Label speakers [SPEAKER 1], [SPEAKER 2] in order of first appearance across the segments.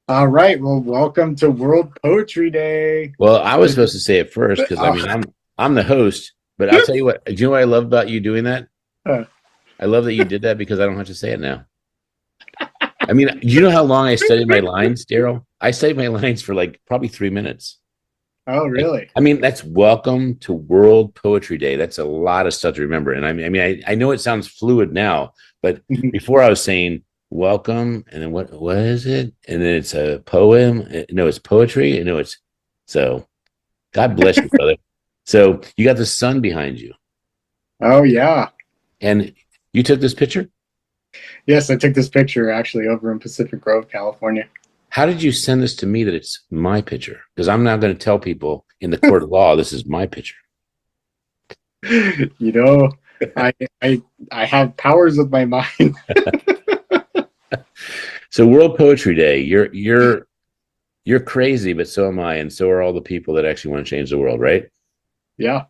[SPEAKER 1] All right. Well, welcome to World Poetry Day.
[SPEAKER 2] Well, I was
[SPEAKER 1] This
[SPEAKER 2] supposed to say it first because I
[SPEAKER 1] oh,
[SPEAKER 2] mean I'm the host, but I'll tell you what. Do you know what I love about you doing that? I love that you did that because I don't have to say it now. I mean, do you know how long I studied my lines, Daryl? I studied my lines for like probably 3 minutes.
[SPEAKER 1] oh,
[SPEAKER 2] Like,
[SPEAKER 1] really?
[SPEAKER 2] I mean, that's welcome to World Poetry Day. That's a lot of stuff to remember. And I know it sounds fluid now, but before I was saying welcome, and then what is it? And then it's a poem. No, it's poetry. No, it's so. God bless you, brother. So you got the sun behind you,
[SPEAKER 1] Oh, yeah.
[SPEAKER 2] and you took this picture.
[SPEAKER 1] Yes, I took this picture actually over in Pacific Grove, California.
[SPEAKER 2] How did you send this to me that it's my picture? Because I'm now going to tell people in the court of law this is my picture.
[SPEAKER 1] You know, I I I have powers of my mind.
[SPEAKER 2] So World Poetry Day, you're crazy, but so am I, and so are all the people that actually want to change the world, right?
[SPEAKER 1] Yeah,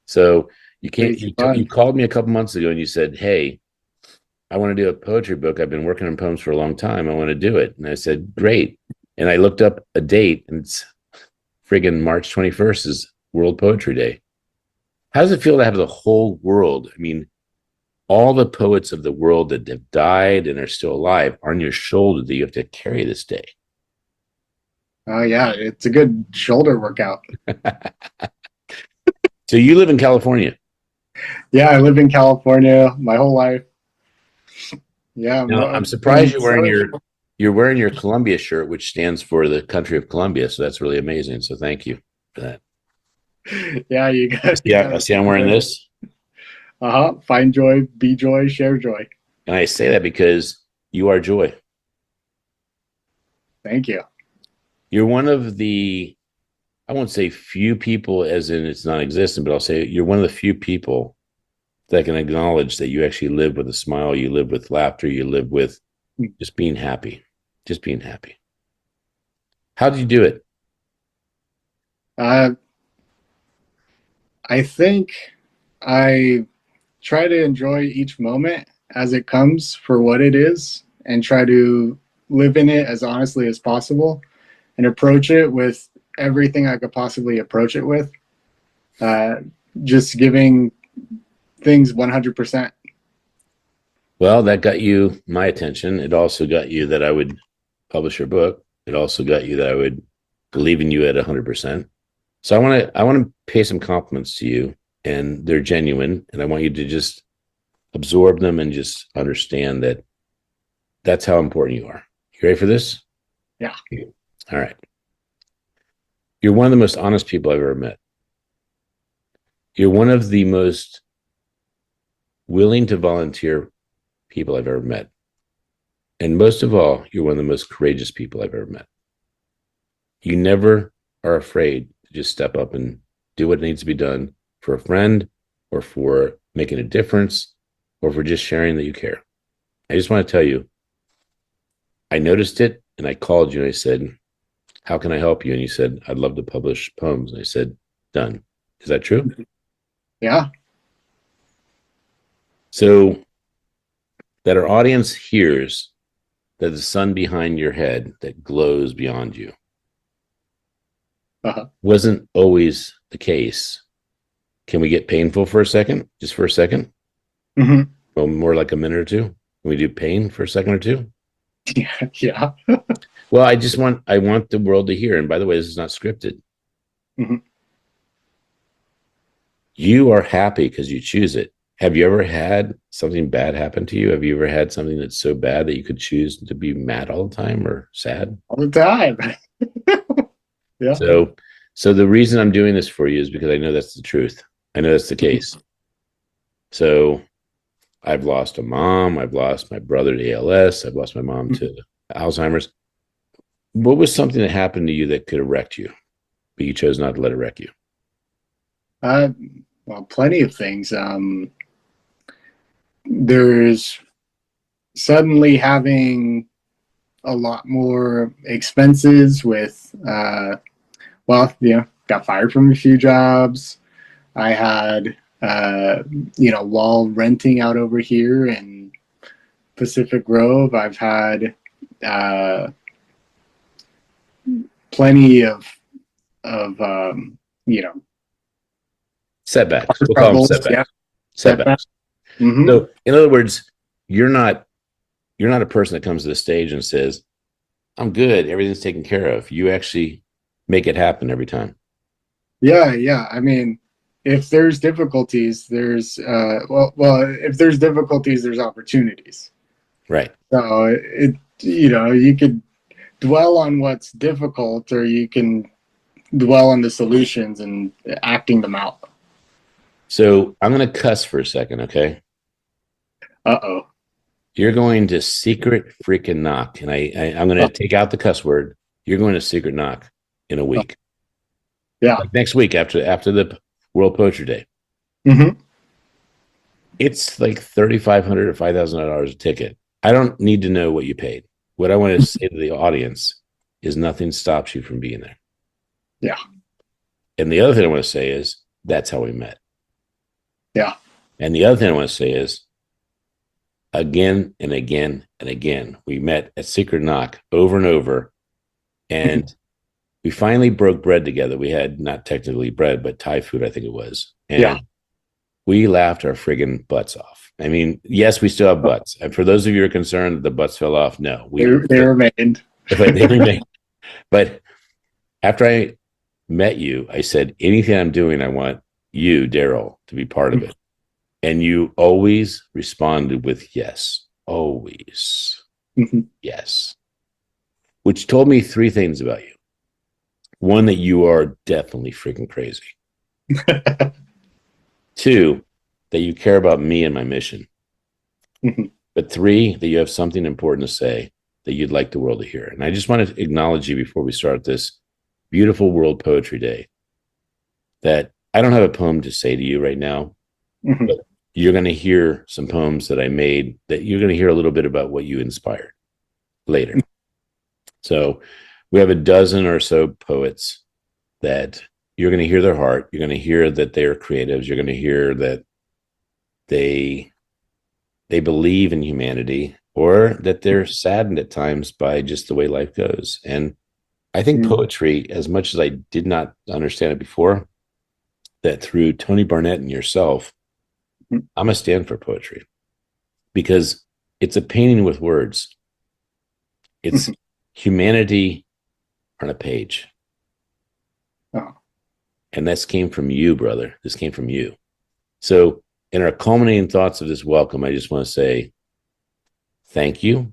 [SPEAKER 2] So you can't.
[SPEAKER 1] crazy
[SPEAKER 2] You
[SPEAKER 1] fun.
[SPEAKER 2] called me a couple months ago and you said, "Hey, I want to do a poetry book. I've been working on poems for a long time. I want to do it." And I said, "Great." And I looked up a date, and it's friggin' March 21st is World Poetry Day. How does it feel to have the whole world? I mean, all the poets of the world that have died and are still alive are on your shoulder that you have to carry this day.
[SPEAKER 1] Oh, yeah, it's a good shoulder workout.
[SPEAKER 2] So you live in California.
[SPEAKER 1] Yeah, I live in California my whole life. Yeah,
[SPEAKER 2] Now I'm surprised
[SPEAKER 1] from Southern.
[SPEAKER 2] you're wearing your Columbia shirt, which stands for the country of Columbia. So that's really amazing. So thank you for that.
[SPEAKER 1] Yeah, you
[SPEAKER 2] Yeah,
[SPEAKER 1] got
[SPEAKER 2] I
[SPEAKER 1] it.
[SPEAKER 2] see I'm wearing this.
[SPEAKER 1] Uh-huh. Find joy, be joy, share joy.
[SPEAKER 2] And I say that because you are joy.
[SPEAKER 1] Thank you.
[SPEAKER 2] You're one of the, I won't say few people as in it's non existent, but I'll say you're one of the few people that can acknowledge that you actually live with a smile, you live with laughter, you live with just being happy, just being happy. How did you do it?
[SPEAKER 1] Uh, I think I try to enjoy each moment as it comes for what it is and try to live in it as honestly as possible and approach it with everything I could possibly approach it with. Uh, just giving things 100%.
[SPEAKER 2] Well, that got you my attention. It also got you that I would publish your book. It also got you that I would believe in you at 100%. So I want to pay some compliments to you, and they're genuine, and I want you to just absorb them and just understand that that's how important you are. You ready for this?
[SPEAKER 1] Yeah.
[SPEAKER 2] All right. You're one of the most honest people I've ever met. You're one of the most willing to volunteer people I've ever met. And most of all, you're one of the most courageous people I've ever met. You never are afraid to just step up and do what needs to be done for a friend or for making a difference or for just sharing that you care. I just want to tell you, I noticed it and I called you and I said, "How can I help you?" And you said, "I'd love to publish poems." And I said, "Done." Is that true?
[SPEAKER 1] Yeah.
[SPEAKER 2] So that our audience hears that the sun behind your head that glows beyond you
[SPEAKER 1] Uh-huh.
[SPEAKER 2] wasn't always the case. Can we get painful for a second? Just for a second?
[SPEAKER 1] Mm-hmm.
[SPEAKER 2] Well, more like a minute or two. Can we do pain for a second or two?
[SPEAKER 1] Yeah. Yeah.
[SPEAKER 2] Well, I want the world to hear. And by the way, this is not scripted.
[SPEAKER 1] Mm-hmm.
[SPEAKER 2] You are happy because you choose it. Have you ever had something bad happen to you? Have you ever had something that's so bad that you could choose to be mad all the time or sad?
[SPEAKER 1] All the time. Yeah.
[SPEAKER 2] So, so the reason I'm doing this for you is because I know that's the truth. I know that's the case. So I've lost a mom. I've lost my brother to ALS. I've lost my mom to Alzheimer's. What was something that happened to you that could have wrecked you, but you chose not to let it wreck you?
[SPEAKER 1] Uh, well, plenty of things. There's suddenly having a lot more expenses with, well, got fired from a few jobs. I had, while renting out over here in Pacific Grove, I've had, uh, plenty of you know,
[SPEAKER 2] Setbacks. We'll call them
[SPEAKER 1] troubles. Yeah,
[SPEAKER 2] setbacks.
[SPEAKER 1] setbacks.
[SPEAKER 2] Setbacks.
[SPEAKER 1] Mm-hmm.
[SPEAKER 2] So, in other words, you're not a person that comes to the stage and says, "I'm good, everything's taken care of." You actually make it happen every time.
[SPEAKER 1] Yeah, yeah. I mean, if there's difficulties, there's if there's difficulties, there's opportunities.
[SPEAKER 2] Right.
[SPEAKER 1] So you could dwell on what's difficult, or you can dwell on the solutions and acting them out.
[SPEAKER 2] So I'm going to cuss for a second, okay?
[SPEAKER 1] Uh-oh.
[SPEAKER 2] You're going to secret freaking knock, and I'm going to take out the cuss word. You're going to secret knock in a week,
[SPEAKER 1] Yeah.
[SPEAKER 2] like next week after the World Poetry Day.
[SPEAKER 1] Mm-hmm.
[SPEAKER 2] It's like $3,500 or $5,000 a ticket. I don't need to know what you paid. What I want to say to the audience is nothing stops you from being there.
[SPEAKER 1] Yeah.
[SPEAKER 2] And the other thing I want to say is that's how we met.
[SPEAKER 1] Yeah.
[SPEAKER 2] And the other thing I want to say is again and again and again, we met at Secret Knock over and over. And we finally broke bread together. We had not technically bread, but Thai food, I think it was. And we laughed our friggin' butts off. I mean, yes, we still have butts. And for those of you who are concerned that the butts fell off, no.
[SPEAKER 1] They remained.
[SPEAKER 2] But they remain. But after I met you, I said, anything I'm doing, I want you, Daryl, to be part of it. And you always responded with yes. Always.
[SPEAKER 1] Mm-hmm.
[SPEAKER 2] Yes. Which told me three things about you. One, that you are definitely freaking crazy. Two, that you care about me and my mission.
[SPEAKER 1] Mm-hmm.
[SPEAKER 2] But three, that you have something important to say that you'd like the world to hear. And I just want to acknowledge you before we start this beautiful World Poetry Day, that I don't have a poem to say to you right now,
[SPEAKER 1] Mm-hmm.
[SPEAKER 2] but you're going to hear some poems that I made that you're going to hear a little bit about what you inspired later. So we have a dozen or so poets that you're going to hear their heart. You're going to hear that they're creatives. You're going to hear that they believe in humanity, or that they're saddened at times by just the way life goes. And I think poetry, as much as I did not understand it before, that through Tony Barnett and yourself, I'm a stand for poetry, because it's a painting with words. It's humanity on a page.
[SPEAKER 1] Oh.
[SPEAKER 2] And this came from you, brother. This came from you. So in our culminating thoughts of this welcome, I just want to say thank you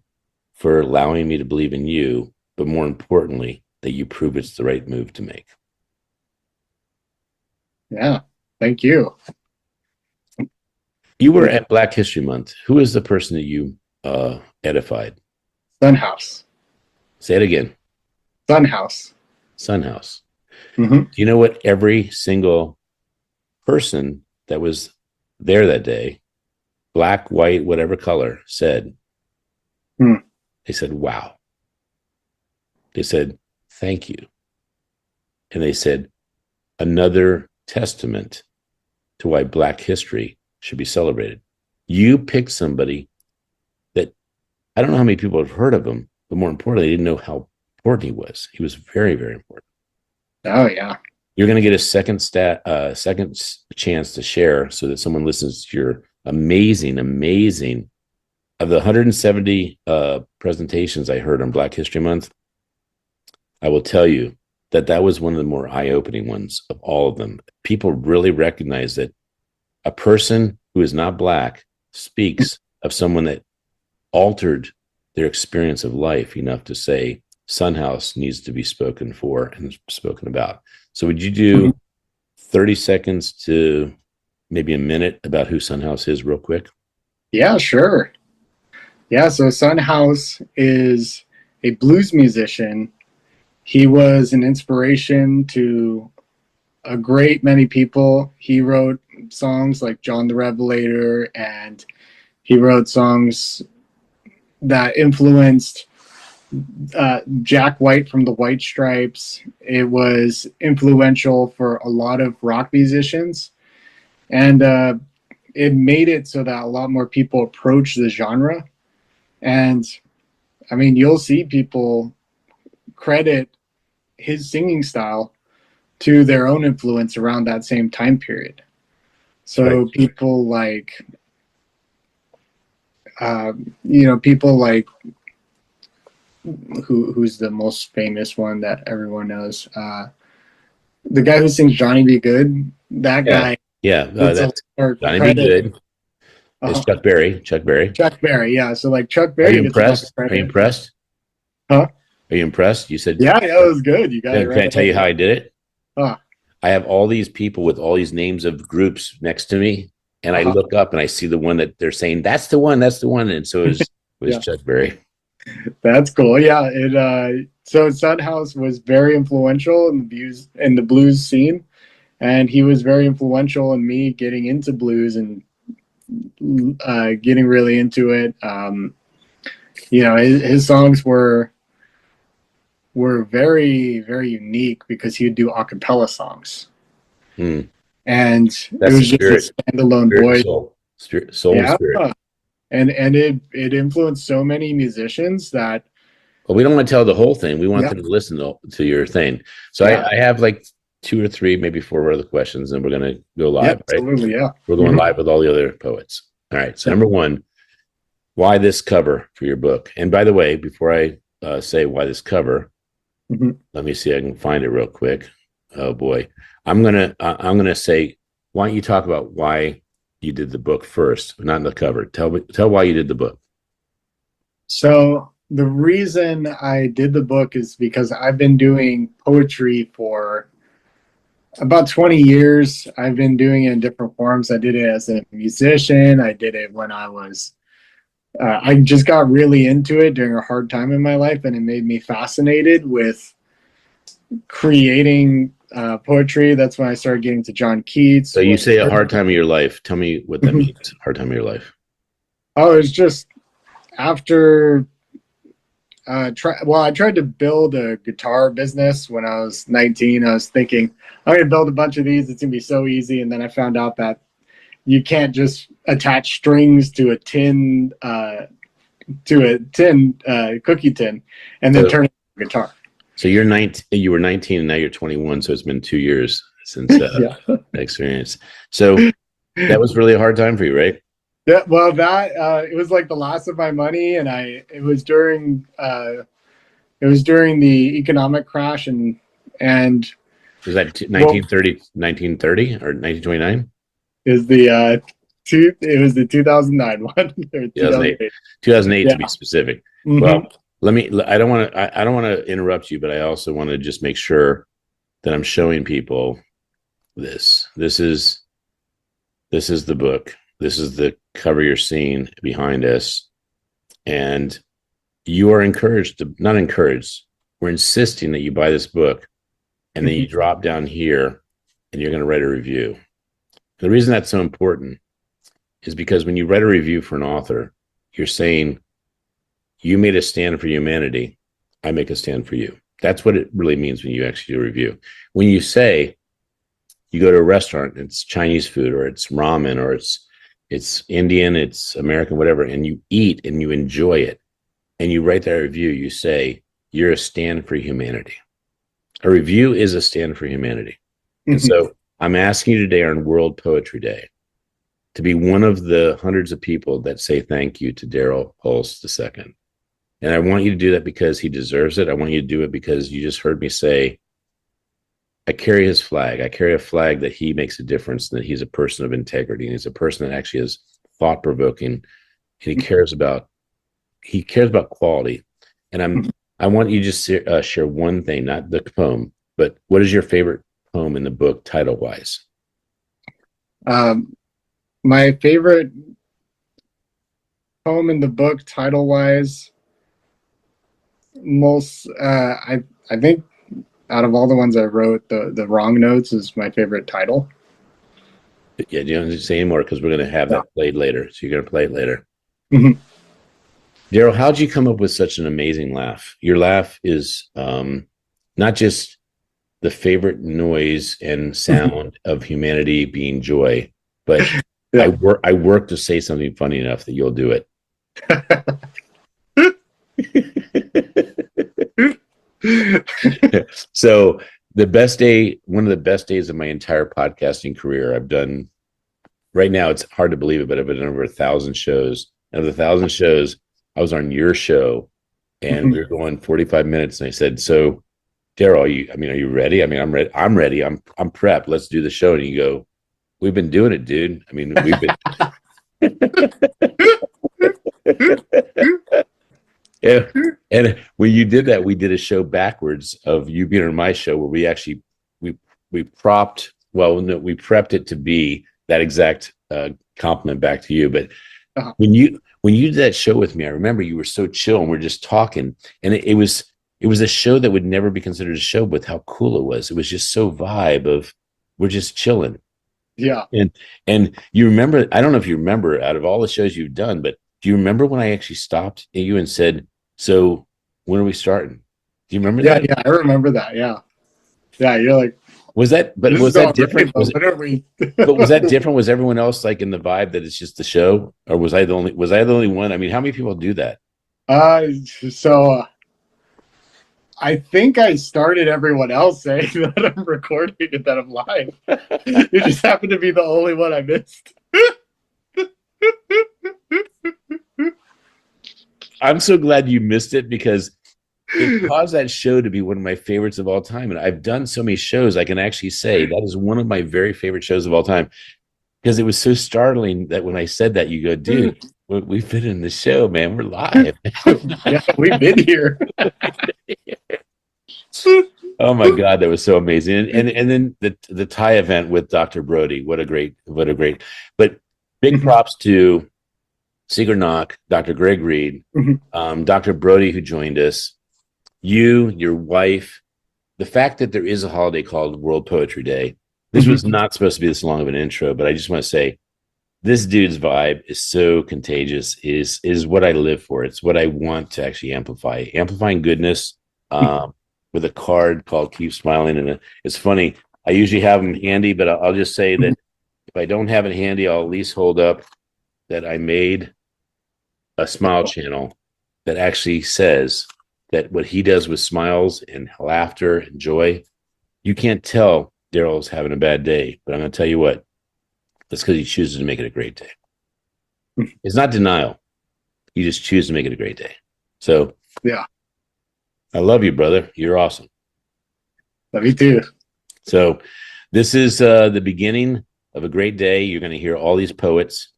[SPEAKER 2] for allowing me to believe in you, but more importantly, that you prove it's the right move to make.
[SPEAKER 1] Yeah. Thank you.
[SPEAKER 2] You were at Black History Month. Who is the person that you edified?
[SPEAKER 1] Sunhouse.
[SPEAKER 2] Say it again.
[SPEAKER 1] Sunhouse.
[SPEAKER 2] Sunhouse.
[SPEAKER 1] Mm-hmm.
[SPEAKER 2] Do you know what every single person that was there that day, black, white, whatever color, said? They said, wow. They said, thank you. And they said, another testament to why Black history should be celebrated. You picked somebody that I don't know how many people have heard of him, but more importantly, they didn't know how important he was. He was very, very important.
[SPEAKER 1] Oh, yeah.
[SPEAKER 2] You're going to get a second chance to share, so that someone listens to your amazing of the 170 presentations I heard on Black History Month. I will tell you that was one of the more eye-opening ones of all of them. People really recognize that a person who is not Black speaks of someone that altered their experience of life enough to say Sunhouse needs to be spoken for and spoken about. So would you do 30 seconds to maybe a minute about who Sunhouse is real quick?
[SPEAKER 1] Yeah, sure. Yeah, so Sunhouse is a blues musician. He was an inspiration to a great many people. He wrote songs like John the Revelator, and he wrote songs that influenced Jack White from the White Stripes. It was influential for a lot of rock musicians, and it made it so that a lot more people approach the genre. And I mean, you'll see people credit his singing style to their own influence around that same time period.
[SPEAKER 2] Right.
[SPEAKER 1] So people like, people like who's the most famous one that everyone knows. The guy who sings Johnny Be Good, that
[SPEAKER 2] Yeah.
[SPEAKER 1] guy
[SPEAKER 2] Yeah.
[SPEAKER 1] gets a lot
[SPEAKER 2] That's
[SPEAKER 1] more
[SPEAKER 2] Johnny Be
[SPEAKER 1] credit.
[SPEAKER 2] Good. It's Chuck Berry. Chuck Berry.
[SPEAKER 1] Chuck Berry, yeah. So like Chuck
[SPEAKER 2] Are you
[SPEAKER 1] Berry gets a lot of
[SPEAKER 2] impressed? Are you
[SPEAKER 1] credit.
[SPEAKER 2] impressed?
[SPEAKER 1] Huh?
[SPEAKER 2] Are you impressed? You said,
[SPEAKER 1] Yeah, yeah, it was good. You got it
[SPEAKER 2] can
[SPEAKER 1] right
[SPEAKER 2] I tell
[SPEAKER 1] away.
[SPEAKER 2] you how I did it?
[SPEAKER 1] Huh.
[SPEAKER 2] I have all these people with all these names of groups next to me, and I
[SPEAKER 1] Uh-huh.
[SPEAKER 2] look up and I see the one that they're saying, that's the one, that's the one. And so it was
[SPEAKER 1] Yeah,
[SPEAKER 2] Chuck Berry.
[SPEAKER 1] that's cool. Yeah, so Sunhouse was very influential in the blues scene, and he was very influential in me getting into blues and getting really into it. His songs were very, very unique because he would do a cappella songs.
[SPEAKER 2] Hmm.
[SPEAKER 1] And it
[SPEAKER 2] That's the
[SPEAKER 1] was just a
[SPEAKER 2] spirit,
[SPEAKER 1] standalone
[SPEAKER 2] spirit and
[SPEAKER 1] voice.
[SPEAKER 2] soul, spirit, soul and
[SPEAKER 1] Yeah.
[SPEAKER 2] spirit.
[SPEAKER 1] And it influenced so many musicians that
[SPEAKER 2] Well, we don't want to tell the whole thing. We want
[SPEAKER 1] yeah,
[SPEAKER 2] them to listen to your thing. So
[SPEAKER 1] yeah,
[SPEAKER 2] I have like two or three, maybe four other questions, and we're going to go
[SPEAKER 1] yeah,
[SPEAKER 2] live, right?
[SPEAKER 1] absolutely, yeah.
[SPEAKER 2] We're going
[SPEAKER 1] Mhm.
[SPEAKER 2] live with all the other poets. All right. So
[SPEAKER 1] Yeah.
[SPEAKER 2] number one, why this cover for your book? And by the way, before I say why this cover,
[SPEAKER 1] Mhm.
[SPEAKER 2] let me see if I can find it real quick. Oh boy, I'm gonna say, why don't you talk about why you did the book first, not in the cover. Tell why you did the book.
[SPEAKER 1] So the reason I did the book is because I've been doing poetry for about 20 years. I've been doing it in different forms. I did it as a musician. I did it when I just got really into it during a hard time in my life, and it made me fascinated with creating poetry. That's when I started getting to John
[SPEAKER 2] So
[SPEAKER 1] Keats.
[SPEAKER 2] you say a hard time of your life. Tell me what that
[SPEAKER 1] Mhm.
[SPEAKER 2] means. Hard time of your life.
[SPEAKER 1] Oh, it was just after I tried to build a guitar business when I was 19. I was thinking, I'm going to build a bunch of these. It's going to be so easy. And then I found out that you can't just attach strings to a cookie tin and then
[SPEAKER 2] So
[SPEAKER 1] turn it into a guitar.
[SPEAKER 2] so you're 19. You were 19, and now you're 21. So it's been 2 years since
[SPEAKER 1] Yeah.
[SPEAKER 2] that experience. So that was really a hard time for you, right?
[SPEAKER 1] Yeah. Well, that it was like the loss of my money, and it was during the economic crash, and
[SPEAKER 2] Was that
[SPEAKER 1] well
[SPEAKER 2] 1930 or 1929?
[SPEAKER 1] is the it was the 2009 one or
[SPEAKER 2] 2008.
[SPEAKER 1] 2008.
[SPEAKER 2] 2008
[SPEAKER 1] Yeah.
[SPEAKER 2] to be specific.
[SPEAKER 1] Hmm.
[SPEAKER 2] Well, let me. I don't want to. I don't want to interrupt you, but I also want to just make sure that I'm showing people this. This is the book. This is the cover you're seeing behind us, and you are encouraged to not encouraged. We're insisting that you buy this book, and then you drop down here, and you're going to write a review. The reason that's so important is because when you write a review for an author, you're saying, you made a stand for humanity. I make a stand for you. That's what it really means when you actually do a review. When you say you go to a restaurant, it's Chinese food or it's ramen or it's Indian, it's American, whatever, and you eat and you enjoy it and you write that review, you say you're a stand for humanity. A review is a stand for humanity. And so I'm asking you today on World Poetry Day to be one of the hundreds of people that say thank you to Daryl Pulse II. And I want you to do that because he deserves it. I want you to do it because you just heard me say, I carry his flag. I carry a flag that he makes a difference, that he's a person of integrity, and he's a person that actually is thought provoking, and he cares about quality. And I want you to just share one thing, not the poem, but what is your favorite poem in the book, title wise?
[SPEAKER 1] My favorite poem in the book, title wise, most I think out of all the ones I wrote, the wrong notes is my favorite title.
[SPEAKER 2] Yeah, do you want to say any more? Because we're going to have
[SPEAKER 1] Yeah.
[SPEAKER 2] that played later. So you're going to play it later.
[SPEAKER 1] Mhm.
[SPEAKER 2] Daryl, how'd you come up with such an amazing laugh? Your laugh is not just the favorite noise and sound of humanity being joy, but
[SPEAKER 1] Yeah.
[SPEAKER 2] I work to say something funny enough that you'll do it. So the best day, one of the best days of my entire podcasting career, I've done right now. It's hard to believe it, but I've been over 1,000 shows. And of the 1,000 shows, I was on your show, and we were going 45 minutes. And I said, "So, Daryl, are you ready? I mean, I'm ready. I'm ready. I'm prepped. Let's do the show." And you go, "We've been doing it, dude. I mean, we've been." Yeah. And when you did that, we did a show backwards of you being on my show, where we propped. Well, no, we prepped it to be that exact compliment back to you. But
[SPEAKER 1] Uh-huh.
[SPEAKER 2] when you did that show with me, I remember you were so chill, and we're just talking, and it was a show that would never be considered a show, with how cool it was. It was just so vibe of we're just chilling.
[SPEAKER 1] Yeah.
[SPEAKER 2] And you remember, I don't know if you remember, out of all the shows you've done, but do you remember when I actually stopped at you and said, "So when are we starting?" Do you remember
[SPEAKER 1] Yeah.
[SPEAKER 2] that?
[SPEAKER 1] Yeah. I remember that. Yeah. Yeah. You're like,
[SPEAKER 2] Was that, but
[SPEAKER 1] this
[SPEAKER 2] was
[SPEAKER 1] is
[SPEAKER 2] that
[SPEAKER 1] going
[SPEAKER 2] different?
[SPEAKER 1] great, but what are we?
[SPEAKER 2] But was that different? Was everyone else like in the vibe that it's just the show? Or was I the only one? I mean, how many people do that?
[SPEAKER 1] So I think I started everyone else saying that I'm recording and that I'm live. You just happen to be the only one I missed.
[SPEAKER 2] I'm so glad you missed it, because it caused that show to be one of my favorites of all time. And I've done so many shows, I can actually say that is one of my very favorite shows of all time, because it was so startling that when I said that, you go, "Dude, we've been in the show, man. We're live."
[SPEAKER 1] Yeah, we've been here.
[SPEAKER 2] Oh my God, that was so amazing. And then the Thai event with Dr. Brody. What a great, but big props to Secret Knock, Dr. Greg Reed, Dr. Brody, who joined us, you, your wife, the fact that there is a holiday called World Poetry Day. This was not supposed to be this long of an intro, but I just want to say this dude's vibe is so contagious, is what I live for. It's what I want to actually amplifying goodness, with a card called Keep Smiling. And it's funny, I usually have them handy, but I'll just say that if I don't have it handy, I'll at least hold up that I made a smile channel that actually says that what he does with smiles and laughter and joy, you can't tell Daryl's having a bad day, but I'm going to tell you what, that's because he chooses to make it a great day. It's not denial. You just choose to make it a great day. So
[SPEAKER 1] Yeah.
[SPEAKER 2] I love you, brother. You're awesome.
[SPEAKER 1] Love you too.
[SPEAKER 2] So this is the beginning of a great day. You're going to hear all these poets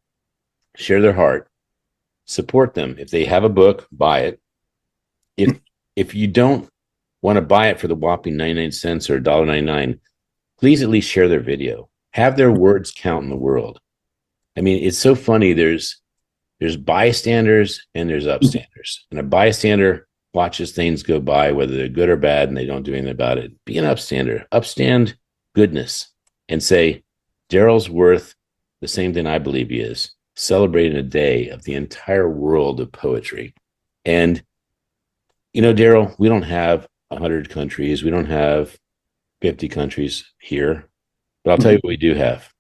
[SPEAKER 2] share their heart. Support them. If they have a book, buy it. If you don't want to buy it for the whopping 99 cents or $1.99, please at least share their video. Have their words count in the world. I mean, it's so funny. There's bystanders and there's upstanders. And a bystander watches things go by, whether they're good or bad, and they don't do anything about it. Be an upstander. Upstand goodness and say, Daryl's worth the same thing I believe he is. Celebrating a day of the entire world of poetry. And, you know, Daryl, we don't have 100 countries. We don't have 50 countries here. But I'll tell you what we do have.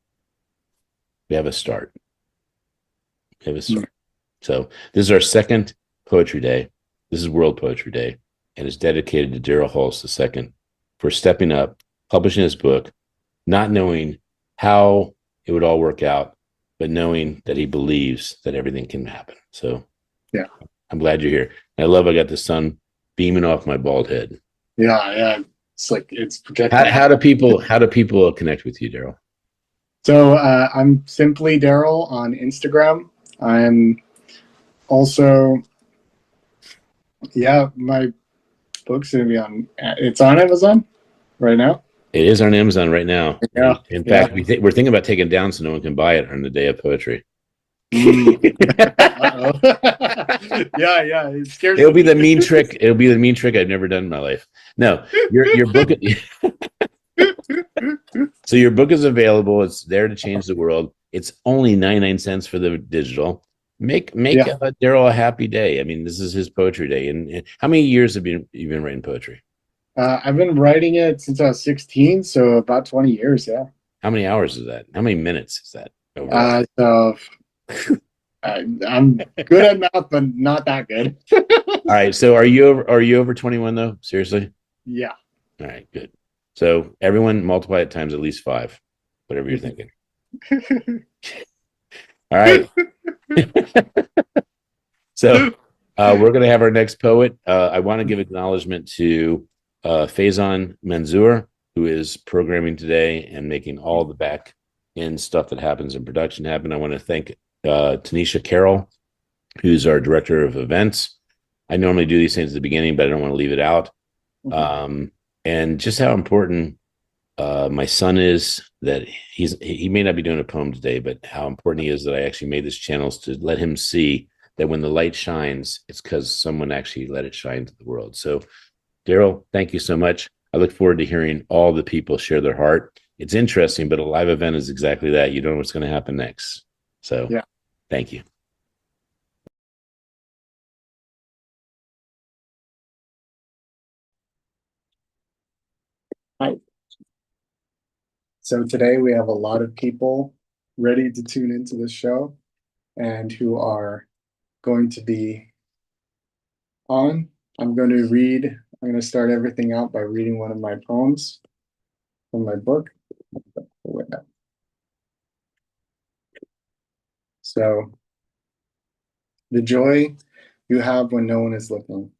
[SPEAKER 2] We have a start. We have a start. So this is our second Poetry Day. This is World Poetry Day, and it's dedicated to Daryl Hulse II for stepping up, publishing his book, not knowing how it would all work out, but knowing that he believes that everything can happen. So
[SPEAKER 1] yeah,
[SPEAKER 2] I'm glad you're here. I love I got the sun beaming off my bald head.
[SPEAKER 1] Yeah. It's like it's protecting.
[SPEAKER 2] How do people connect with you, Daryl?
[SPEAKER 1] So I'm simply Daryl on Instagram. I'm also, my book's gonna be on. It's on Amazon right now.
[SPEAKER 2] It is on Amazon right now.
[SPEAKER 1] Yeah.
[SPEAKER 2] In fact, we're thinking about taking it down so no one can buy it on the day of poetry.
[SPEAKER 1] Yeah. It scares
[SPEAKER 2] It'll be the mean trick. It'll be the mean trick I've never done in my life. No, your book. So your book is available. It's there to change the world. It's only 99 cents for the digital. Make Daryl a happy day. I mean, this is his poetry day. And how many years have you been writing poetry?
[SPEAKER 1] I've been writing it since I was 16, so about 20 years. Yeah.
[SPEAKER 2] How many hours is that? How many minutes is that?
[SPEAKER 1] I'm good at math, but not that good.
[SPEAKER 2] All right. So are you over 21 though? Seriously?
[SPEAKER 1] Yeah.
[SPEAKER 2] All right, good. So everyone multiply it times at least five, whatever you're thinking. All right. So we're going to have our next poet. I want to give acknowledgement to Faison Manzour, who is programming today and making all the back end stuff that happens in production happen. I want to thank Tanisha Carroll, who's our director of events. I normally do these things at the beginning, but I don't want to leave it out. Um, and just how important my son is, that he may not be doing a poem today, but how important he is that I actually made this channels to let him see that when the light shines, it's because someone actually let it shine to the world. So, Daryl, thank you so much. I look forward to hearing all the people share their heart. It's interesting, but a live event is exactly that. You don't know what's going to happen next. So,
[SPEAKER 1] Yeah.
[SPEAKER 2] thank you.
[SPEAKER 1] Hi. So today we have a lot of people ready to tune into this show and who are going to be on. I'm going to read, I'm going to start everything out by reading one of my poems from my book. So, the joy you have when no one is looking.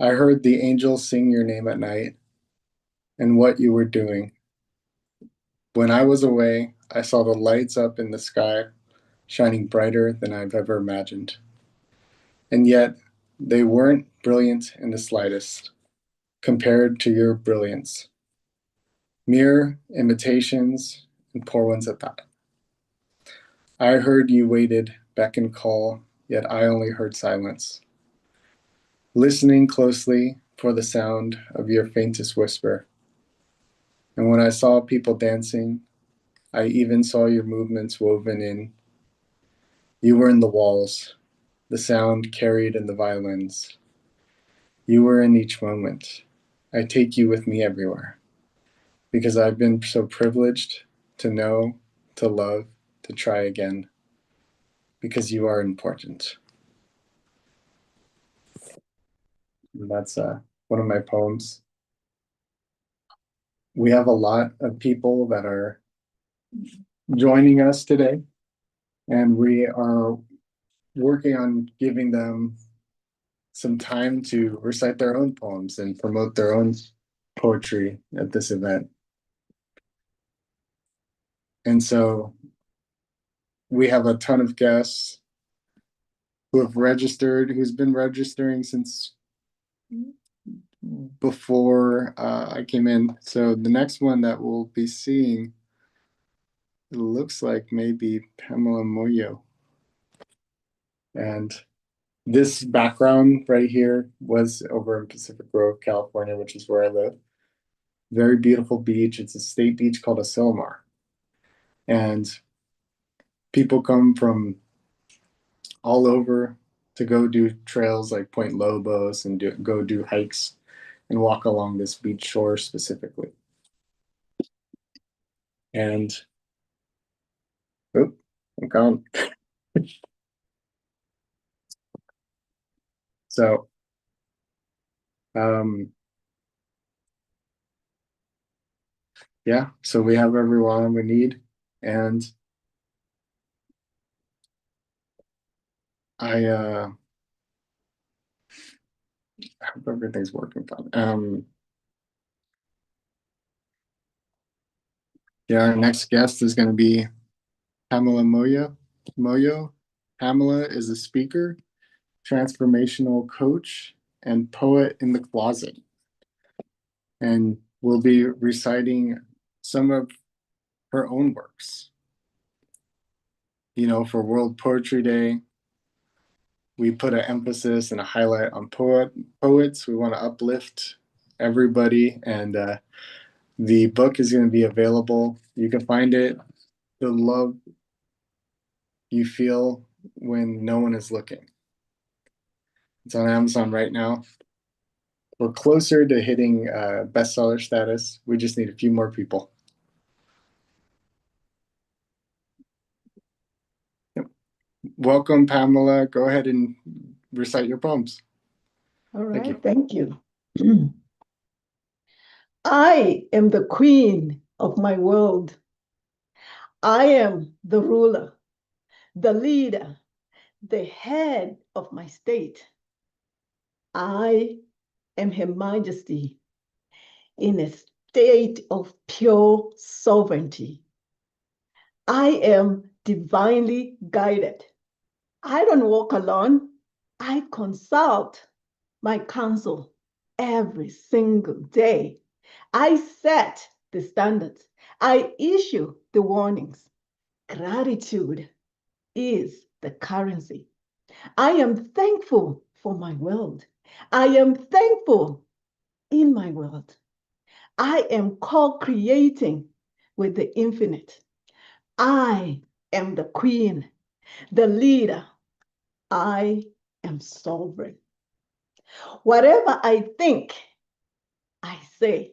[SPEAKER 1] I heard the angels sing your name at night and what you were doing. When I was away, I saw the lights up in the sky shining brighter than I've ever imagined. And yet, they weren't brilliant in the slightest compared to your brilliance. Mere imitations, and poor ones at that. I heard you waited, beck and call, yet I only heard silence. Listening closely for the sound of your faintest whisper. And when I saw people dancing, I even saw your movements woven in. You were in the walls, the sound carried in the violins. You were in each moment. I take you with me everywhere because I've been so privileged to know, to love, to try again because you are important. And that's one of my poems. We have a lot of people that are joining us today, and we are working on giving them some time to recite their own poems and promote their own poetry at this event. And so we have a ton of guests who have registered, who's been registering since before I came in. So the next one that we'll be seeing, it looks like maybe Pamela Moyo. And this background right here was over in Pacific Grove, California, which is where I live. Very beautiful beach. It's a state beach called Asilomar. And people come from all over to go do trails like Point Lobos and go do hikes and walk along this beach shore specifically. And oop, I'm gone. So um yeah, so we have everyone we need. And I hope everything's working fine. Yeah, our next guest is going to be Pamela Moyo. Moyo. Pamela is a speaker, transformational coach, and poet in the closet. And will be reciting some of her own works. You know, for World Poetry Day, we put an emphasis and a highlight on poets. We want to uplift everybody, and the book is going to be available. You can find it. The love you feel when no one is looking. It's on Amazon right now. We're closer to hitting bestseller status. We just need a few more people. Yep. Welcome, Pamela. Go ahead and recite your poems.
[SPEAKER 3] All
[SPEAKER 1] Thank you.
[SPEAKER 3] right, thank you. I am the queen of my world. I am the ruler, the leader, the head of my state. I am Her Majesty in a state of pure sovereignty. I am divinely guided. I don't walk alone. I consult my counsel every single day. I set the standards. I issue the warnings. Gratitude is the currency. I am thankful for my world. I am thankful in my world. I am co creating with the infinite. I am the queen, the leader. I am sovereign. Whatever I think, I say.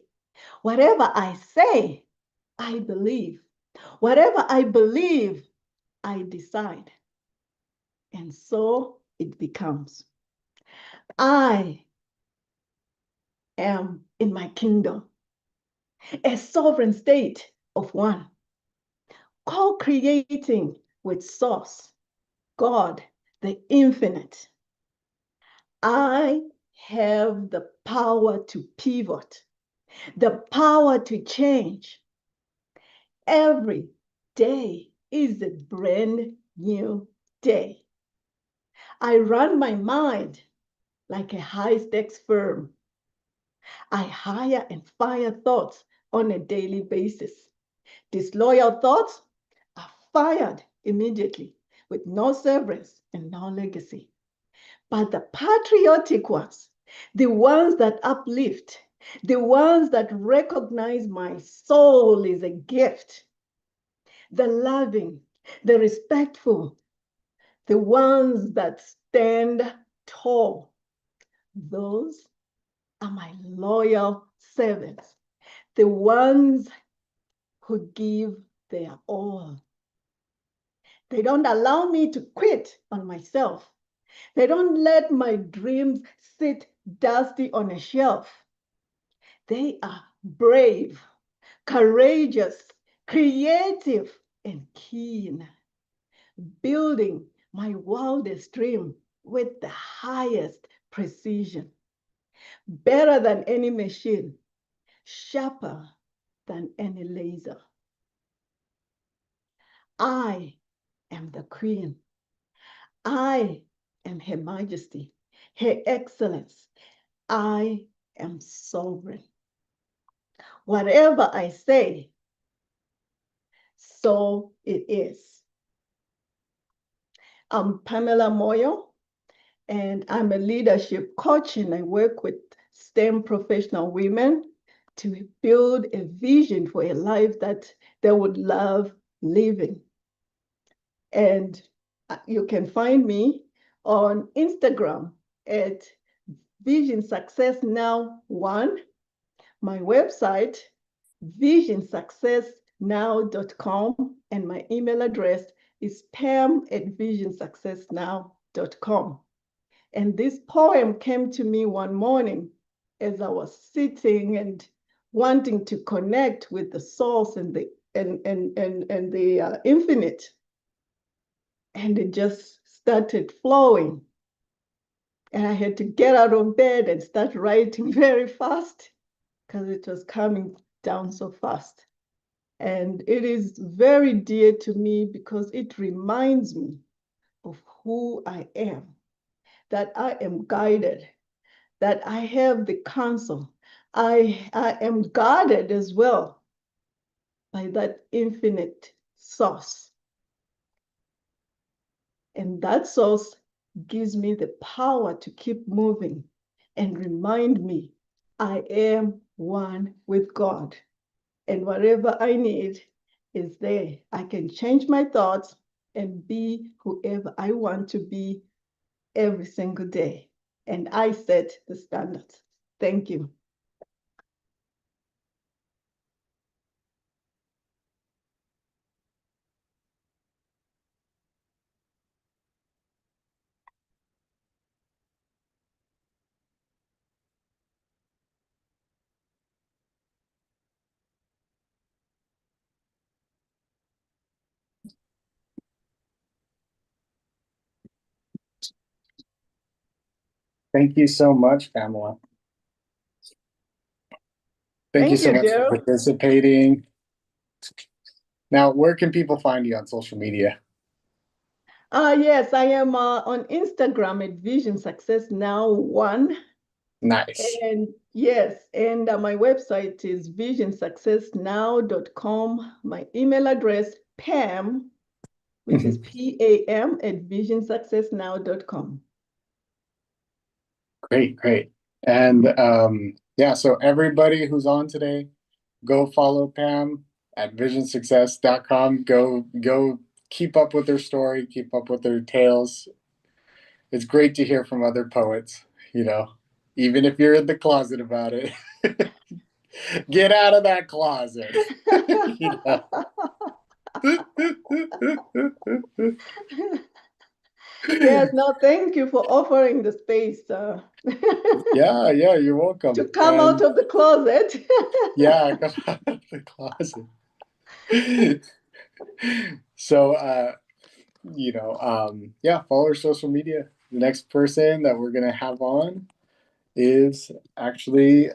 [SPEAKER 3] Whatever I say, I believe. Whatever I believe, I decide. And so it becomes. I am in my kingdom, a sovereign state of one, co creating with Source, God, the infinite. I have the power to pivot, the power to change. Every day is a brand new day. I run my mind like a high stakes firm. I hire and fire thoughts on a daily basis. Disloyal thoughts are fired immediately with no severance and no legacy. But the patriotic ones, the ones that uplift, the ones that recognize my soul is a gift, the loving, the respectful, the ones that stand tall, those are my loyal servants, the ones who give their all. They don't allow me to quit on myself. They don't let my dreams sit dusty on a shelf. They are brave, courageous, creative, and keen, building my wildest dream with the highest precision, better than any machine, sharper than any laser. I am the queen. I am Her Majesty, Her Excellence. I am sovereign. Whatever I say, so it is. I'm Pamela Moyo, and I'm a leadership coach, and I work with STEM professional women to build a vision for a life that they would love living. And you can find me on Instagram at Vision Success Now One, my website, visionsuccessnow.com, and my email address is pam@visionsuccessnow.com. And this poem came to me one morning as I was sitting and wanting to connect with the source and the infinite. And it just started flowing. And I had to get out of bed and start writing very fast because it was coming down so fast. And it is very dear to me because it reminds me of who I am, that I am guided, that I have the counsel. I am guarded as well by that infinite source. And that source gives me the power to keep moving and remind me I am one with God. And whatever I need is there. I can change my thoughts and be whoever I want to be every single day. And I set the standards. Thank you.
[SPEAKER 1] Thank you so much, Pamela. Thank you
[SPEAKER 3] Thank
[SPEAKER 1] so
[SPEAKER 3] you,
[SPEAKER 1] much for
[SPEAKER 3] Daryl.
[SPEAKER 1] participating. Now, where can people find you on social media?
[SPEAKER 3] Yes, I am on Instagram at Vision Success Now One.
[SPEAKER 1] Nice.
[SPEAKER 3] And yes, and my website is visionsuccessnow.com. My email address, Pam, which is PAM at visionsuccessnow.com.
[SPEAKER 1] Great, great. And yeah, so everybody who's on today, go follow Pam at visionsuccess.com. Go keep up with their story, keep up with their tales. It's great to hear from other poets, even if you're in the closet about it. Get out of that closet. you know.
[SPEAKER 3] Yes, no, thank you for offering the space
[SPEAKER 1] Yeah, you're welcome.
[SPEAKER 3] to come out
[SPEAKER 1] And
[SPEAKER 3] of the closet.
[SPEAKER 1] yeah, come out of the closet. So yeah, follow our social media. The next person that we're gonna have on is actually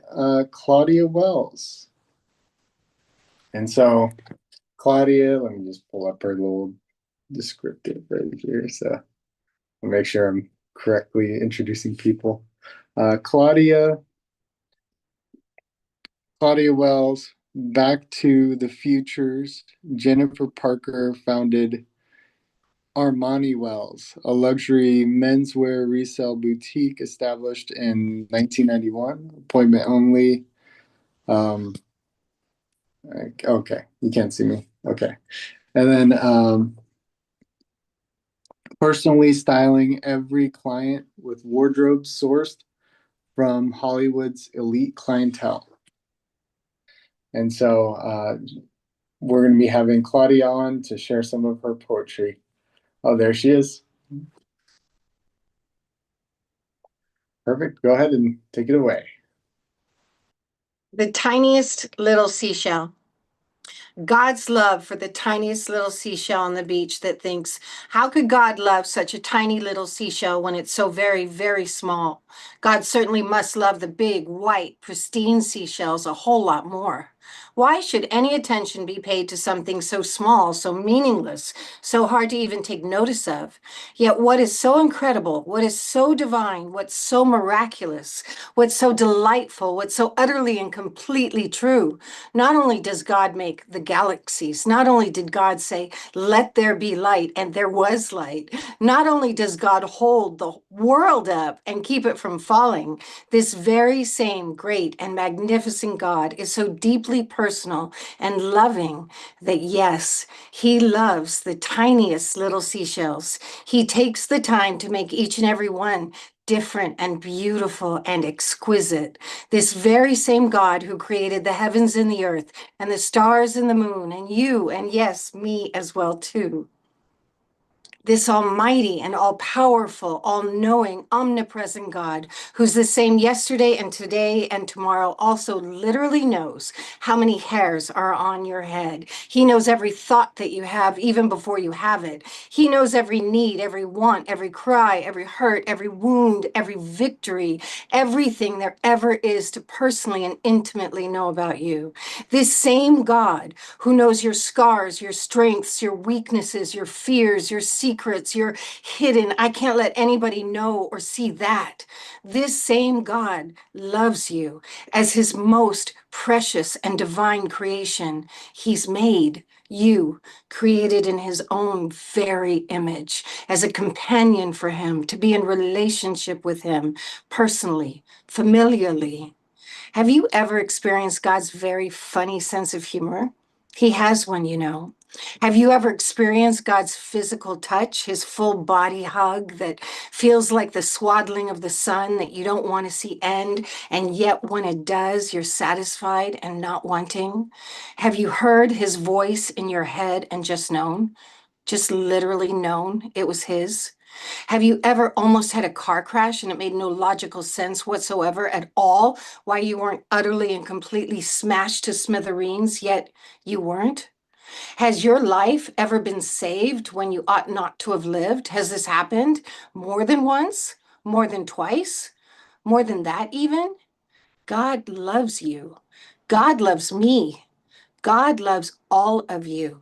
[SPEAKER 1] Claudia Wells. And so Claudia, let me just pull up her little descriptive right here. So I'll make sure I'm correctly introducing people. Claudia Wells, Back to the Futures. Jennifer Parker founded Armani Wells, a luxury menswear resale boutique established in 1991. Appointment only. Um, okay, you can't see me. Okay. And then personally styling every client with wardrobes sourced from Hollywood's elite clientele. And so we're going to be having Claudia on to share some of her poetry. Oh, there she is. Perfect. Go ahead and take it away.
[SPEAKER 4] The tiniest little seashell. God's love for the tiniest little seashell on the beach that thinks, how could God love such a tiny little seashell when it's so very, very small? God certainly must love the big, white, pristine seashells a whole lot more. Why should any attention be paid to something so small, so meaningless, so hard to even take notice of? Yet what is so incredible, what is so divine, what's so miraculous, what's so delightful, what's so utterly and completely true? Not only does God make the galaxies, not only did God say, let there be light, and there was light, not only does God hold the world up and keep it from falling, this very same great and magnificent God is so deeply personal and loving that, yes, he loves the tiniest little seashells. He takes the time to make each and every one different and beautiful and exquisite. This very same God who created the heavens and the earth and the stars and the moon and you and yes, me as well too. This almighty and all-powerful, all-knowing, omnipresent God, who's the same yesterday and today and tomorrow, also literally knows how many hairs are on your head. He knows every thought that you have even before you have it. He knows every need, every want, every cry, every hurt, every wound, every victory, everything there ever is to personally and intimately know about you. This same God who knows your scars, your strengths, your weaknesses, your fears, your secrets, your hidden, I can't let anybody know or see that. This same God loves you as his most precious and divine creation. He's made you, created in his own very image, as a companion for him, to be in relationship with him personally, familiarly. Have you ever experienced God's very funny sense of humor? He has one, you know. Have you ever experienced God's physical touch, his full body hug that feels like the swaddling of the sun that you don't want to see end, and yet when it does, you're satisfied and not wanting? Have you heard his voice in your head and just known, just literally known it was his? Have you ever almost had a car crash and it made no logical sense whatsoever at all why you weren't utterly and completely smashed to smithereens, yet you weren't? Has your life ever been saved when you ought not to have lived? Has this happened more than once? More than twice? More than that, even, God loves you. God loves me. God loves all of you.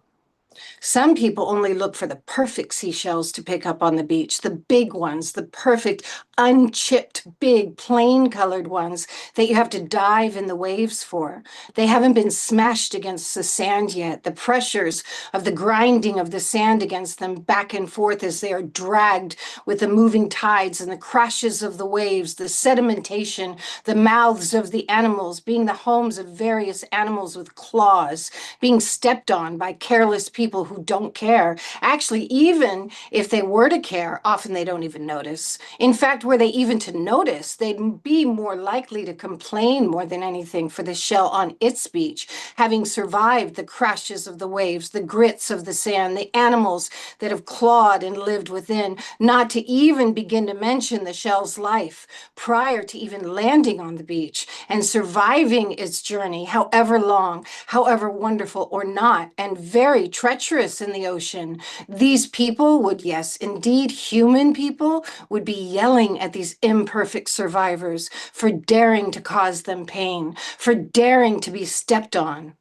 [SPEAKER 4] Some people only look for the perfect seashells to pick up on the beach, the big ones, the perfect, unchipped, big, plain colored ones that you have to dive in the waves for. They haven't been smashed against the sand yet. The pressures of the grinding of the sand against them back and forth as they are dragged with the moving tides and the crashes of the waves, the sedimentation, the mouths of the animals being the homes of various animals with claws, being stepped on by careless people who don't care. Actually, even if they were to care, often they don't even notice. In fact, were they even to notice, they'd be more likely to complain more than anything for the shell on its beach, having survived the crashes of the waves, the grits of the sand, the animals that have clawed and lived within, not to even begin to mention the shell's life prior to even landing on the beach and surviving its journey, however long, however wonderful or not, and very treacherous in the ocean. These people would, yes, indeed, human people would be yelling at these imperfect survivors for daring to cause them pain, for daring to be stepped on.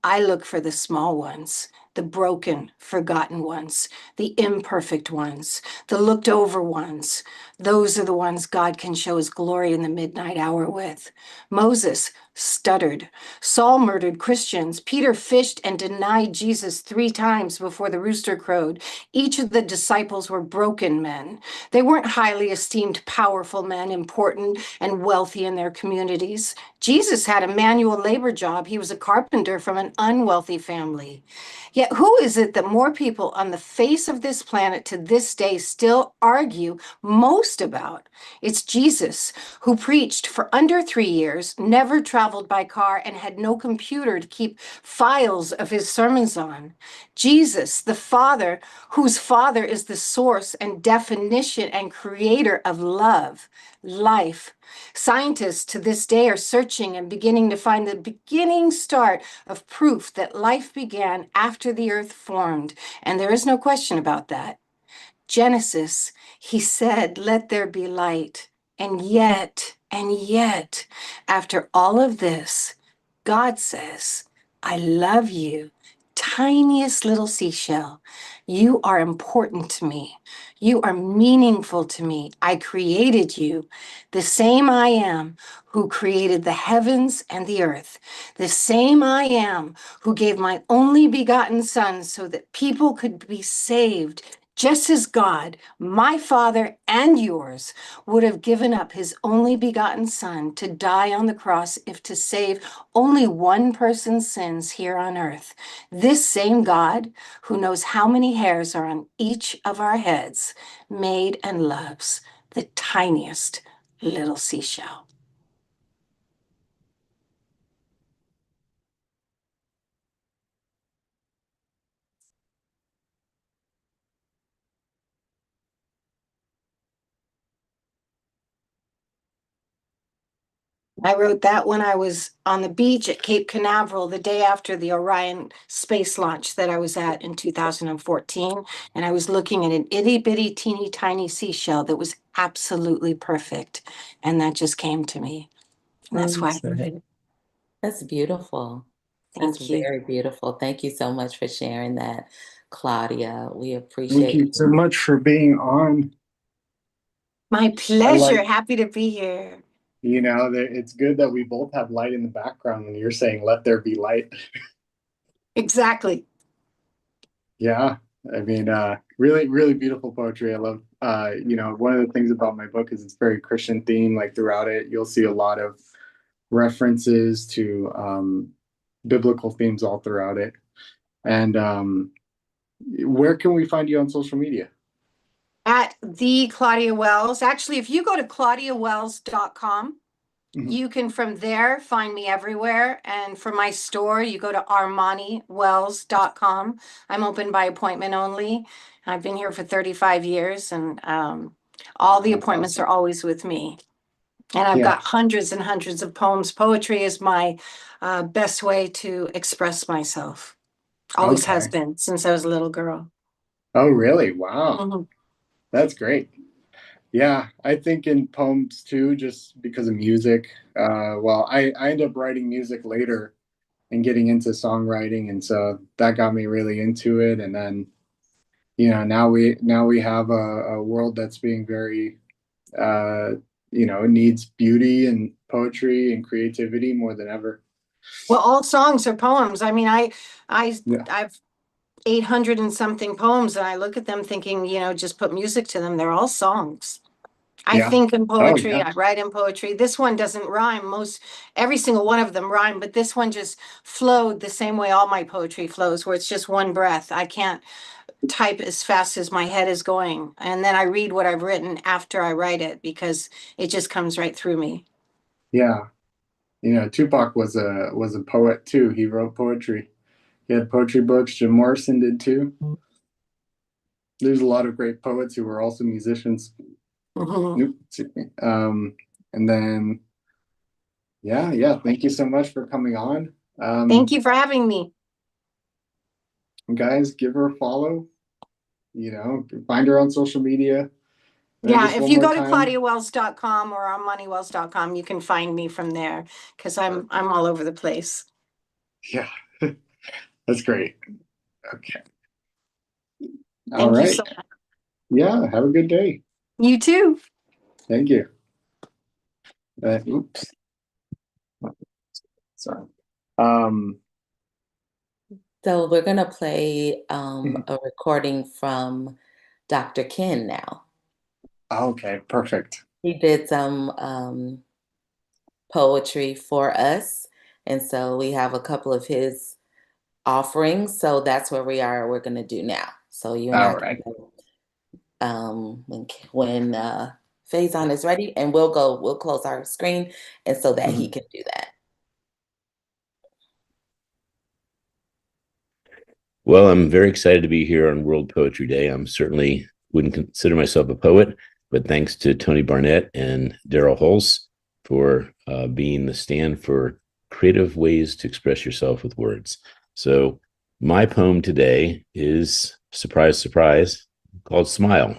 [SPEAKER 4] I look for the small ones, the broken, forgotten ones, the imperfect ones, the looked over ones. Those are the ones God can show his glory in the midnight hour with. Moses stuttered. Saul murdered Christians. Peter fished and denied Jesus 3 times before the rooster crowed. Each of the disciples were broken men. They weren't highly esteemed, powerful men, important and wealthy in their communities. Jesus had a manual labor job. He was a carpenter from an unwealthy family. Yet, who is it that more people on the face of this planet to this day still argue most about? It's Jesus, who preached for under 3 years, never traveled by car, and had no computer to keep files of his sermons on. Jesus, the Father, whose Father is the source and definition and creator of love, life. Scientists to this day are searching and beginning to find the beginning start of proof that life began after the earth formed. And there is no question about that. Genesis, he said, let there be light. And yet, after all of this, God says, I love you, tiniest little seashell. You are important to me. You are meaningful to me. I created you, the same I am who created the heavens and the earth, the same I am who gave my only begotten Son so that people could be saved, just as God, my Father and yours, would have given up his only begotten Son to die on the cross if to save only one person's sins here on earth. This same God, who knows how many hairs are on each of our heads, made and loves the tiniest little seashell. I wrote that when I was on the beach at Cape Canaveral the day after the Orion space launch that I was at in 2014. And I was looking at an itty bitty teeny tiny seashell that was absolutely perfect. And that just came to me. And that's why I wrote it.
[SPEAKER 5] That's beautiful. That's
[SPEAKER 4] Thank you.
[SPEAKER 5] very beautiful. Thank you so much for sharing that, Claudia. We
[SPEAKER 1] Thank
[SPEAKER 5] appreciate
[SPEAKER 1] you so
[SPEAKER 5] you.
[SPEAKER 1] much for being on.
[SPEAKER 4] My
[SPEAKER 1] I
[SPEAKER 4] pleasure.
[SPEAKER 1] like,
[SPEAKER 4] Happy to be here.
[SPEAKER 1] that it's good that we both have light in the background when you're saying, let there be light.
[SPEAKER 4] Exactly.
[SPEAKER 1] Yeah. I mean, really, really beautiful poetry. I love, one of the things about my book is it's very Christian theme. Like throughout it, you'll see a lot of references to biblical themes all throughout it. And where can we find you on social media?
[SPEAKER 4] At the Claudia Wells. Actually, if you go to claudiawells.com,
[SPEAKER 1] Mhm.
[SPEAKER 4] you can from there find me everywhere. And for my store, you go to armaniwells.com. I'm open by appointment only. I've been here for 35 years, and all the
[SPEAKER 1] That's
[SPEAKER 4] appointments
[SPEAKER 1] awesome.
[SPEAKER 4] are always with me. And I've
[SPEAKER 1] Yeah.
[SPEAKER 4] got hundreds and hundreds of poems. Poetry is my best way to express myself. Always has
[SPEAKER 1] Okay.
[SPEAKER 4] been since I was a little girl.
[SPEAKER 1] Oh, really? Wow.
[SPEAKER 4] Mhm.
[SPEAKER 1] That's great. Yeah, I think in poems too, just because of music. Well, I ended up writing music later and getting into songwriting, and so that got me really into it. And then, now we have a world that's being very, uh, it needs beauty and poetry and creativity more than ever.
[SPEAKER 4] Well, all songs are poems. I mean, I,
[SPEAKER 1] Yeah,
[SPEAKER 4] I've 800 and something poems, and I look at them thinking, just put music to them. They're all songs. I
[SPEAKER 1] yeah.
[SPEAKER 4] think in
[SPEAKER 1] Oh,
[SPEAKER 4] poetry,
[SPEAKER 1] yeah,
[SPEAKER 4] I write in poetry. This one doesn't rhyme. Every single one of them rhyme, but this one just flowed the same way all my poetry flows, where it's just one breath. I can't type as fast as my head is going. And then I read what I've written after I write it because it just comes right through me.
[SPEAKER 1] yeah. Tupac was a poet too. He wrote poetry. He had poetry books. Jim Morrison did too. There's a lot of great poets who were also musicians.
[SPEAKER 4] Mhm.
[SPEAKER 1] Nope, excuse me. And then, yeah, yeah. Thank you so much for coming on.
[SPEAKER 4] Thank you for having me.
[SPEAKER 1] Guys, give her a follow. Find her on social media. And then
[SPEAKER 4] Yeah,
[SPEAKER 1] just
[SPEAKER 4] if
[SPEAKER 1] one
[SPEAKER 4] you
[SPEAKER 1] more
[SPEAKER 4] go to
[SPEAKER 1] time.
[SPEAKER 4] claudiawells.com or onmoneywells.com, you can find me from there because I'm all over the place.
[SPEAKER 1] Yeah, that's great. Okay. All
[SPEAKER 4] Thank you
[SPEAKER 1] right.
[SPEAKER 4] so much.
[SPEAKER 1] Yeah. Have a good day.
[SPEAKER 4] You too.
[SPEAKER 1] Thank you. Oops. Sorry. Um,
[SPEAKER 5] So we're gonna play
[SPEAKER 1] mhm.
[SPEAKER 5] a recording from Dr. Ken now.
[SPEAKER 1] Okay, perfect.
[SPEAKER 5] He did some poetry for us, and so we have a couple of his offerings. So that's where we are. We're gonna do now. So you and
[SPEAKER 1] All
[SPEAKER 5] I
[SPEAKER 1] right.
[SPEAKER 5] can go when Faison is ready, and we'll close our screen, and so that he
[SPEAKER 1] Mhm.
[SPEAKER 5] can do that.
[SPEAKER 2] Well, I'm very excited to be here on World Poetry Day. I'm certainly wouldn't consider myself a poet, but thanks to Tony Barnett and Daryl Hulse for being the stand for creative ways to express yourself with words. So, my poem today is, surprise, surprise, called Smile.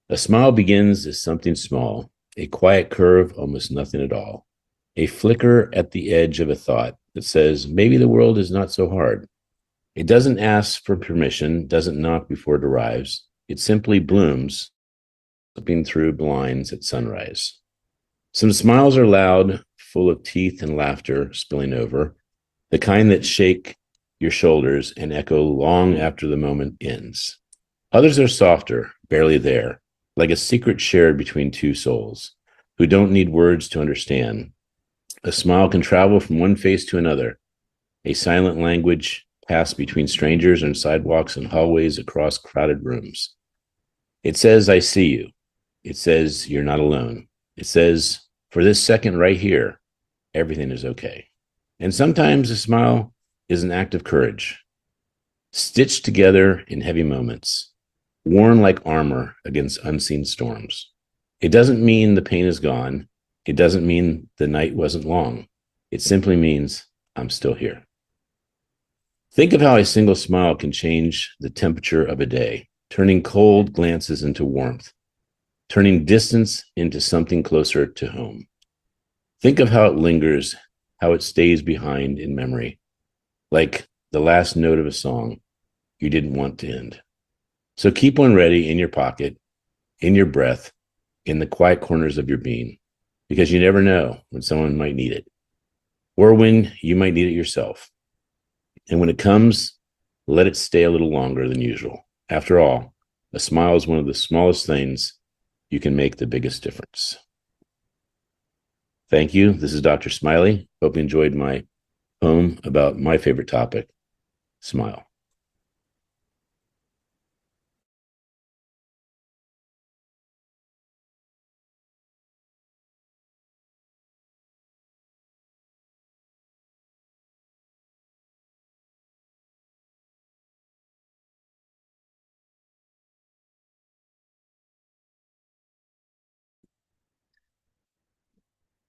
[SPEAKER 2] A smile begins as something small, a quiet curve, almost nothing at all, a flicker at the edge of a thought that says, maybe the world is not so hard. It doesn't ask for permission, doesn't knock before it arrives. It simply blooms, slipping through blinds at sunrise. Some smiles are loud, full of teeth and laughter spilling over, the kind that shake your shoulders and echo long after the moment ends. Others are softer, barely there, like a secret shared between two souls who don't need words to understand. A smile can travel from one face to another, a silent language passed between strangers on sidewalks and hallways across crowded rooms. It says, I see you. It says, you're not alone. It says, for this second right here, everything is okay. And sometimes a smile is an act of courage, stitched together in heavy moments, worn like armor against unseen storms. It doesn't mean the pain is gone. It doesn't mean the night wasn't long. It simply means I'm still here. Think of how a single smile can change the temperature of a day, turning cold glances into warmth, turning distance into something closer to home. Think of how it lingers, how it stays behind in memory, like the last note of a song you didn't want to end. So keep one ready in your pocket, in your breath, in the quiet corners of your being, because you never know when someone might need it or when you might need it yourself. And when it comes, let it stay a little longer than usual. After all, a smile is one of the smallest things you can make the biggest difference. Thank you. This is Dr. Smiley. Hope you enjoyed my poem about my favorite topic, smile.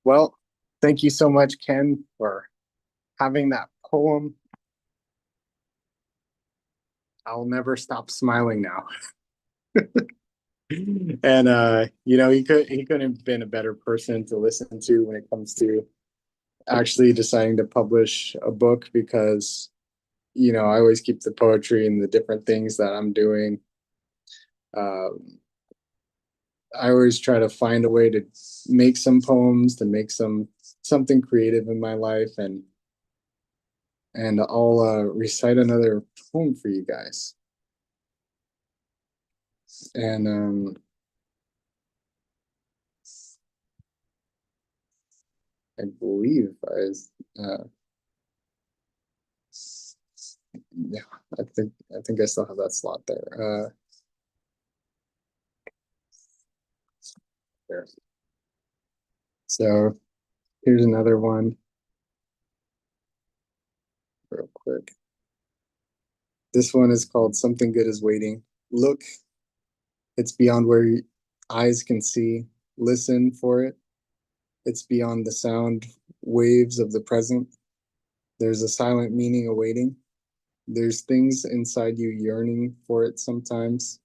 [SPEAKER 1] Well, thank you so much, Ken, for having that poem. I'll never stop smiling now. And he couldn't have been a better person to listen to when it comes to actually deciding to publish a book, because I always keep the poetry and the different things that I'm doing. I always try to find a way to make some poems, to make something creative in my life, and I'll recite another poem for you guys. And I believe yeah, I think I still have that slot there. There. So here's another one, real quick. This one is called "Something Good Is Waiting." Look, it's beyond where eyes can see. Listen for it. It's beyond the sound waves of the present. There's a silent meaning awaiting. There's things inside you yearning for it sometimes.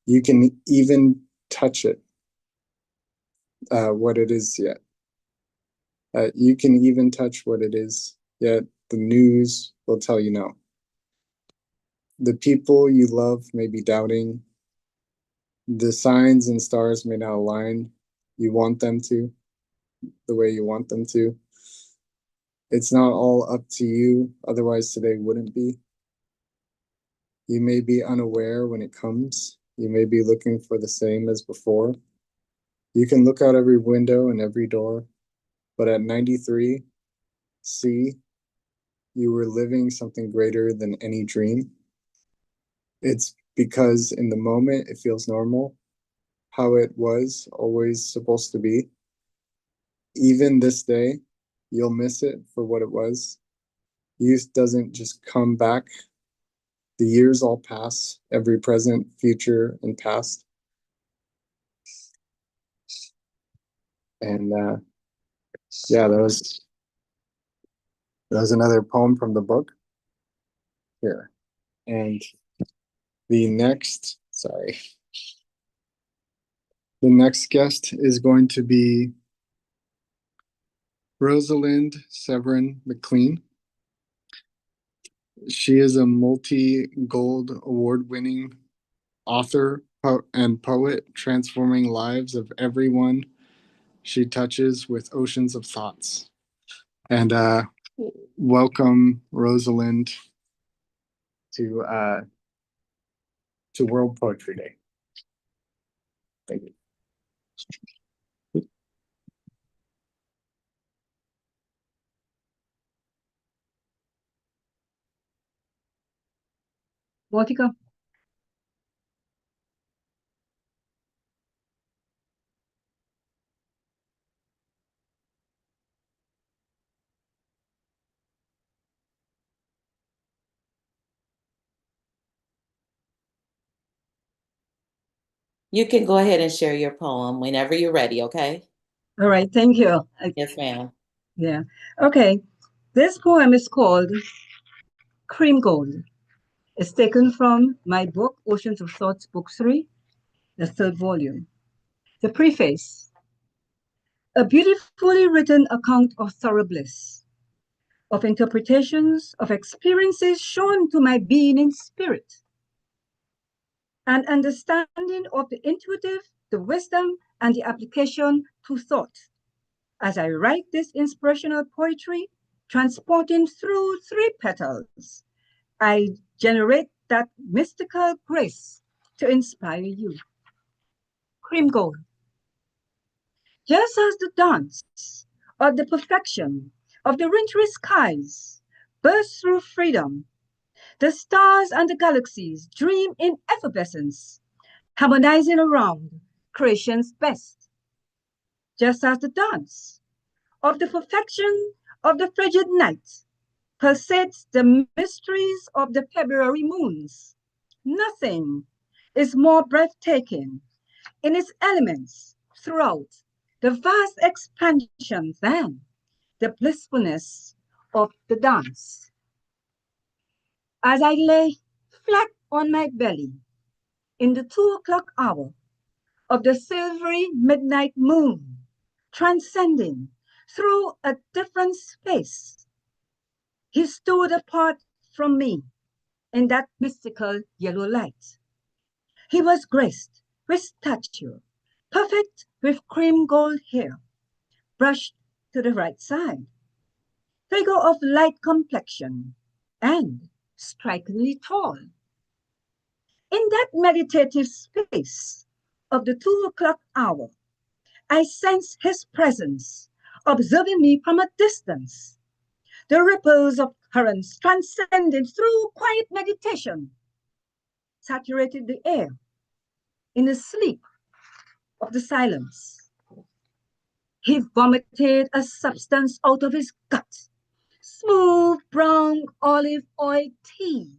[SPEAKER 1] You can even touch it, what it is yet. You can even touch what it is, yet the news will tell you no. The people you love may be doubting. The signs and stars may not align you want them to, the way you want them to. It's not all up to you, otherwise today wouldn't be. You may be unaware when it comes. You may be looking for the same as before. You can look out every window and every door, but at 93, see, you were living something greater than any dream. It's because in the moment it feels normal, how it was always supposed to be. Even this day, you'll miss it for what it was. Youth doesn't just come back. The years all pass, every present, future, and past. And yeah, that was another poem from the book here. And the next guest is going to be Rosalind Severin McLean. She is a multi-gold award-winning author and poet, transforming lives of everyone she touches with oceans of thoughts. And welcome, Rosalind, to World Poetry Day. Thank you.
[SPEAKER 6] Motica.
[SPEAKER 5] You can go ahead and share your poem whenever you're ready, okay?
[SPEAKER 6] All right, thank you.
[SPEAKER 5] Yes, ma'am.
[SPEAKER 6] Yeah. Okay. This poem is called Cream Gold. It's taken from my book, Oceans of Thoughts, Book 3, the third volume. The preface: a beautifully written account of thorough bliss, of interpretations, of experiences shown to my being in spirit, an understanding of the intuitive, the wisdom, and the application to thought. As I write this inspirational poetry, transporting through 3 petals, I generate that mystical grace to inspire you. Cream gold. Just as the dance of the perfection of the wintry skies bursts through freedom, the stars and the galaxies dream in effervescence, harmonizing around creation's best. Just as the dance of the perfection of the frigid night perceives the mysteries of the February moons. Nothing is more breathtaking in its elements throughout the vast expansion than the blissfulness of the dance. As I lay flat on my belly, in the 2 o'clock hour of the silvery midnight moon, transcending through a different space. He stood apart from me in that mystical yellow light. He was graced with stature, perfect with cream gold hair, brushed to the right side, figure of light complexion, and strikingly tall. In that meditative space of the 2 o'clock hour, I sensed his presence, observing me from a distance. The ripples of currents transcending through quiet meditation saturated the air in the sleep of the silence. He vomited a substance out of his gut, smooth brown olive oil tea,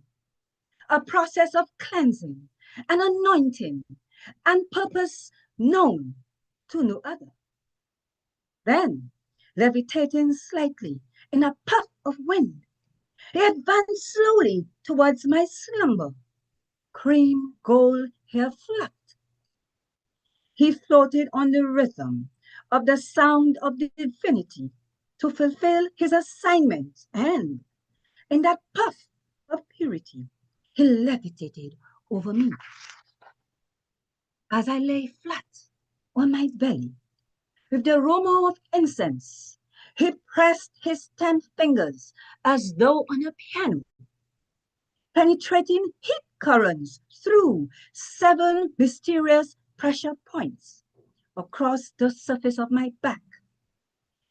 [SPEAKER 6] a process of cleansing and anointing and purpose known to no other. Then, levitating slightly in a puff of wind, he advanced slowly towards my slumber, cream gold hair flapped. He floated on the rhythm of the sound of the divinity to fulfill his assignment, and in that puff of purity, he levitated over me. As I lay flat on my belly, with the aroma of incense, he pressed his 10 fingers as though on a piano, penetrating heat currents through 7 mysterious pressure points across the surface of my back.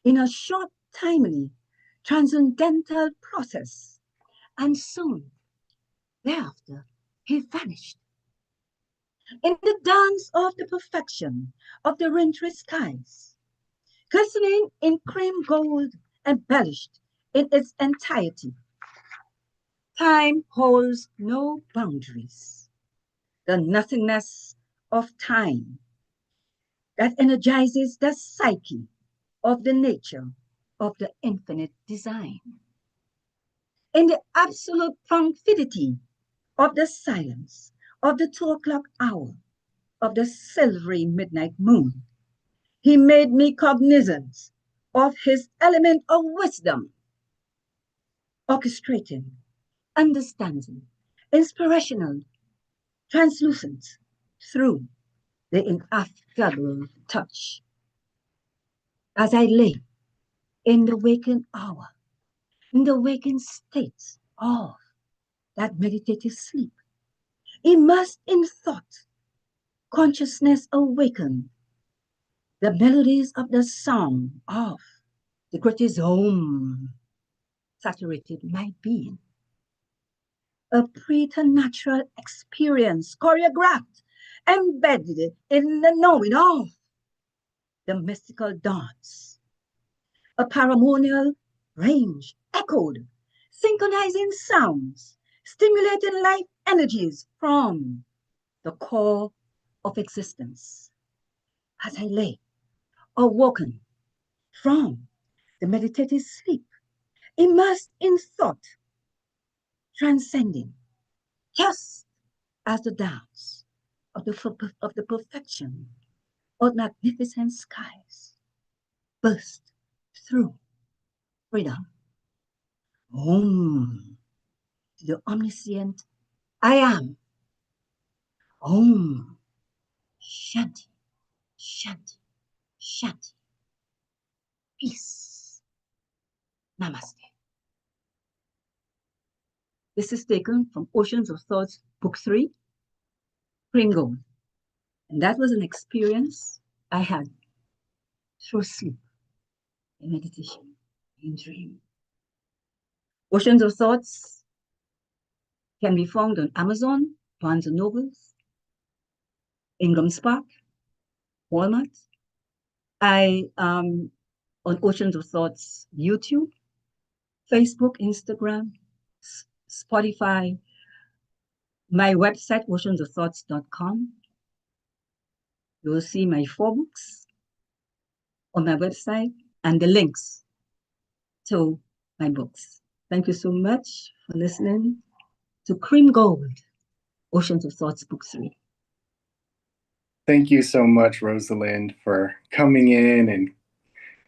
[SPEAKER 6] In a short, timely, transcendental process, and soon thereafter he vanished. In the dance of the perfection of the wintry skies, glistening in cream gold, embellished in its entirety. Time holds no boundaries. The nothingness of time that energizes the psyche of the nature of the infinite design. In the absolute tranquility of the silence of the 2 o'clock hour of the silvery midnight moon, he made me cognizant of his element of wisdom, orchestrating, understanding, inspirational, translucent through the ineffable touch. As I lay in the waking hour, in the waking state of that meditative sleep, immersed in thought, consciousness awakened, the melodies of the song of the greatest home saturated my being. A preternatural experience choreographed, embedded in the knowing of the mystical dance. A paramonial range echoed, synchronizing sounds, stimulating life energies from the core of existence. As I lay, awoken from the meditative sleep, immersed in thought, transcending, just as the dance of the perfection of magnificent skies burst through freedom. Om, to the omniscient I am. Om, Shanti, Shanti, Shanti. Peace. Namaste. This is taken from Oceans of Thoughts, Book 3, Pringle. And that was an experience I had through sleep, in meditation, in dream. Oceans of Thoughts can be found on Amazon, Barnes & Nobles, Ingram Spark, Walmart. I am on Oceans of Thoughts YouTube, Facebook, Instagram, Spotify, my website, oceansofthoughts.com. You will see my 4 books on my website and the links to my books. Thank you so much for listening to Cream Gold, Oceans of Thoughts, Book 3.
[SPEAKER 1] thank you so much, Rosalind, for coming in and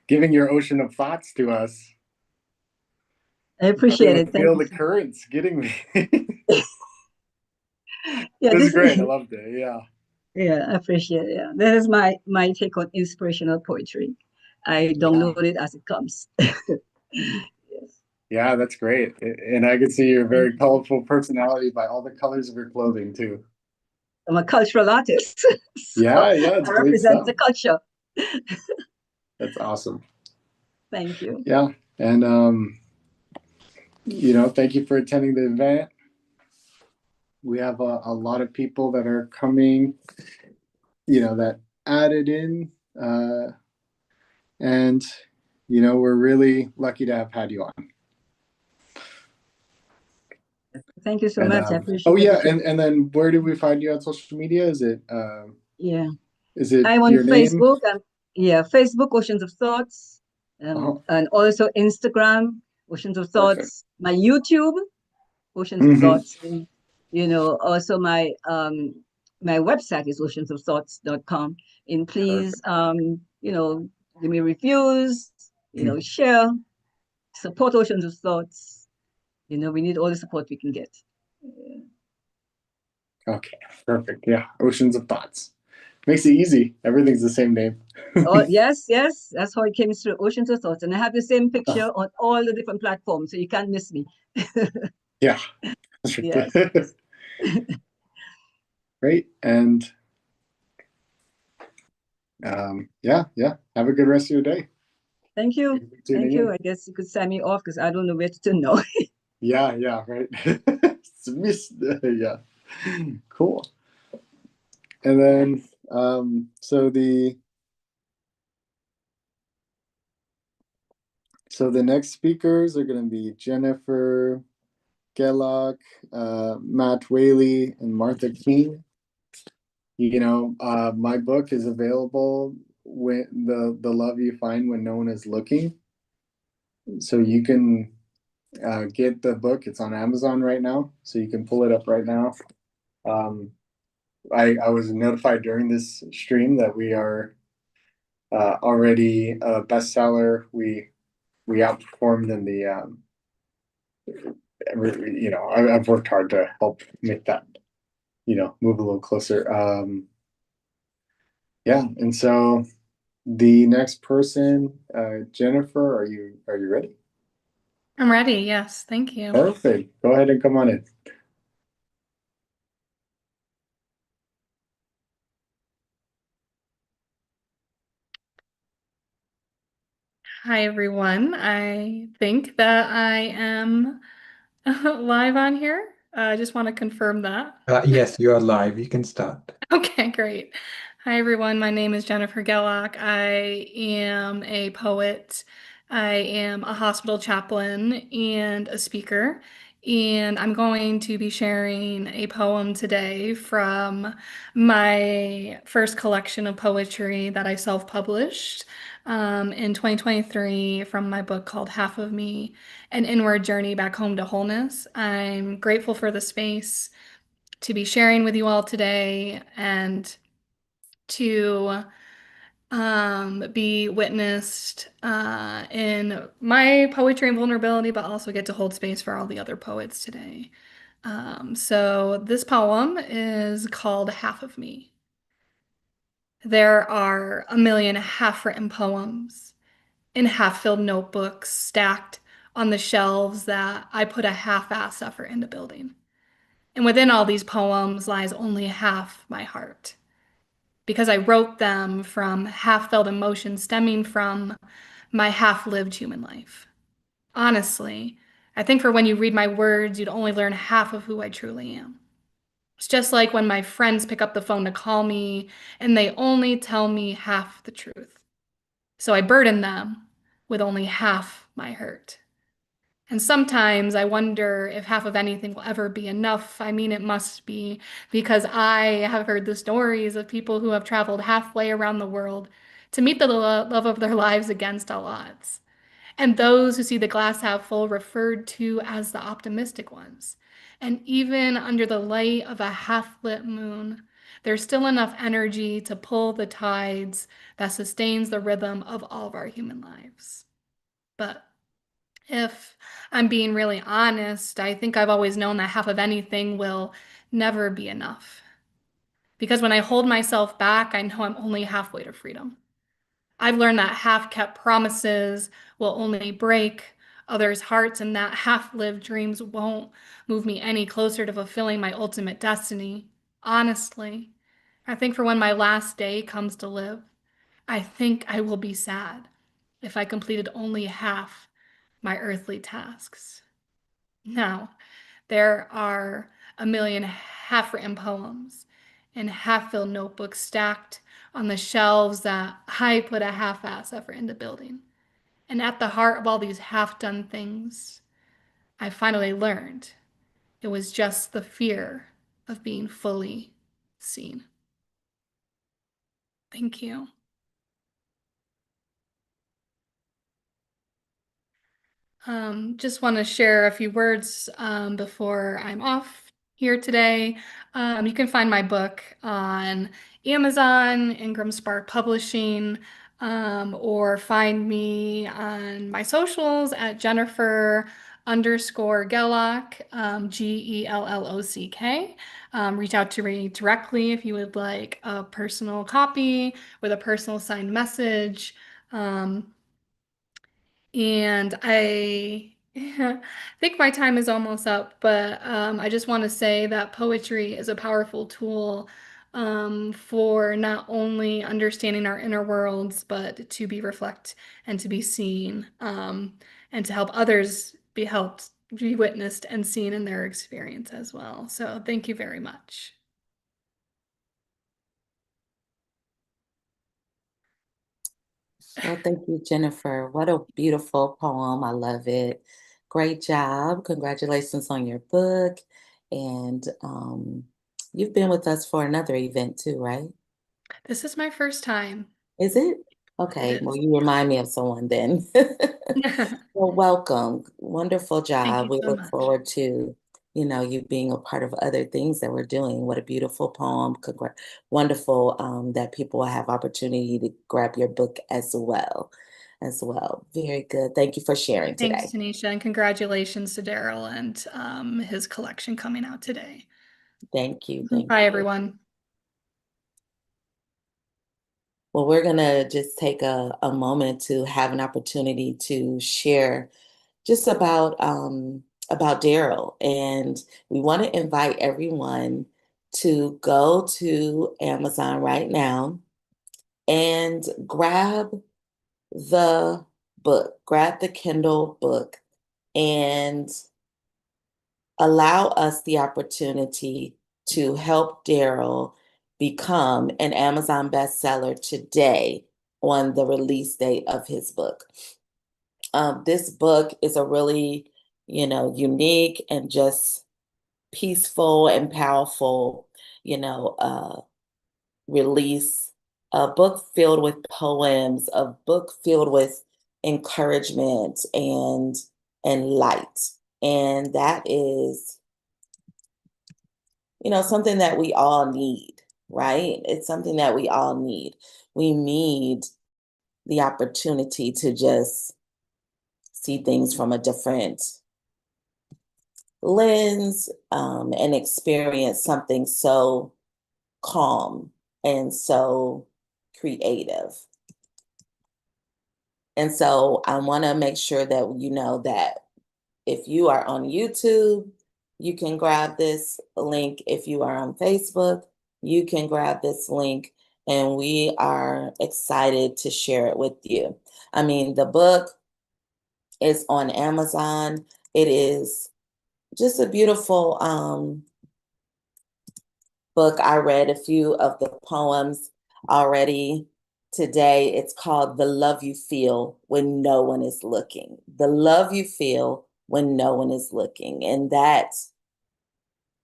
[SPEAKER 1] giving your ocean of thoughts to us.
[SPEAKER 6] I appreciate it. Thank
[SPEAKER 1] Feel
[SPEAKER 6] you.
[SPEAKER 1] the currents getting me.
[SPEAKER 6] Yeah,
[SPEAKER 1] It was
[SPEAKER 6] this
[SPEAKER 1] great. I
[SPEAKER 6] is
[SPEAKER 1] loved it. Yeah.
[SPEAKER 6] yeah, I appreciate it. Yeah. That is my take on inspirational poetry. I
[SPEAKER 1] Yeah.
[SPEAKER 6] download it as it comes. Yes.
[SPEAKER 1] Yeah, that's great. And I can see your
[SPEAKER 6] Thank
[SPEAKER 1] very
[SPEAKER 6] you.
[SPEAKER 1] colorful personality by all the colors of your clothing too.
[SPEAKER 6] I'm a cultural artist, so
[SPEAKER 1] Yeah, yeah, it's
[SPEAKER 6] I
[SPEAKER 1] great
[SPEAKER 6] represent
[SPEAKER 1] stuff.
[SPEAKER 6] the culture.
[SPEAKER 1] That's awesome.
[SPEAKER 6] Thank you.
[SPEAKER 1] Yeah. And thank you for attending the event. We have a lot of people that are coming, that added in. And we're really lucky to have had you on.
[SPEAKER 6] Thank you so
[SPEAKER 1] And
[SPEAKER 6] much. I
[SPEAKER 1] oh
[SPEAKER 6] appreciate the
[SPEAKER 1] yeah,
[SPEAKER 6] opportunity.
[SPEAKER 1] and then where do we find you on social media?
[SPEAKER 6] Yeah.
[SPEAKER 1] Is it
[SPEAKER 6] I'm on
[SPEAKER 1] your name?
[SPEAKER 6] Facebook and yeah, Facebook, Oceans of Thoughts,
[SPEAKER 1] Oh,
[SPEAKER 6] and also Instagram, Oceans of
[SPEAKER 1] perfect.
[SPEAKER 6] Thoughts, my YouTube, Oceans of
[SPEAKER 1] Hmm.
[SPEAKER 6] Thoughts, and also my website is oceansofthoughts.com. And please,
[SPEAKER 1] Perfect.
[SPEAKER 6] give me reviews, share, support Oceans of Thoughts. We need all the support we can get.
[SPEAKER 1] Okay, perfect. Yeah, Oceans of Thoughts. Makes it easy. Everything's the same name.
[SPEAKER 6] Oh, yes, yes. That's how it came through. Oceans of Thoughts. And I have the same
[SPEAKER 1] Oh,
[SPEAKER 6] picture on all the different platforms, so you can't miss me.
[SPEAKER 1] yeah.
[SPEAKER 6] Yes, yes.
[SPEAKER 1] Great. And yeah, yeah. Have a good rest of your day.
[SPEAKER 6] Thank you.
[SPEAKER 1] Thank you for
[SPEAKER 6] Thank
[SPEAKER 1] tuning
[SPEAKER 6] you.
[SPEAKER 1] in.
[SPEAKER 6] I guess you could sign me off because I don't know where to turn now.
[SPEAKER 1] Yeah, yeah, right. Yeah. Cool. And then so the next speakers are going to be Jennifer Gellock, Matt Whaley, and Martha King. My book is available when the love you find when no one is looking. So you can get the book. It's on Amazon right now, so you can pull it up right now. Um, I was notified during this stream that we are already a bestseller. We outperformed in the I've worked hard to help make that move a little closer. Yeah, and so the next person, Jennifer, are you ready?
[SPEAKER 7] I'm ready. Yes. Thank you.
[SPEAKER 1] Perfect. Go ahead and come on in.
[SPEAKER 7] Hi, everyone. I think that I am live on here. I just want to confirm that.
[SPEAKER 8] Yes, you are live. You can start.
[SPEAKER 7] Okay, great. Hi, everyone. My name is Jennifer Gellock. I am a poet. I am a hospital chaplain and a speaker. And I'm going to be sharing a poem today from my first collection of poetry that I self-published in 2023 from my book called Half of Me, An Inward Journey Back Home to Wholeness. I'm grateful for the space to be sharing with you all today and to be witnessed in my poetry and vulnerability, but also get to hold space for all the other poets today. So this poem is called Half of Me. There are a million half-written poems in half-filled notebooks stacked on the shelves that I put a half-ass effort into building. And within all these poems lies only half my heart, because I wrote them from half-felt emotions stemming from my half-lived human life. Honestly, I think for when you read my words, you'd only learn half of who I truly am. It's just like when my friends pick up the phone to call me and they only tell me half the truth. So I burden them with only half my hurt. And sometimes I wonder if half of anything will ever be enough. I mean, it must be, because I have heard the stories of people who have traveled halfway around the world to meet the love of their lives against all odds. and those who see the glass half full referred to as the optimistic ones. And even under the light of a half-lit moon, there's still enough energy to pull the tides that sustains the rhythm of all of our human lives. But if I'm being really honest, I think I've always known that half of anything will never be enough. Because when I hold myself back, I know I'm only halfway to freedom. I've learned that half-kept promises will only break others' hearts, and that half-lived dreams won't move me any closer to fulfilling my ultimate destiny. Honestly, I think for when my last day comes to live, I think I will be sad if I completed only half my earthly tasks. Now, there are a million half-written poems and half-filled notebooks stacked on the shelves that I put a half-ass effort into building. And at the heart of all these half-done things, I finally learned it was just the fear of being fully seen. Thank you. Just want to share a few words before I'm off here today. You can find my book on Amazon, Ingram Spark Publishing, or find me on my socials at Jennifer_Gellock, Gellock. Reach out to me directly if you would like a personal copy with a personal signed message. And I think my time is almost up, but I just want to say that poetry is a powerful tool for not only understanding our inner worlds, but to be reflect and to be seen, and to help others be helped, be witnessed and seen in their experience as well. So thank you very much.
[SPEAKER 5] Well, thank you, Jennifer. What a beautiful poem. I love it. Great job. Congratulations on your book. And you've been with us for another event too, right?
[SPEAKER 7] This is my first time.
[SPEAKER 5] Is it?
[SPEAKER 7] It
[SPEAKER 5] Okay, well,
[SPEAKER 7] is.
[SPEAKER 5] you remind me of someone then. Well, welcome. Wonderful
[SPEAKER 7] Thank
[SPEAKER 5] job.
[SPEAKER 7] you
[SPEAKER 5] We
[SPEAKER 7] so
[SPEAKER 5] look
[SPEAKER 7] much.
[SPEAKER 5] forward to, you being a part of other things that we're doing. What a beautiful poem. Wonderful that people will have opportunity to grab your book as well. As well. Very good. Thank you for sharing
[SPEAKER 7] Thanks,
[SPEAKER 5] today.
[SPEAKER 7] Tanisha, and congratulations to Daryl and his collection coming out today.
[SPEAKER 5] Thank you. Thank
[SPEAKER 7] Bye,
[SPEAKER 5] you.
[SPEAKER 7] everyone.
[SPEAKER 5] Well, we're gonna just take a moment to have an opportunity to share just about Daryl. And we want to invite everyone to go to Amazon right now and grab the book, grab the Kindle book, and allow us the opportunity to help Daryl become an Amazon bestseller today on the release date of his book. This book is a really, unique and just peaceful and powerful, release. A book filled with poems, a book filled with encouragement and light. And that is, something that we all need, right? It's something that we all need. We need the opportunity to just see things from a different lens, and experience something so calm and so creative. And so I want to make sure that you know that if you are on YouTube, you can grab this link. If you are on Facebook, you can grab this link. And we are excited to share it with you. I mean, the book is on Amazon. It is just a beautiful book. I read a few of the poems already today. It's called The Love You Feel When No One Is Looking. The Love You Feel When No One Is Looking. And that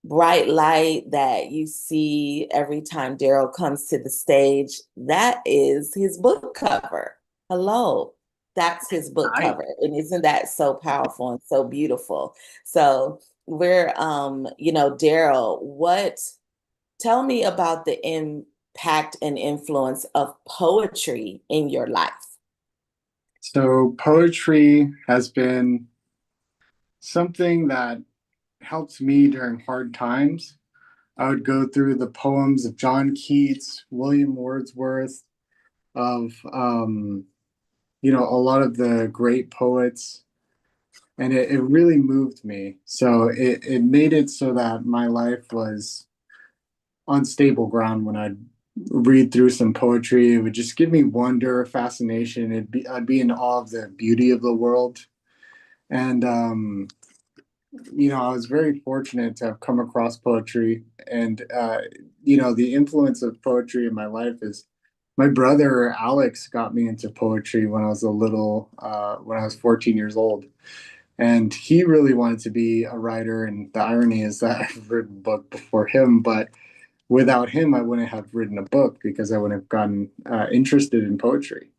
[SPEAKER 5] bright light that you see every time Daryl comes to the stage, that is his book cover. Hello. that's his book
[SPEAKER 1] Nice.
[SPEAKER 5] cover. And isn't that so powerful and so beautiful? So we're Daryl, tell me about the impact and influence of poetry in your life.
[SPEAKER 1] So poetry has been something that helps me during hard times. I would go through the poems of John Keats, William Wordsworth, of a lot of the great poets, and it really moved me. So it made it so that my life was on stable ground when I'd read through some poetry. It would just give me wonder, fascination. I'd be in awe of the beauty of the world. And I was very fortunate to have come across poetry. And the influence of poetry in my life is my brother Alex got me into poetry when I was when I was 14 years old. And he really wanted to be a writer. And the irony is that I've written a book before him, but without him, I wouldn't have written a book because I wouldn't have gotten interested in poetry.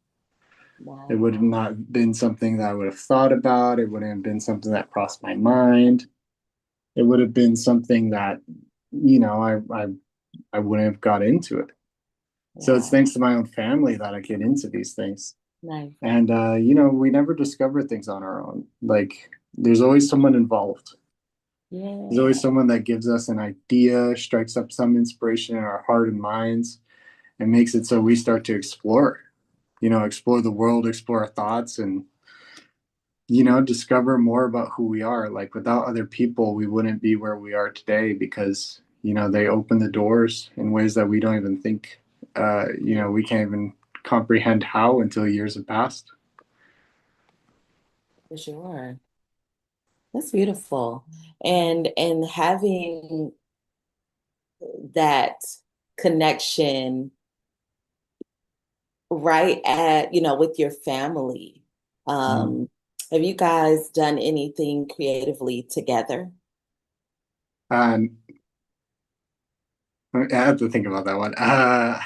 [SPEAKER 5] Wow.
[SPEAKER 1] It would have not been something that I would have thought about. It wouldn't have been something that crossed my mind. It would have been something that, I wouldn't have got into it. So it's
[SPEAKER 5] Wow.
[SPEAKER 1] thanks to my own family that I get into these things.
[SPEAKER 5] Nice.
[SPEAKER 1] And, we never discover things on our own. Like, there's always someone involved.
[SPEAKER 5] Yeah.
[SPEAKER 1] There's always someone that gives us an idea, strikes up some inspiration in our heart and minds, and makes it so we start to explore the world, explore our thoughts, and, discover more about who we are. Like, without other people, we wouldn't be where we are today because, they open the doors in ways that we don't even think, we can't even comprehend how until years have passed.
[SPEAKER 5] For sure. That's beautiful. And having that connection right at, with your family. Have you guys done anything creatively together?
[SPEAKER 1] And I have to think about that one. I'm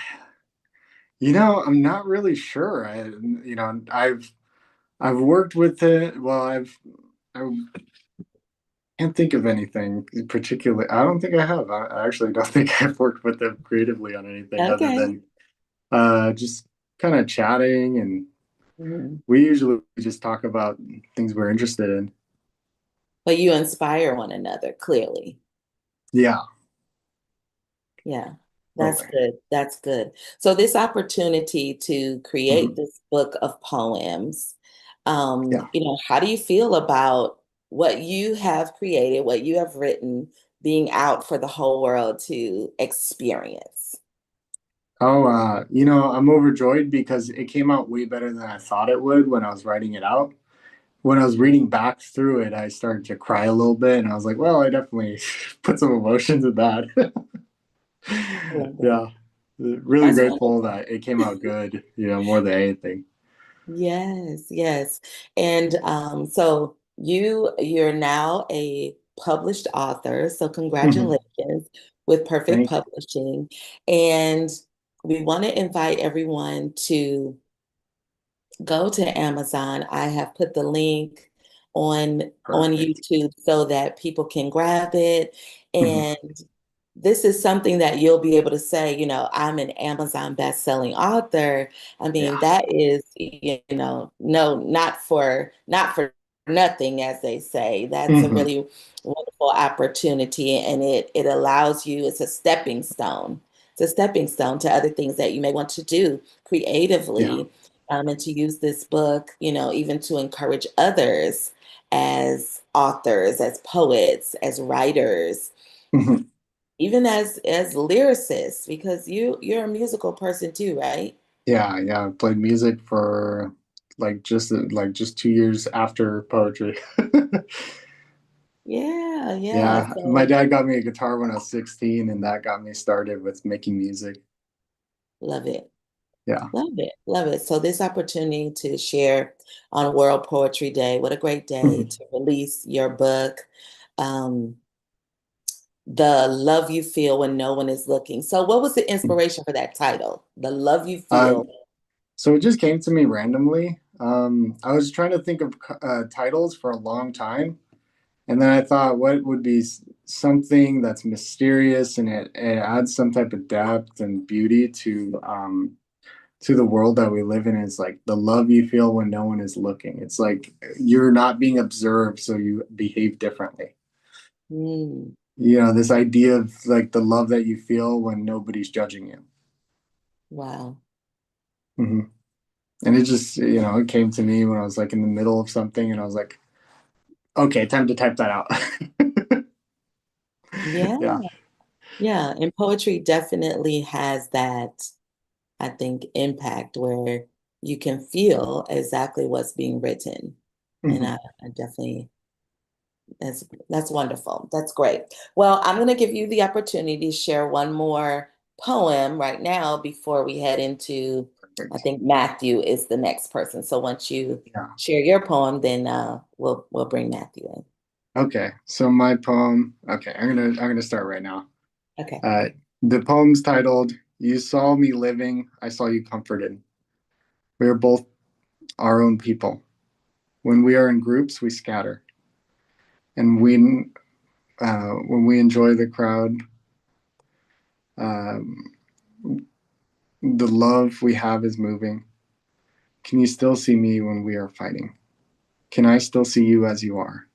[SPEAKER 1] not really sure. I've worked with it. Well, I can't think of anything in particular. I don't think I have. I actually don't think I've worked with them creatively on anything other
[SPEAKER 5] Okay.
[SPEAKER 1] than just kind of chatting, and
[SPEAKER 5] Mhm.
[SPEAKER 1] we usually just talk about things we're interested in.
[SPEAKER 5] But you inspire one another, clearly.
[SPEAKER 1] Yeah,
[SPEAKER 5] Yeah, that's
[SPEAKER 1] totally.
[SPEAKER 5] good. That's good. So this opportunity to create
[SPEAKER 1] Mhm.
[SPEAKER 5] this book of poems,
[SPEAKER 1] Yeah.
[SPEAKER 5] how do you feel about what you have created, what you have written, being out for the whole world to experience?
[SPEAKER 1] Oh, I'm overjoyed because it came out way better than I thought it would when I was writing it out. When I was reading back through it, I started to cry a little bit, and I was like, well, I definitely put some emotions in that.
[SPEAKER 5] I love that.
[SPEAKER 1] Yeah, really
[SPEAKER 5] That's
[SPEAKER 1] grateful
[SPEAKER 5] wonderful.
[SPEAKER 1] that it came out good, more than anything.
[SPEAKER 5] Yes, yes. And so you're now a published author, so
[SPEAKER 1] Mhm.
[SPEAKER 5] congratulations with Perfect
[SPEAKER 1] Thank you.
[SPEAKER 5] Publishing. And we want to invite everyone to go to Amazon. I have put the link on
[SPEAKER 1] Perfect.
[SPEAKER 5] YouTube so that people can grab it.
[SPEAKER 1] Mhm.
[SPEAKER 5] And this is something that you'll be able to say, I'm an Amazon best-selling author. I mean,
[SPEAKER 1] Yeah.
[SPEAKER 5] that is, no, not for nothing, as they say. That's a
[SPEAKER 1] Mhm.
[SPEAKER 5] really wonderful opportunity, and it allows you, it's a stepping stone. It's a stepping stone to other things that you may want to do
[SPEAKER 1] Yeah.
[SPEAKER 5] creatively, and to use this book, even to encourage others as authors, as poets, as writers,
[SPEAKER 1] Mhm.
[SPEAKER 5] even as lyricists, because you're a musical person too, right?
[SPEAKER 1] Yeah. Yeah. I played music for like just 2 years after poetry.
[SPEAKER 5] Yeah, yeah.
[SPEAKER 1] Yeah. My
[SPEAKER 5] So
[SPEAKER 1] dad got me a guitar when I was 16, and that got me started with making music.
[SPEAKER 5] love it.
[SPEAKER 1] Yeah.
[SPEAKER 5] Love it. Love it. So this opportunity to share on World Poetry Day, what a great day
[SPEAKER 1] Mhm.
[SPEAKER 5] to release your book. Um, the love you feel when no one is looking. So what was the inspiration for that title? The love you
[SPEAKER 1] Uh,
[SPEAKER 5] feel.
[SPEAKER 1] so it just came to me randomly. I was trying to think of titles for a long time, and then I thought, what would be something that's mysterious and it adds some type of depth and beauty to the world that we live in. Is like the love you feel when no one is looking. It's like you're not being observed, so you behave differently.
[SPEAKER 5] Mm,
[SPEAKER 1] This idea of like the love that you feel when nobody's judging you.
[SPEAKER 5] wow.
[SPEAKER 1] Hmm. And it just, it came to me when I was like in the middle of something, and I was like, okay, time to type that out.
[SPEAKER 5] Yeah.
[SPEAKER 1] Yeah.
[SPEAKER 5] Yeah. And poetry definitely has that, I think, impact where you can feel exactly what's being written. And
[SPEAKER 1] Hmm.
[SPEAKER 5] I definitely, that's wonderful. That's great. Well, I'm going to give you the opportunity to share one more poem right now before we head into, I
[SPEAKER 1] Perfect.
[SPEAKER 5] think Matthew is the next person. So once you
[SPEAKER 1] Yeah.
[SPEAKER 5] share your poem, then we'll bring Matthew in.
[SPEAKER 1] Okay. So my poem. Okay, I'm gonna start right now.
[SPEAKER 5] Okay.
[SPEAKER 1] Uh, the poem's titled "You Saw Me Living, I Saw You Comforted." We are both our own people. When we are in groups, we scatter, and when we enjoy the crowd, um, the love we have is moving. Can you still see me when we are fighting? Can I still see you as you are?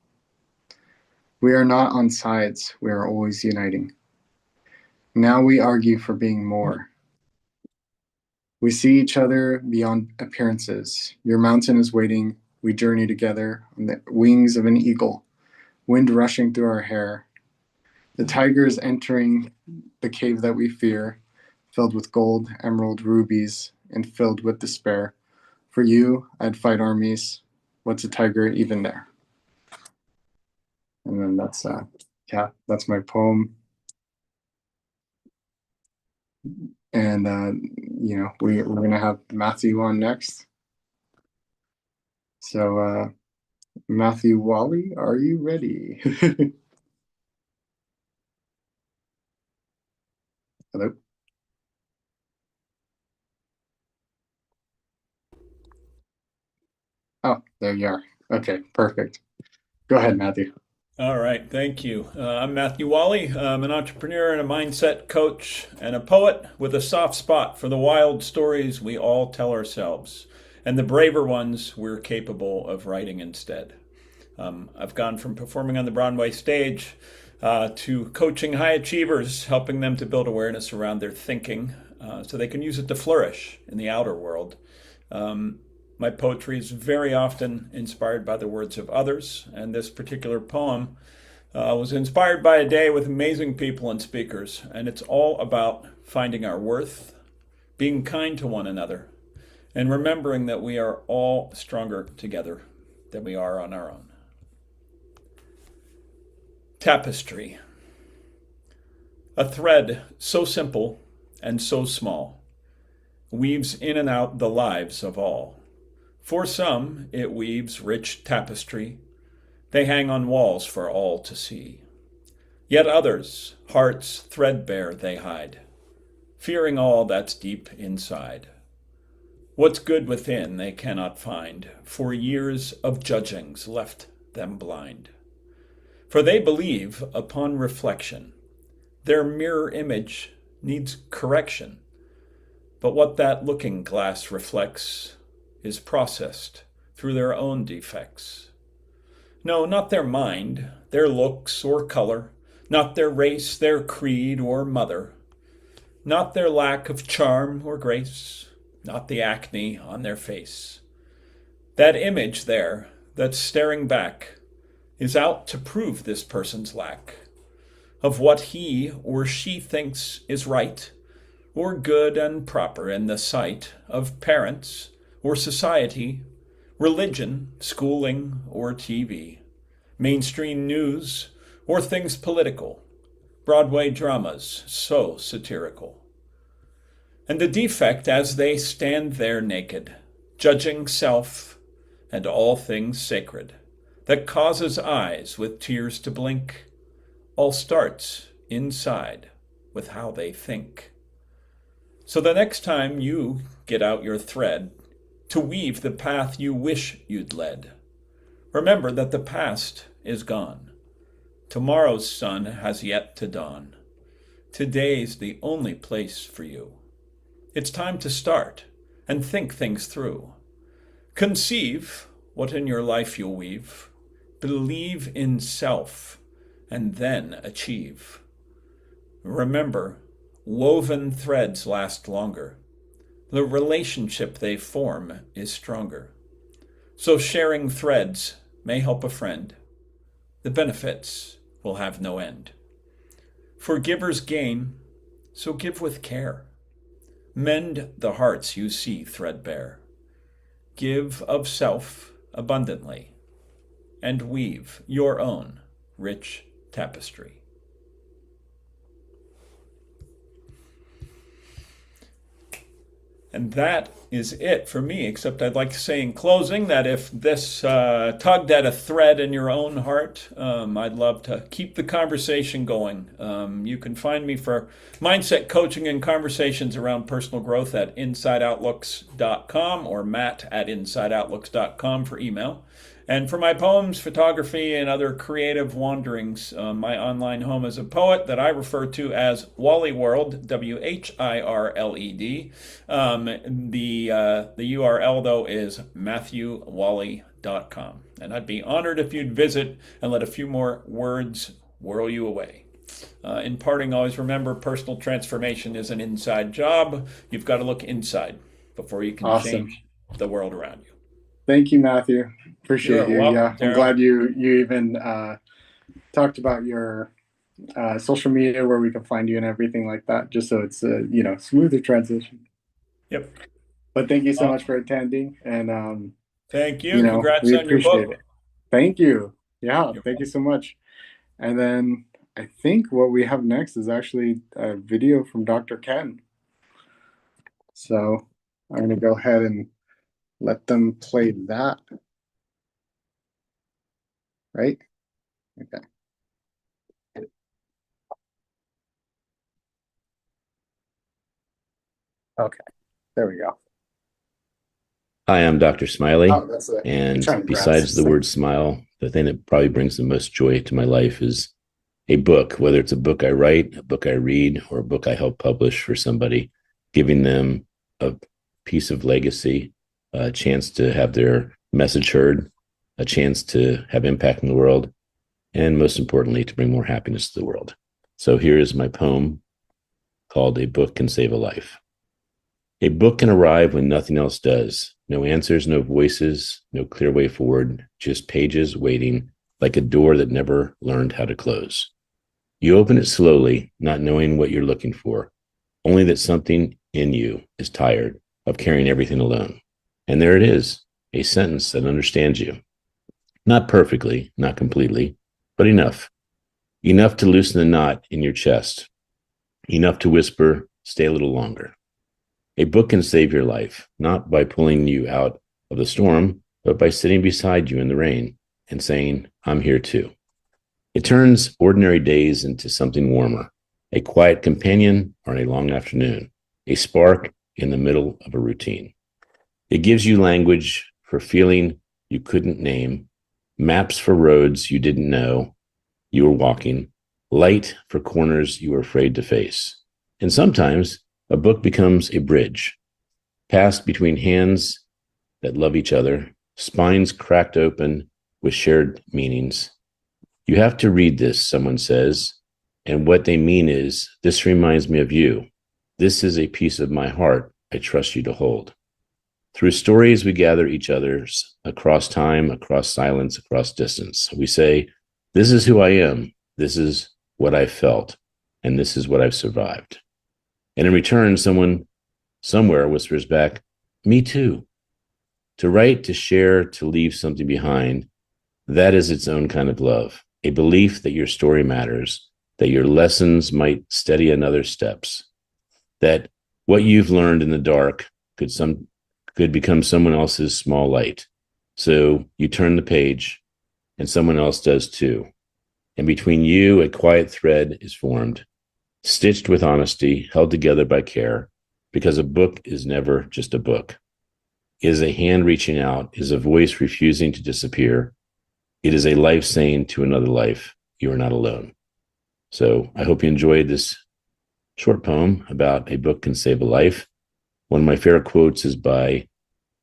[SPEAKER 1] We are not on sides, we are always uniting. Now we argue for being more. We see each other beyond appearances. Your mountain is waiting. We journey together on the wings of an eagle, wind rushing through our hair. The tiger is entering the cave that we fear, filled with gold, emerald, rubies, and filled with despair. For you, I'd fight armies. What's a tiger even there? And then that's my poem. And we're gonna have Matthew on next. So Matthew Wally, are you ready? Hello. Oh, there you are. Okay, perfect. Go ahead, Matthew.
[SPEAKER 9] All right, thank you. I'm Matthew Wally. I'm an entrepreneur and a mindset coach and a poet with a soft spot for the wild stories we all tell ourselves and the braver ones we're capable of writing instead. I've gone from performing on the Broadway stage to coaching high achievers, helping them to build awareness around their thinking so they can use it to flourish in the outer world. Um, my poetry is very often inspired by the words of others, and this particular poem was inspired by a day with amazing people and speakers, and it's all about finding our worth, being kind to one another, and remembering that we are all stronger together than we are on our own. Tapestry. A thread so simple and so small weaves in and out the lives of all. For some, it weaves rich tapestry. They hang on walls for all to see. Yet others, hearts threadbare they hide, fearing all that's deep inside. What's good within they cannot find, for years of judgings left them blind. For they believe, upon reflection, their mirror image needs correction. But what that looking glass reflects is processed through their own defects. No, not their mind, their looks or color, not their race, their creed or mother, not their lack of charm or grace, not the acne on their face. That image there, that's staring back, is out to prove this person's lack of what he or she thinks is right or good and proper in the sight of parents or society, religion, schooling, or TV, mainstream news, or things political, Broadway dramas so satirical. And the defect as they stand there naked, judging self and all things sacred, that causes eyes with tears to blink, all starts inside with how they think. So the next time you get out your thread, to weave the path you wish you'd led. Remember that the past is gone. Tomorrow's sun has yet to dawn. Today's the only place for you. It's time to start and think things through. Conceive what in your life you'll weave. Believe in self and then achieve. Remember, woven threads last longer. The relationship they form is stronger. So sharing threads may help a friend. The benefits will have no end. For givers gain, so give with care. Mend the hearts you see threadbare. Give of self abundantly, and weave your own rich tapestry. And that is it for me, except I'd like to say in closing that if this tugged at a thread in your own heart, I'd love to keep the conversation going. You can find me for mindset coaching and conversations around personal growth at insideoutlooks.com or matt@insideoutlooks.com for email. And for my poems, photography, and other creative wanderings, my online home is a poet that I refer to as Wally World, WHIRLED. The URL, though, is matthewwally.com. And I'd be honored if you'd visit and let a few more words whirl you away. In parting, always remember personal transformation is an inside job. You've got to look inside before you can change the world around you.
[SPEAKER 1] Thank you, Matthew. Appreciate you.
[SPEAKER 9] Welcome,
[SPEAKER 1] Yeah, I'm glad you even talked about your social media, where we can find you and everything like that, just so it's smoother transition.
[SPEAKER 9] Yep.
[SPEAKER 1] But thank you so much for attending, and
[SPEAKER 9] thank you. Congrats on your book.
[SPEAKER 1] It. Thank you. Yeah, thank you so much. And then I think what we have next is actually a video from Dr. Ken. So I'm going to go ahead and let them play that. Right? Okay. Okay. There we go.
[SPEAKER 2] Hi, I'm Dr. Smiley.
[SPEAKER 1] Oh, that's it.
[SPEAKER 2] And besides the word smile, the thing that probably brings the most joy to my life is a book, whether it's a book I write, a book I read, or a book I help publish for somebody, giving them a piece of legacy, a chance to have their message heard, a chance to have impact in the world, and most importantly, to bring more happiness to the world. So here is my poem called A Book Can Save a Life. A book can arrive when nothing else does. No answers, no voices, no clear way forward, just pages waiting like a door that never learned how to close. You open it slowly, not knowing what you're looking for, only that something in you is tired of carrying everything alone. And there it is, a sentence that understands you. Not perfectly, not completely, but enough. Enough to loosen the knot in your chest. Enough to whisper, stay a little longer. A book can save your life, not by pulling you out of the storm, but by sitting beside you in the rain and saying, I'm here too. It turns ordinary days into something warmer, a quiet companion on a long afternoon, a spark in the middle of a routine. It gives you language for feeling you couldn't name, maps for roads you didn't know you were walking, light for corners you were afraid to face. And sometimes a book becomes a bridge, passed between hands that love each other, spines cracked open with shared meanings. You have to read this, someone says, and what they mean is, this reminds me of you. This is a piece of my heart I trust you to hold. Through stories, we gather each other's across time, across silence, across distance. We say, this is who I am, this is what I felt, and this is what I've survived. And in return, someone somewhere whispers back, me too. To write, to share, to leave something behind, that is its own kind of love, a belief that your story matters, that your lessons might steady another's steps, that what you've learned in the dark could become someone else's small light. So you turn the page and someone else does too. And between you, a quiet thread is formed, stitched with honesty, held together by care, because a book is never just a book. It is a hand reaching out, it is a voice refusing to disappear. It is a life saying to another life, you are not alone. So I hope you enjoyed this short poem about a book can save a life. One of my favorite quotes is by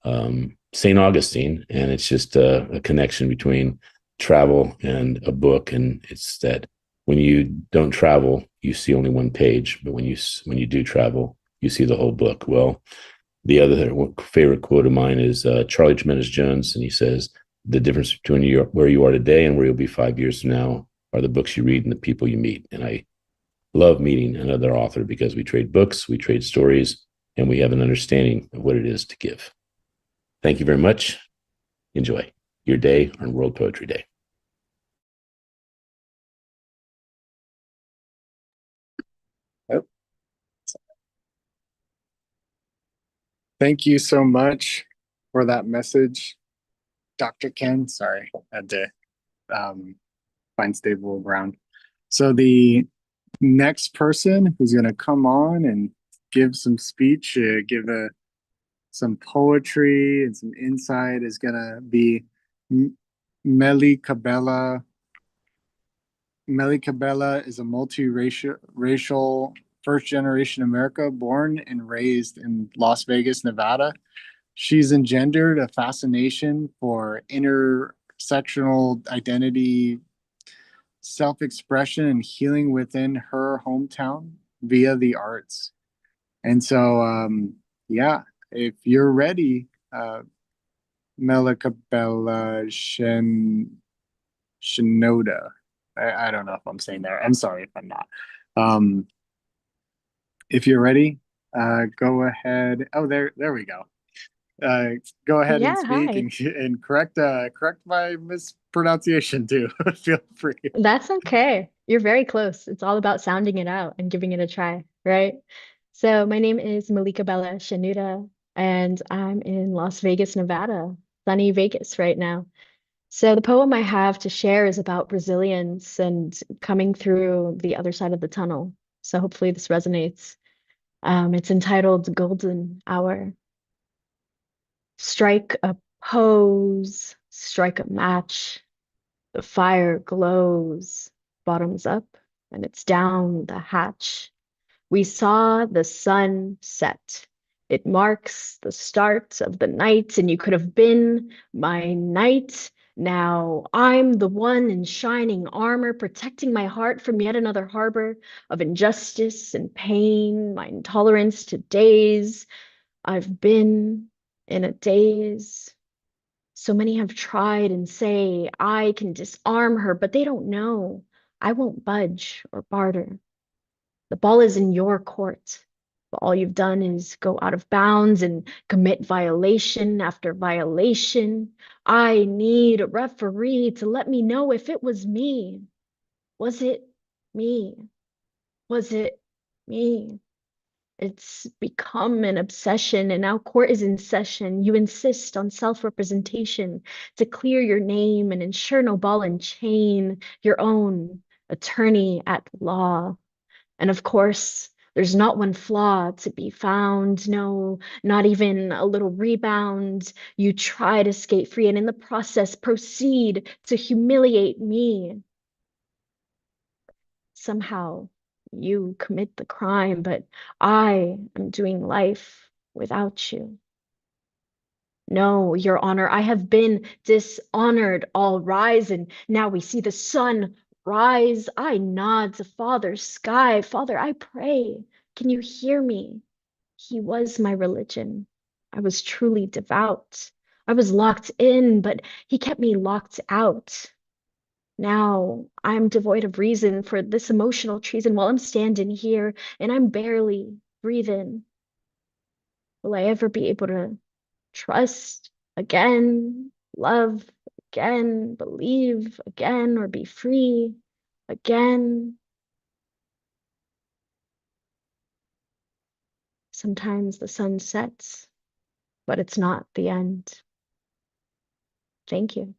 [SPEAKER 2] St. Augustine, and it's just a connection between travel and a book. And it's that when you don't travel, you see only one page, but when you do travel, you see the whole book. Well, the other favorite quote of mine is Charlie Tremendous Jones, and he says, "The difference between where you are today and where you'll be 5 years from now are the books you read and the people you meet." And I love meeting another author because we trade books, we trade stories, and we have an understanding of what it is to give. Thank you very much. Enjoy your day on World Poetry Day.
[SPEAKER 1] Yep. Thank you so much for that message, Dr. Ken. Sorry, I had to find stable ground. So the next person who's going to come on and give some speech, give some poetry and some insight is going to be Meli Cabela. Meli Cabela is a multiracial first-generation America, born and raised in Las Vegas, Nevada. She's engendered a fascination for intersectional identity, self-expression, and healing within her hometown via the arts. And so, yeah, if you're ready, Melikabella Shinoda. I don't know if I'm saying that. I'm sorry if I'm not. Um, if you're ready, go ahead. Oh, there we go. Go ahead and
[SPEAKER 10] Yeah,
[SPEAKER 1] speak
[SPEAKER 10] hi.
[SPEAKER 1] and correct my mispronunciation too. Feel free.
[SPEAKER 10] That's okay. You're very close. It's all about sounding it out and giving it a try, right? So my name is Malika Bella Shanuda, and I'm in Las Vegas, Nevada, sunny Vegas right now. So the poem I have to share is about resilience and coming through the other side of the tunnel. So hopefully this resonates. It's entitled Golden Hour. Strike a pose, strike a match. The fire glows, bottoms up, and it's down the hatch. We saw the sun set. It marks the start of the night, and you could have been my knight. Now I'm the one in shining armor, protecting my heart from yet another harbor of injustice and pain, my intolerance to days. I've been in a daze. So many have tried and say, I can disarm her, but they don't know. I won't budge or barter. The ball is in your court. But all you've done is go out of bounds and commit violation after violation. I need a referee to let me know if it was me. Was it me? Was it me? It's become an obsession, and now court is in session. You insist on self-representation to clear your name and ensure no ball and chain, your own attorney at law. And of course, there's not one flaw to be found. No, not even a little rebound. You try to skate free and in the process proceed to humiliate me. Somehow you commit the crime, but I am doing life without you. No, Your Honor, I have been dishonored. All rise, and now we see the sun rise. I nod to Father's sky. Father, I pray. Can you hear me? He was my religion. I was truly devout. I was locked in, but he kept me locked out. Now I'm devoid of reason for this emotional treason while I'm standing here and I'm barely breathing. Will I ever be able to trust again, love again, believe again, or be free again? Sometimes the sun sets, but it's not the end. Thank you.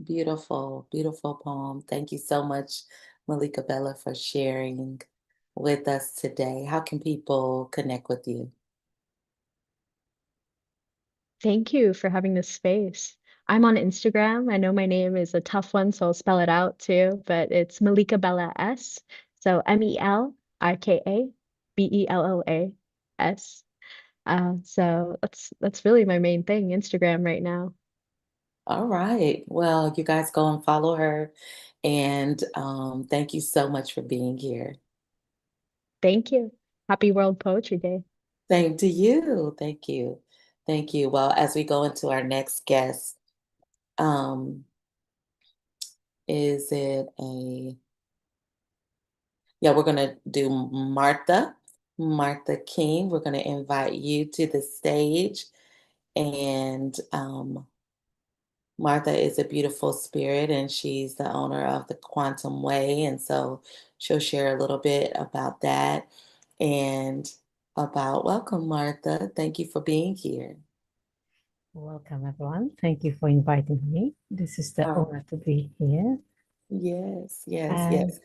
[SPEAKER 5] Beautiful, beautiful poem. Thank you so much, Malika Bella, for sharing with us today. How can people connect with you?
[SPEAKER 10] Thank you for having this space. I'm on Instagram. I know my name is a tough one, so I'll spell it out too, but it's Malika Bella S. So MELIKABELLA S. So that's really my main thing, Instagram right now.
[SPEAKER 5] All right. Well, you guys go and follow her. And thank you so much for being here.
[SPEAKER 10] Thank you. Happy World Poetry Day.
[SPEAKER 5] Same to you. Thank you. Thank you. Well, as we go into our next guest, um, is it a, yeah, we're going to do Martha. Martha King. We're going to invite you to the stage. And Martha is a beautiful spirit, and she's the owner of the Quantum Way. And so she'll share a little bit about that and about welcome, Martha. Thank you for being here.
[SPEAKER 11] Welcome, everyone. Thank you for inviting me. This is the honor to be here.
[SPEAKER 5] Yes, yes,
[SPEAKER 11] And
[SPEAKER 5] yes.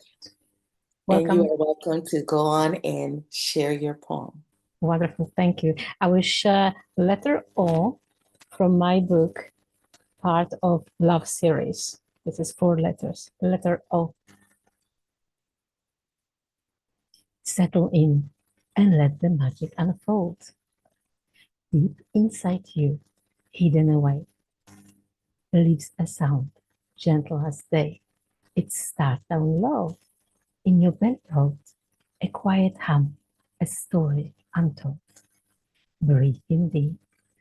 [SPEAKER 5] And you
[SPEAKER 11] welcome.
[SPEAKER 5] are welcome to go on and share your poem.
[SPEAKER 11] Wonderful. Thank you. I will share letter O from my book, part of Love series. This is 4 letters. Letter O. Settle in and let the magic unfold. Deep inside you, hidden away, lives a sound, gentle as day. It starts down low in your bedroll, a quiet hum, a story untold. Breathe in deep,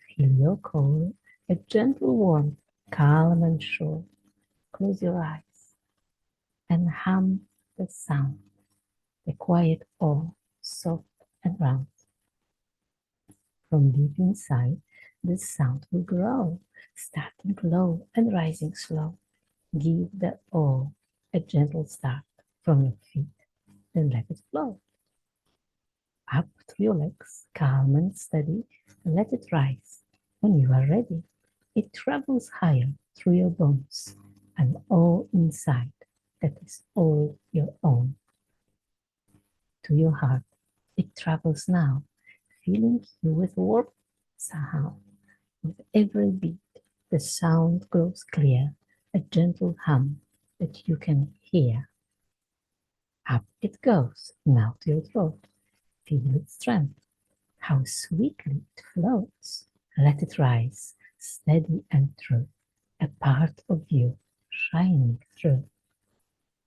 [SPEAKER 11] feel your cold, a gentle warmth, calm and sure. Close your eyes and hum the sound, the quiet awe, soft and round. From deep inside, the sound will grow, starting low and rising slow. Give the awe a gentle start from your feet, then let it flow. Up through your legs, calm and steady, let it rise. When you are ready, it travels higher through your bones and all inside that is all your own. To your heart, it travels now, filling you with warmth somehow. With every beat, the sound grows clear, a gentle hum that you can hear. Up it goes, now to your throat. Feel its strength, how sweetly it floats. Let it rise, steady and true, a part of you shining through.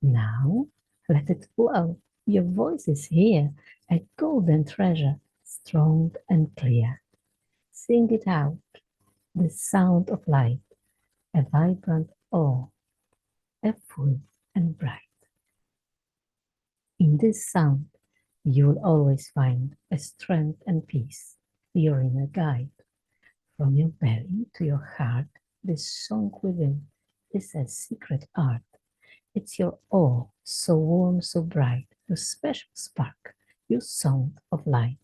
[SPEAKER 11] Now let it flow, your voice is here, a golden treasure, strong and clear. Sing it out, the sound of light, a vibrant awe, a full and bright. In this sound, you will always find a strength and peace, your inner guide. From your belly to your heart, this song within is a secret art. It's your awe, so warm, so bright, your special spark, your song of light.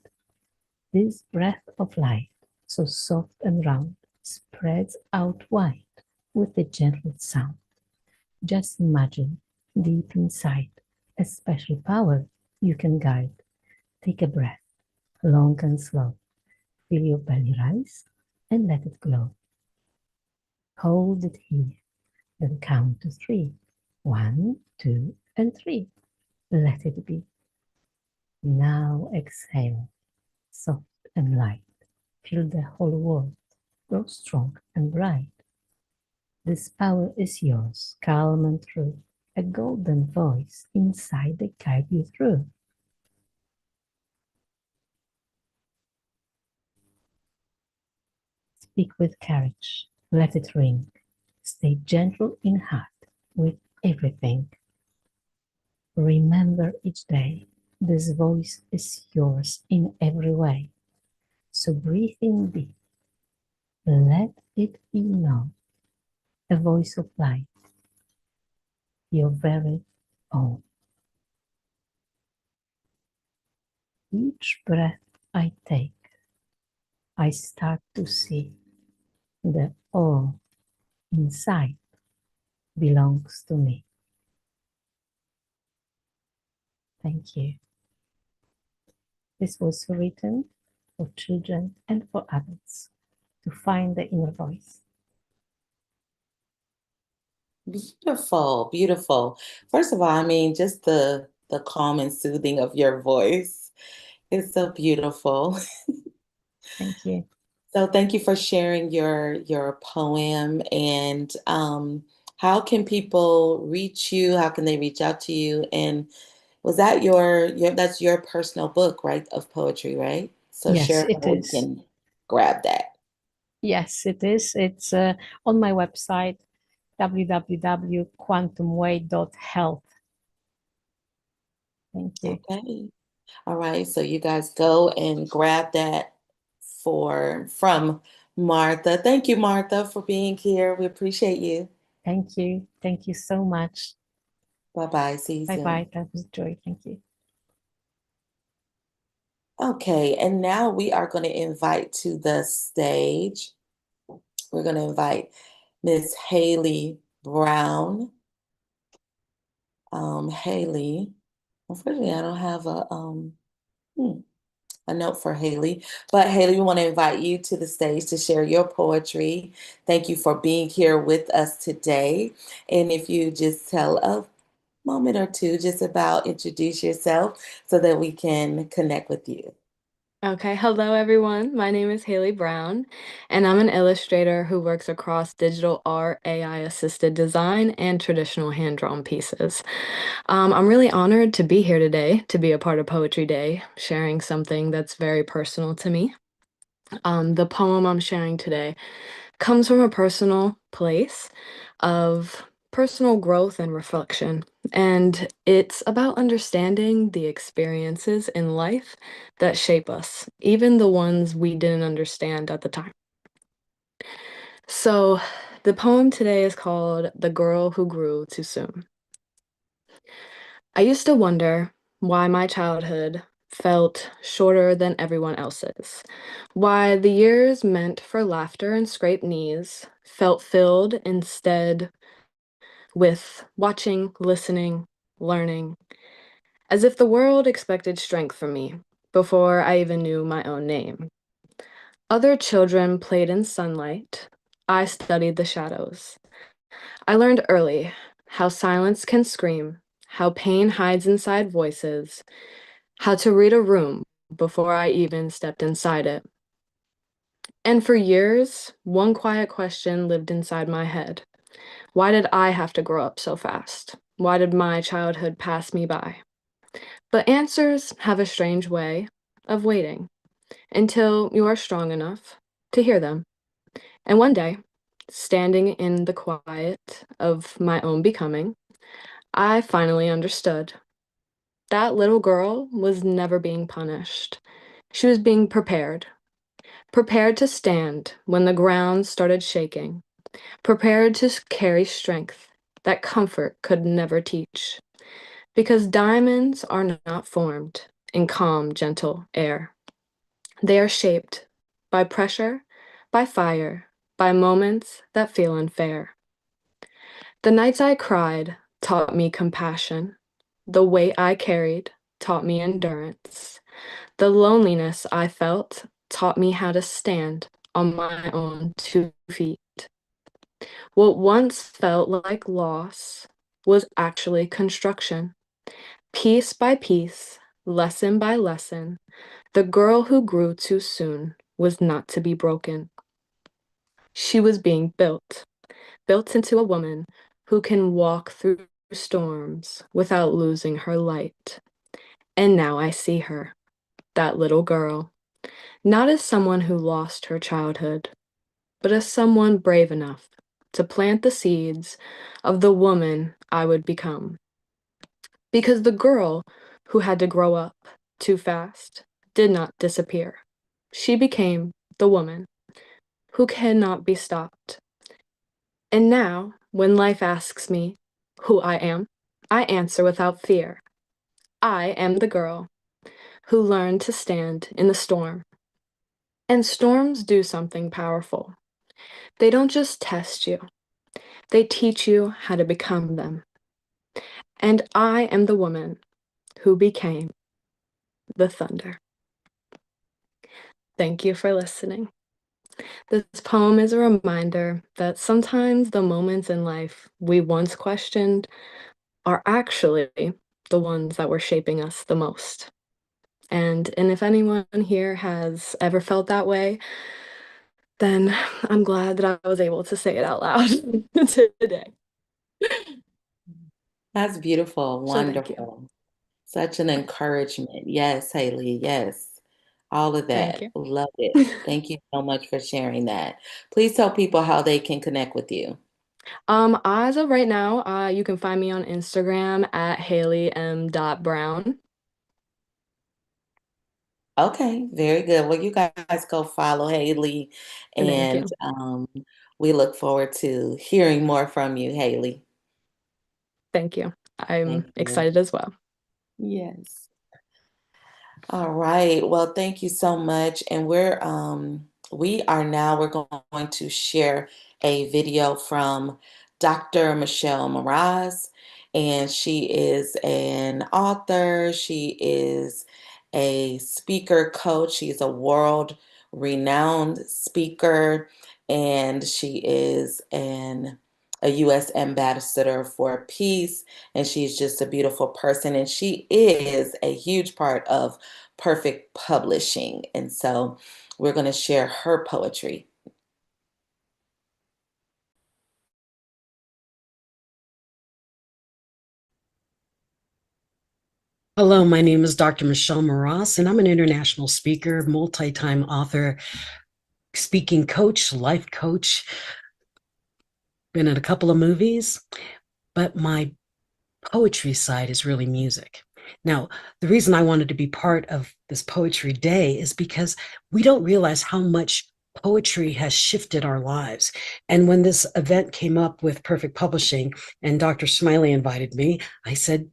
[SPEAKER 11] This breath of light, so soft and round, spreads out wide with a gentle sound. Just imagine, deep inside, a special power you can guide. Take a breath, long and slow. Feel your belly rise and let it glow. Hold it here, then count to 3. 1, 2, and 3. Let it be. Now exhale, soft and light. Feel the whole world grow strong and bright. This power is yours, calm and true, a golden voice inside that guide you through. Speak with courage, let it ring. Stay gentle in heart with everything. Remember each day, this voice is yours in every way. So breathe in deep, let it be known, a voice of light, your very own. Each breath I take, I start to see the awe inside belongs to me. Thank you. This was written for children and for adults to find the inner voice.
[SPEAKER 5] Beautiful, beautiful. First of all, I mean, just the calm and soothing of your voice is so beautiful.
[SPEAKER 11] Thank you.
[SPEAKER 5] So thank you for sharing your poem. And how can people reach you? How can they reach out to you? And was that your that's your personal book, right, of poetry, right? So
[SPEAKER 11] Yes,
[SPEAKER 5] share
[SPEAKER 11] it
[SPEAKER 5] how we
[SPEAKER 11] is.
[SPEAKER 5] can grab that.
[SPEAKER 11] Yes, it is. It's on my website, www.quantumway.health. Thank you.
[SPEAKER 5] Okay. All right. So you guys go and grab that from Martha. Thank you, Martha, for being here. We appreciate you.
[SPEAKER 11] Thank you. Thank you so much.
[SPEAKER 5] Bye-bye. See you soon.
[SPEAKER 11] Bye-bye. That was joy. Thank you.
[SPEAKER 5] Okay, and now we are going to invite to the stage. We're going to invite Miss Haley Brown. Haley, unfortunately, I don't have a note for Haley, but Haley, we want to invite you to the stage to share your poetry. Thank you for being here with us today. And if you just tell a moment or two just about introduce yourself so that we can connect with you.
[SPEAKER 12] Okay, hello everyone. My name is Haley Brown, and I'm an illustrator who works across digital art, AI-assisted design, and traditional hand-drawn pieces. I'm really honored to be here today to be a part of Poetry Day, sharing something that's very personal to me. The poem I'm sharing today comes from a personal place of personal growth and reflection. And it's about understanding the experiences in life that shape us, even the ones we didn't understand at the time. So the poem today is called The Girl Who Grew Too Soon. I used to wonder why my childhood felt shorter than everyone else's, why the years meant for laughter and scraped knees felt filled instead with watching, listening, learning, as if the world expected strength from me before I even knew my own name. Other children played in sunlight. I studied the shadows. I learned early how silence can scream, how pain hides inside voices, how to read a room before I even stepped inside it. And for years, one quiet question lived inside my head. Why did I have to grow up so fast? Why did my childhood pass me by? But answers have a strange way of waiting until you are strong enough to hear them. And one day, standing in the quiet of my own becoming, I finally understood. That little girl was never being punished. She was being prepared. Prepared to stand when the ground started shaking. Prepared to carry strength that comfort could never teach. Because diamonds are not formed in calm, gentle air. They are shaped by pressure, by fire, by moments that feel unfair. The nights I cried taught me compassion. The weight I carried taught me endurance. The loneliness I felt taught me how to stand on my own 2 feet. What once felt like loss was actually construction. Piece by piece, lesson by lesson, the girl who grew too soon was not to be broken. She was being built into a woman who can walk through storms without losing her light. And now I see her, that little girl, not as someone who lost her childhood, but as someone brave enough to plant the seeds of the woman I would become. Because the girl who had to grow up too fast did not disappear. She became the woman who cannot be stopped. And now, when life asks me who I am, I answer without fear. I am the girl who learned to stand in the storm. And storms do something powerful. They don't just test you, They teach you how to become them. And I am the woman who became the thunder. Thank you for listening. This poem is a reminder that sometimes the moments in life we once questioned are actually the ones that were shaping us the most. And if anyone here has ever felt that way, then I'm glad that I was able to say it out loud today.
[SPEAKER 5] That's beautiful.
[SPEAKER 12] So thank you.
[SPEAKER 5] Wonderful. Such an encouragement. Yes, Haley. Yes. All of
[SPEAKER 12] Thank
[SPEAKER 5] that.
[SPEAKER 12] you.
[SPEAKER 5] Love it. Thank you so much for sharing that. Please tell people how they can connect with you.
[SPEAKER 12] As of right now, you can find me on Instagram at HaleyM.Brown.
[SPEAKER 5] Okay, very good. Well, you guys go follow Haley,
[SPEAKER 12] Thank
[SPEAKER 5] and
[SPEAKER 12] you.
[SPEAKER 5] we look forward to hearing more from you, Haley.
[SPEAKER 12] Thank you. I'm
[SPEAKER 5] Thank you.
[SPEAKER 12] excited as well.
[SPEAKER 5] Yes. All right. Well, thank you so much. And we're going to share a video from Dr. Michelle Mraz, and she is an author. She is a speaker coach. She's a world renowned speaker, and she is a U.S. ambassador for peace. And she's just a beautiful person. And she is a huge part of Perfect Publishing. And so we're going to share her poetry.
[SPEAKER 13] Hello, my name is Dr. Michelle Mraz, and I'm an international speaker, multi-time author, speaking coach, life coach. Been in a couple of movies, but my poetry side is really music. Now, the reason I wanted to be part of this poetry day is because we don't realize how much poetry has shifted our lives. And when this event came up with Perfect Publishing and Dr. Smiley invited me, I said,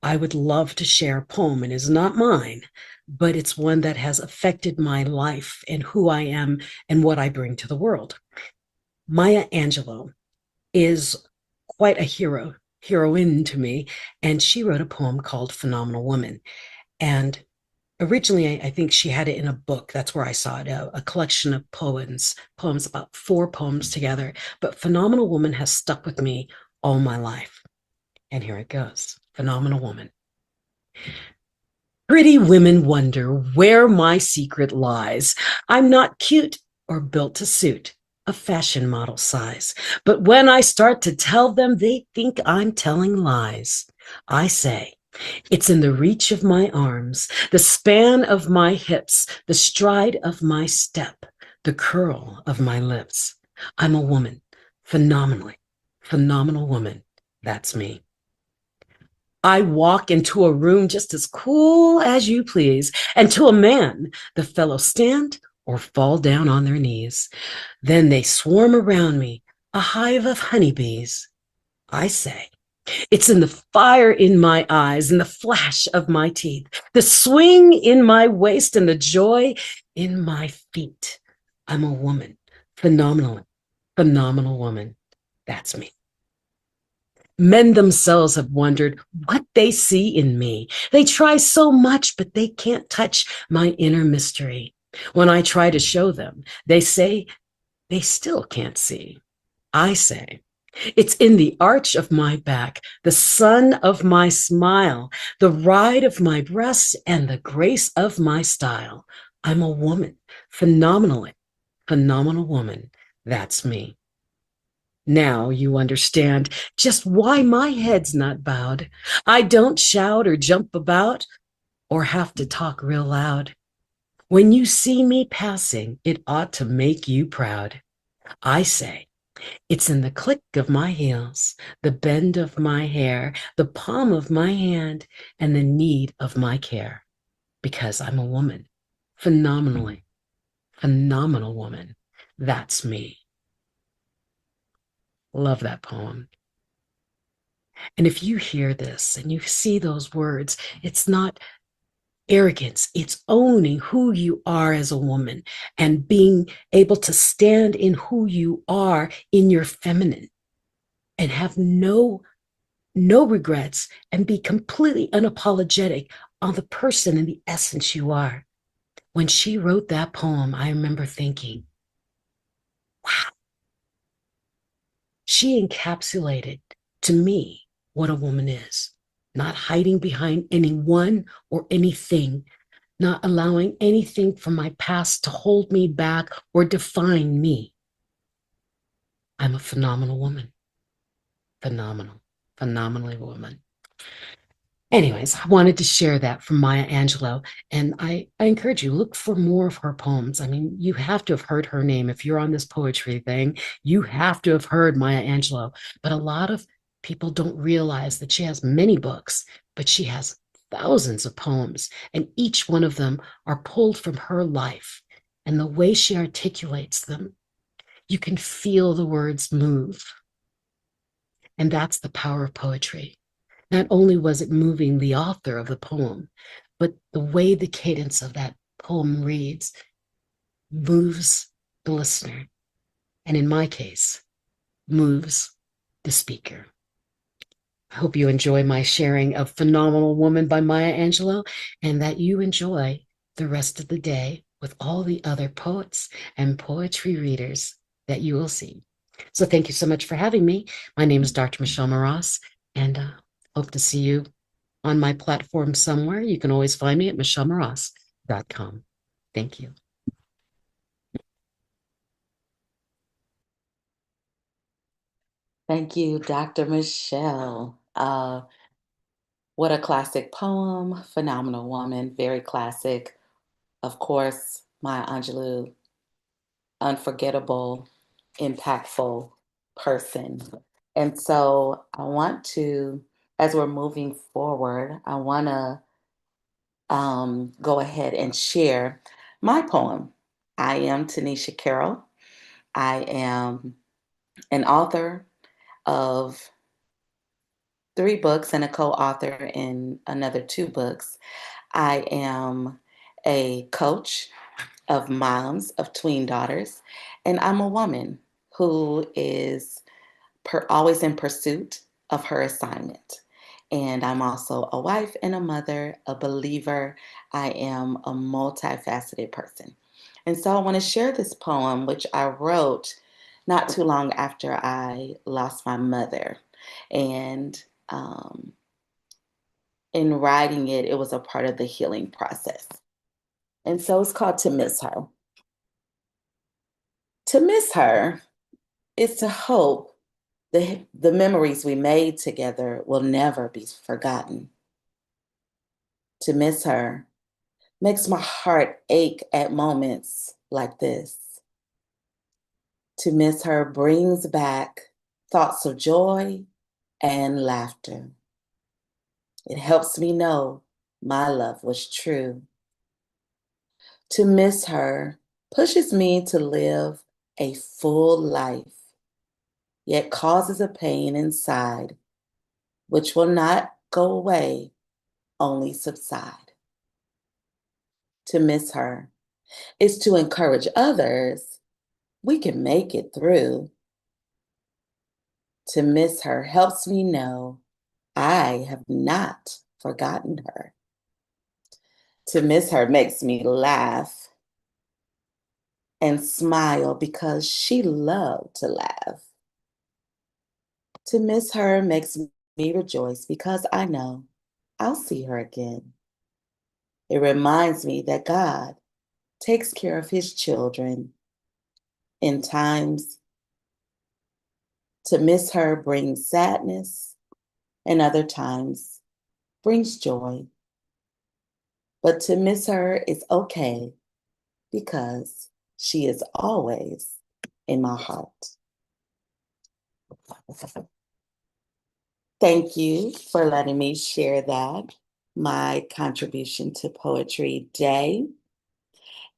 [SPEAKER 13] I would love to share a poem. And it's not mine, but it's one that has affected my life and who I am and what I bring to the world. Maya Angelou is quite a heroine to me, and she wrote a poem called Phenomenal Woman. And originally, I think she had it in a book. That's where I saw it, a collection of poems, about 4 poems together. But Phenomenal Woman has stuck with me all my life. And here it goes. Phenomenal Woman. Pretty women wonder where my secret lies. I'm not cute or built to suit a fashion model size. But when I start to tell them, they think I'm telling lies. I say, it's in the reach of my arms, the span of my hips, the stride of my step, the curl of my lips. I'm a woman, phenomenal woman. That's me. I walk into a room just as cool as you please, and to a man, the fellows stand or fall down on their knees. Then they swarm around me, a hive of honeybees. I say, it's in the fire in my eyes and the flash of my teeth, the swing in my waist and the joy in my feet. I'm a woman, phenomenal woman. That's me. Men themselves have wondered what they see in me. They try so much, but they can't touch my inner mystery. When I try to show them, they say they still can't see. I say, it's in the arch of my back, the sun of my smile, the ride of my breasts, and the grace of my style. I'm a woman, phenomenal woman. That's me. Now you understand just why my head's not bowed. I don't shout or jump about or have to talk real loud. When you see me passing, it ought to make you proud. I say, it's in the click of my heels, the bend of my hair, the palm of my hand, and the need of my care. Because I'm a woman, phenomenal woman. That's me. Love that poem. And if you hear this and you see those words, it's not arrogance, it's owning who you are as a woman and being able to stand in who you are in your feminine. and have no regrets and be completely unapologetic on the person and the essence you are. When she wrote that poem, I remember thinking, wow, she encapsulated to me what a woman is, not hiding behind anyone or anything, not allowing anything from my past to hold me back or define me. I'm a phenomenal woman. Phenomenally woman. Anyways, I wanted to share that from Maya Angelou. And I encourage you, look for more of her poems. I mean, you have to have heard her name. If you're on this poetry thing, you have to have heard Maya Angelou. But a lot of people don't realize that she has many books, but she has thousands of poems. And each one of them are pulled from her life. And the way she articulates them, you can feel the words move. And that's the power of poetry. Not only was it moving the author of the poem, but the way the cadence of that poem reads moves the listener. And in my case, moves the speaker. I hope you enjoy my sharing of Phenomenal Woman by Maya Angelou, and that you enjoy the rest of the day with all the other poets and poetry readers that you will see. So thank you so much for having me. My name is Dr. Michelle Maras, and hope to see you on my platform somewhere. You can always find me at michellemaras.com. Thank you.
[SPEAKER 5] Thank you, Dr. Michelle. What a classic poem, phenomenal woman, very classic. Of course, Maya Angelou, unforgettable, impactful person. And so I want to, as we're moving forward, I want to go ahead and share my poem. I am Tanisha Carroll. I am an author of 3 books and a co-author in another 2 books. I am a coach of moms of tween daughters, and I'm a woman who is always in pursuit of her assignment. And I'm also a wife and a mother, a believer. I am a multifaceted person. And so I want to share this poem, which I wrote not too long after I lost my mother. And in writing it, it was a part of the healing process. And so it's called To Miss Her. To miss her is to hope the memories we made together will never be forgotten. To miss her makes my heart ache at moments like this. To miss her brings back thoughts of joy and laughter. It helps me know my love was true. To miss her pushes me to live a full life, yet causes a pain inside, which will not go away, only subside. To miss her is to encourage others. We can make it through. To miss her helps me know I have not forgotten her. To miss her makes me laugh and smile because she loved to laugh. To miss her makes me rejoice because I know I'll see her again. It reminds me that God takes care of his children in times. To miss her brings sadness, and other times brings joy. But to miss her is okay because she is always in my heart. Thank you for letting me share that, my contribution to Poetry Day.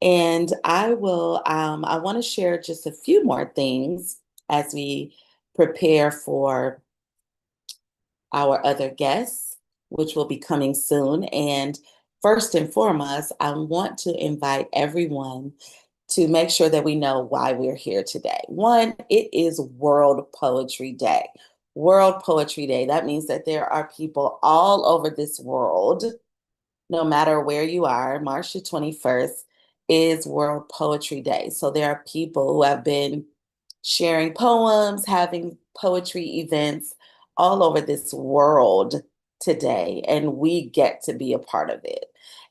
[SPEAKER 5] And I want to share just a few more things as we prepare for our other guests, which will be coming soon. And first and foremost, I want to invite everyone to make sure that we know why we're here today. One, it is World Poetry Day. World Poetry Day. That means that there are people all over this world, no matter where you are. March the 21st is World Poetry Day. So there are people who have been sharing poems, having poetry events all over this world today, and we get to be a part of it.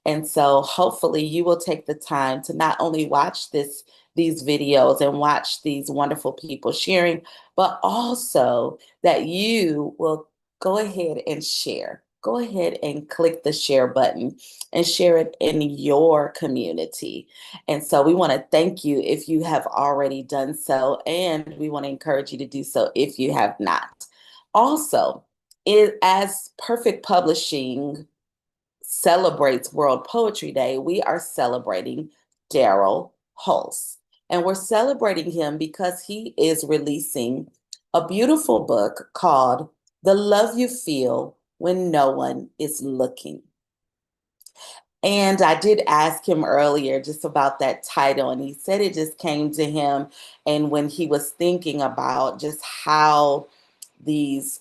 [SPEAKER 5] And so hopefully you will take the time to not only watch these videos and watch these wonderful people sharing, but also that you will go ahead and share. Go ahead and click the share button and share it in your community. And so we want to thank you if you have already done so, and we want to encourage you to do so if you have not. Also, as Perfect Publishing celebrates World Poetry Day, we are celebrating Daryl Hulse. And we're celebrating him because he is releasing a beautiful book called The Love You Feel When No One Is Looking. And I did ask him earlier just about that title, and he said it just came to him. And when he was thinking about just how these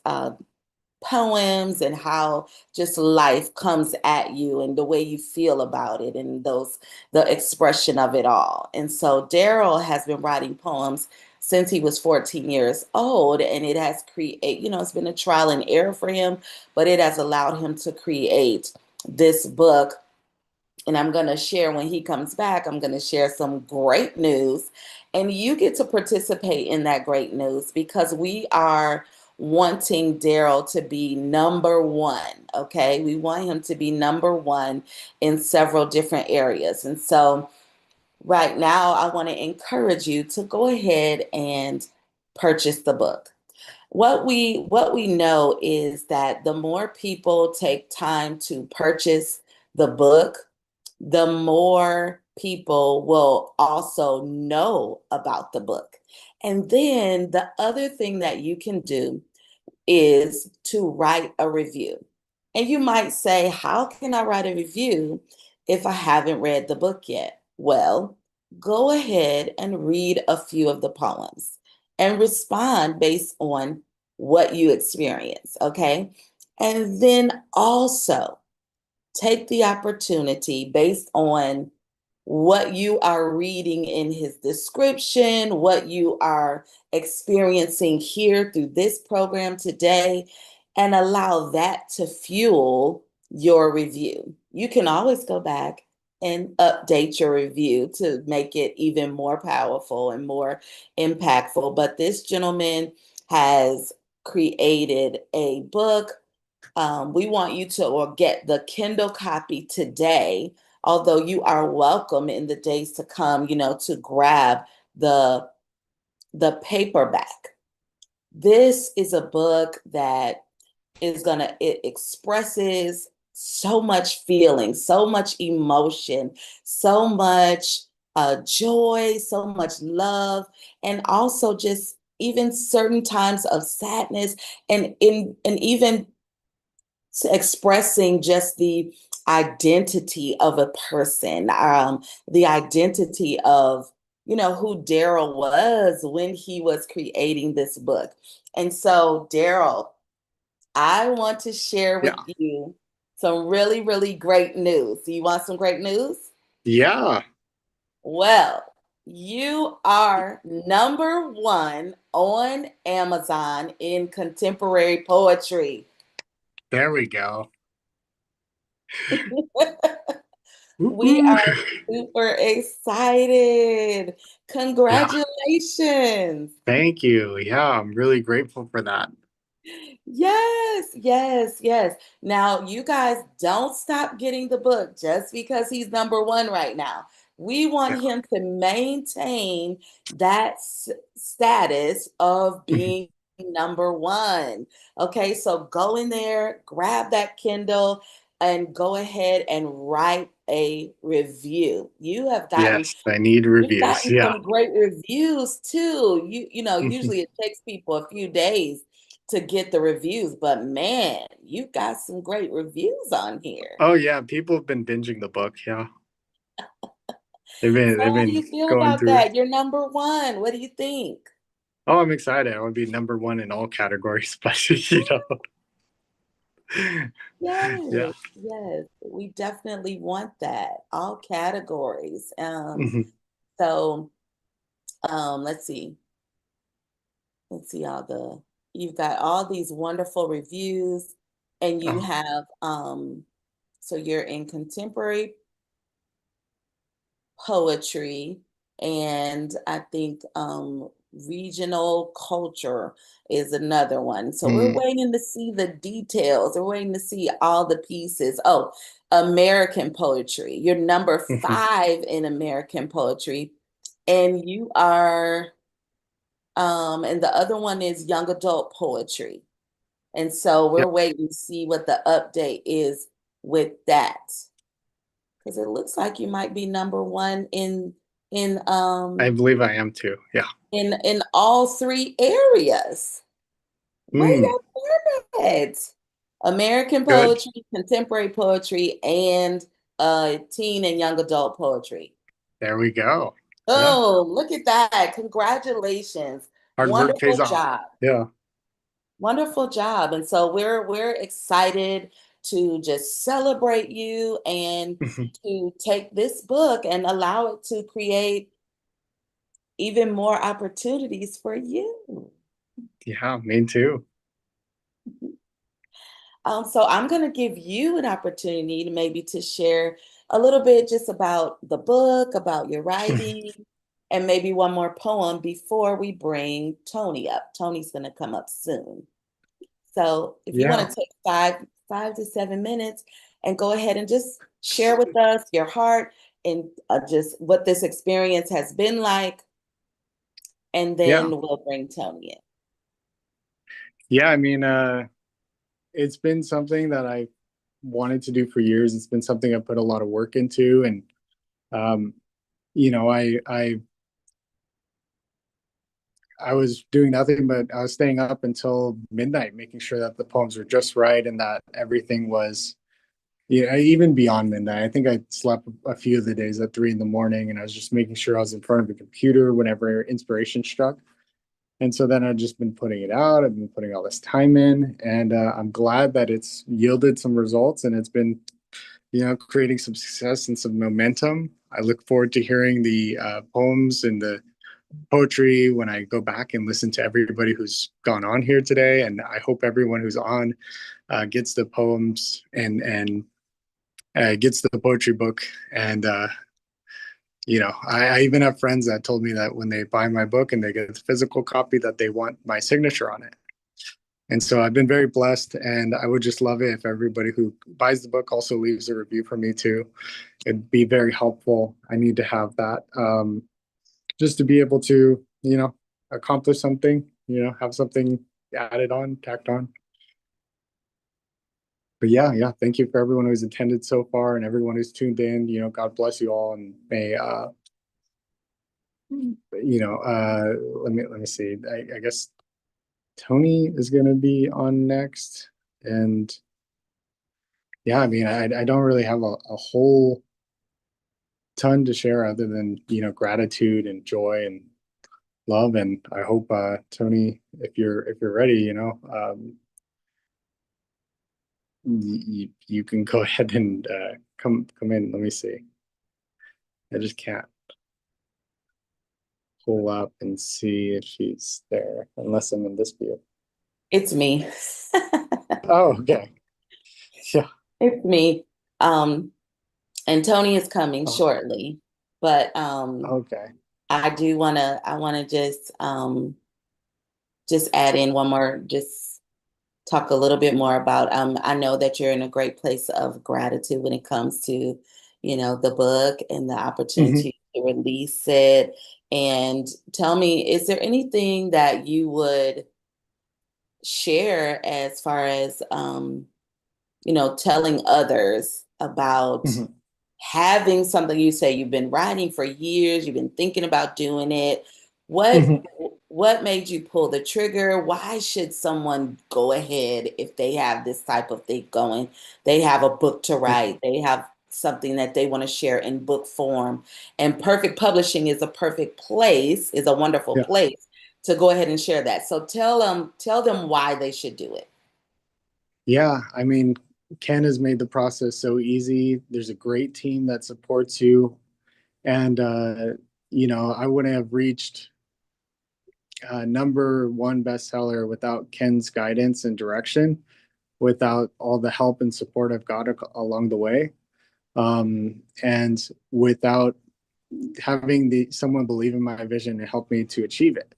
[SPEAKER 5] poems and how just life comes at you and the way you feel about it and the expression of it all. And so Daryl has been writing poems since he was 14 years old, and it has it's been a trial and error for him, but it has allowed him to create this book. And I'm going to share, when he comes back, I'm going to share some great news. And you get to participate in that great news because we are wanting Daryl to be number one. Okay. We want him to be number one in several different areas. And so right now, I want to encourage you to go ahead and purchase the book. What we know is that the more people take time to purchase the book, the more people will also know about the book. And then the other thing that you can do is to write a review. And you might say, how can I write a review if I haven't read the book yet? Well, go ahead and read a few of the poems and respond based on what you experience, okay? And then also take the opportunity based on what you are reading in his description, what you are experiencing here through this program today, and allow that to fuel your review. You can always go back and update your review to make it even more powerful and more impactful. But this gentleman has created a book. We want you to or get the Kindle copy today, although you are welcome in the days to come, to grab the paperback. This is a book that it expresses so much feeling, so much emotion, so much joy, so much love, and also just even certain times of sadness and even expressing just the identity of a person, the identity of, who Daryl was when he was creating this book. And so, Daryl, I want to share with
[SPEAKER 1] Yeah.
[SPEAKER 5] you some really, really great news. Do you want some great news?
[SPEAKER 1] Yeah.
[SPEAKER 5] Well, you are number one on Amazon in contemporary poetry.
[SPEAKER 1] There we go.
[SPEAKER 5] We
[SPEAKER 1] Woo-hoo.
[SPEAKER 5] are super excited.
[SPEAKER 1] Yeah.
[SPEAKER 5] Congratulations.
[SPEAKER 1] Thank you. Yeah, I'm really grateful for that.
[SPEAKER 5] Yes, yes, yes. Now, you guys don't stop getting the book just because he's number one right now. We want
[SPEAKER 1] Yeah.
[SPEAKER 5] him to maintain that status of being number one. Okay, so go in there, grab that Kindle, and go ahead and write a review.
[SPEAKER 1] Yes, I need
[SPEAKER 5] You've
[SPEAKER 1] reviews.
[SPEAKER 5] gotten
[SPEAKER 1] Yeah.
[SPEAKER 5] some great reviews too. Usually it takes people a few days to get the reviews, but man, you got some great reviews on here.
[SPEAKER 1] Oh yeah, people have been binging the book. Yeah.
[SPEAKER 5] So
[SPEAKER 1] They've
[SPEAKER 5] how do
[SPEAKER 1] been
[SPEAKER 5] you feel
[SPEAKER 1] going
[SPEAKER 5] about
[SPEAKER 1] through.
[SPEAKER 5] that? You're number one. What do you think?
[SPEAKER 1] Oh, I'm excited. I want to be number one in all categories, but yeah.
[SPEAKER 5] Yes, yes, we definitely want that. All categories.
[SPEAKER 1] Mhm.
[SPEAKER 5] So let's see. Let's see all the you've got all these wonderful reviews, and you
[SPEAKER 1] Oh,
[SPEAKER 5] have so you're in contemporary poetry, and I think regional culture is another one. So we're
[SPEAKER 1] mm,
[SPEAKER 5] waiting to see the details. We're waiting to see all the pieces. Oh, American poetry. You're number
[SPEAKER 1] mhm.
[SPEAKER 5] 5 in American poetry, and you are and the other one is young adult poetry. And so we're
[SPEAKER 1] Yep.
[SPEAKER 5] waiting to see what the update is with that. Because it looks like you might be number one in
[SPEAKER 1] I
[SPEAKER 5] um
[SPEAKER 1] believe I am too. Yeah.
[SPEAKER 5] in all 3 areas. Wait
[SPEAKER 1] Mm,
[SPEAKER 5] a minute. American
[SPEAKER 1] good.
[SPEAKER 5] poetry, contemporary poetry, and teen and young adult poetry.
[SPEAKER 1] There we go. Yeah.
[SPEAKER 5] Oh, look at that. Congratulations.
[SPEAKER 1] Hard work pays
[SPEAKER 5] Wonderful
[SPEAKER 1] off.
[SPEAKER 5] job.
[SPEAKER 1] Yeah.
[SPEAKER 5] Wonderful job. And so we're excited to just celebrate you and to take this book and allow it to create even more opportunities for you.
[SPEAKER 1] Yeah, me too.
[SPEAKER 5] So I'm going to give you an opportunity to maybe to share a little bit just about the book, about your writing, and maybe one more poem before we bring Tony up. Tony's going to come up soon. So if you want
[SPEAKER 1] Yeah.
[SPEAKER 5] to take 5 to 7 minutes and go ahead and just share with us your heart and just what this experience has been like, and then
[SPEAKER 1] Yeah.
[SPEAKER 5] we'll bring Tony in.
[SPEAKER 1] Yeah. I mean, it's been something that I wanted to do for years. It's been something I put a lot of work into, and um, I was doing nothing but I was staying up until midnight, making sure that the poems were just right and that everything was, even beyond midnight. I think I slept a few of the days at 3 in the morning, and I was just making sure I was in front of a computer whenever inspiration struck. And so then I've just been putting it out. I've been putting all this time in, and I'm glad that it's yielded some results and it's been, creating some success and some momentum. I look forward to hearing the poems and the poetry when I go back and listen to everybody who's gone on here today. And I hope everyone who's on gets the poems and gets the poetry book. And I even have friends that told me that when they buy my book and they get the physical copy, that they want my signature on it. And so I've been very blessed, and I would just love it if everybody who buys the book also leaves a review for me too. It'd be very helpful. I need to have that just to be able to, accomplish something, have something added on, tacked on. But yeah, yeah, thank you for everyone who's attended so far and everyone who's tuned in. God bless you all, and may let me see. I guess Tony is going to be on next, and yeah, I mean, I don't really have a whole ton to share other than gratitude and joy and love. And I hope Tony, if you're ready, you can go ahead and come in. Let me see. I just can't pull up and see if he's there unless I'm in this view.
[SPEAKER 5] It's me.
[SPEAKER 1] Oh, okay. Yeah.
[SPEAKER 5] It's me. And Tony is coming
[SPEAKER 1] Oh,
[SPEAKER 5] shortly, but
[SPEAKER 1] okay.
[SPEAKER 5] I wanna just add in one more, just talk a little bit more about I know that you're in a great place of gratitude when it comes to, the book and the
[SPEAKER 1] Hmm.
[SPEAKER 5] opportunity to release it. And tell me, is there anything that you would share as far as telling others about
[SPEAKER 1] Hmm.
[SPEAKER 5] having something? You say you've been writing for years, you've been thinking about doing it. What
[SPEAKER 1] Hmm.
[SPEAKER 5] what made you pull the trigger? Why should someone go ahead if they have this type of thing going? They have a book to write, they have something that they want to share in book form. And Perfect Publishing is a perfect place, is a wonderful
[SPEAKER 1] Yeah.
[SPEAKER 5] place to go ahead and share that. So tell them why they should do it.
[SPEAKER 1] Yeah, I mean, Ken has made the process so easy. There's a great team that supports you. And, I wouldn't have reached number one bestseller without Ken's guidance and direction, without all the help and support I've got along the way. And without having someone believe in my vision and help me to achieve it.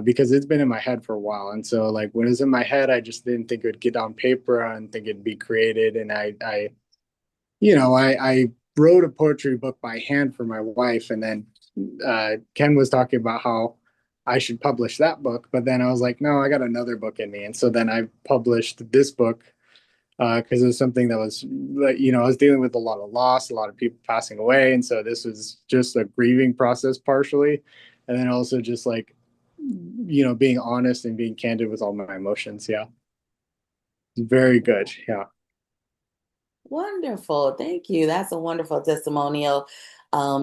[SPEAKER 1] Because it's been in my head for a while. And so like when it was in my head, I just didn't think it would get on paper. I didn't think it'd be created. And I wrote a poetry book by hand for my wife. And then Ken was talking about how I should publish that book. But then I was like, no, I got another book in me. And so then I published this book because it was something that was, I was dealing with a lot of loss, a lot of people passing away. And so this was just a grieving process partially. And then also just like, being honest and being candid with all my emotions. Yeah. Very good. Yeah.
[SPEAKER 5] Wonderful. Thank you. That's a wonderful testimonial,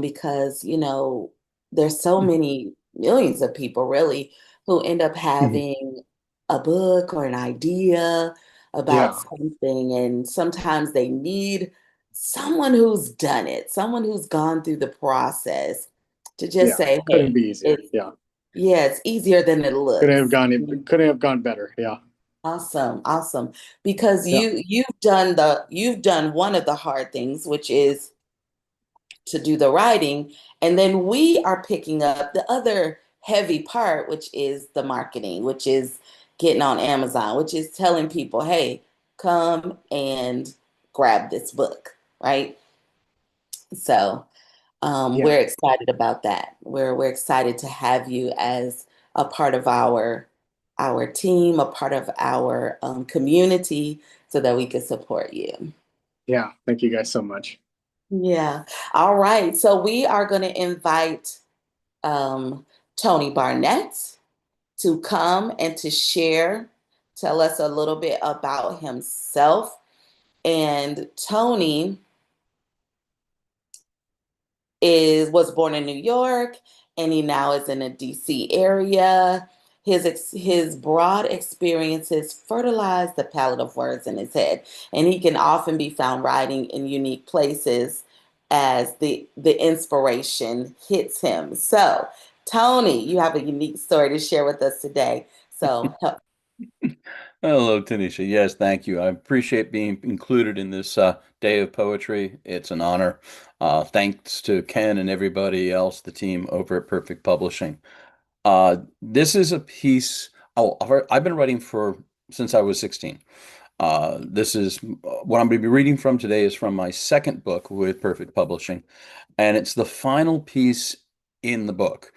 [SPEAKER 5] because, there's so many millions of people really who end up having a book or an idea about
[SPEAKER 1] Yeah.
[SPEAKER 5] something, and sometimes they need someone who's done it, someone who's gone through the process to just
[SPEAKER 1] Yeah.
[SPEAKER 5] say,
[SPEAKER 1] Couldn't
[SPEAKER 5] hey,
[SPEAKER 1] be easier. Yeah.
[SPEAKER 5] it's easier than it looks.
[SPEAKER 1] Couldn't have gone better. Yeah.
[SPEAKER 5] Awesome, awesome. Because
[SPEAKER 1] Yeah.
[SPEAKER 5] you've done one of the hard things, which is to do the writing, and then we are picking up the other heavy part, which is the marketing, which is getting on Amazon, which is telling people, hey, come and grab this book, right? So
[SPEAKER 1] Yeah.
[SPEAKER 5] we're excited about that. We're excited to have you as a part of our team, a part of our community, so that we can support you.
[SPEAKER 1] Yeah. Thank you guys so much.
[SPEAKER 5] Yeah. All right. So we are going to invite Tony Barnett to come and to share, tell us a little bit about himself. And Tony was born in New York, and he now is in the DC area. His broad experiences fertilize the palette of words in his head, and he can often be found writing in unique places as the inspiration hits him. So, Tony, you have a unique story to share with us today. So,
[SPEAKER 14] Hello, Tanisha. Yes, thank you. I appreciate being included in this day of poetry. It's an honor. Thanks to Ken and everybody else, the team over at Perfect Publishing. This is a piece. Oh, I've been writing for since I was 16. This is what I'm going to be reading from today is from my second book with Perfect Publishing, and it's the final piece in the book.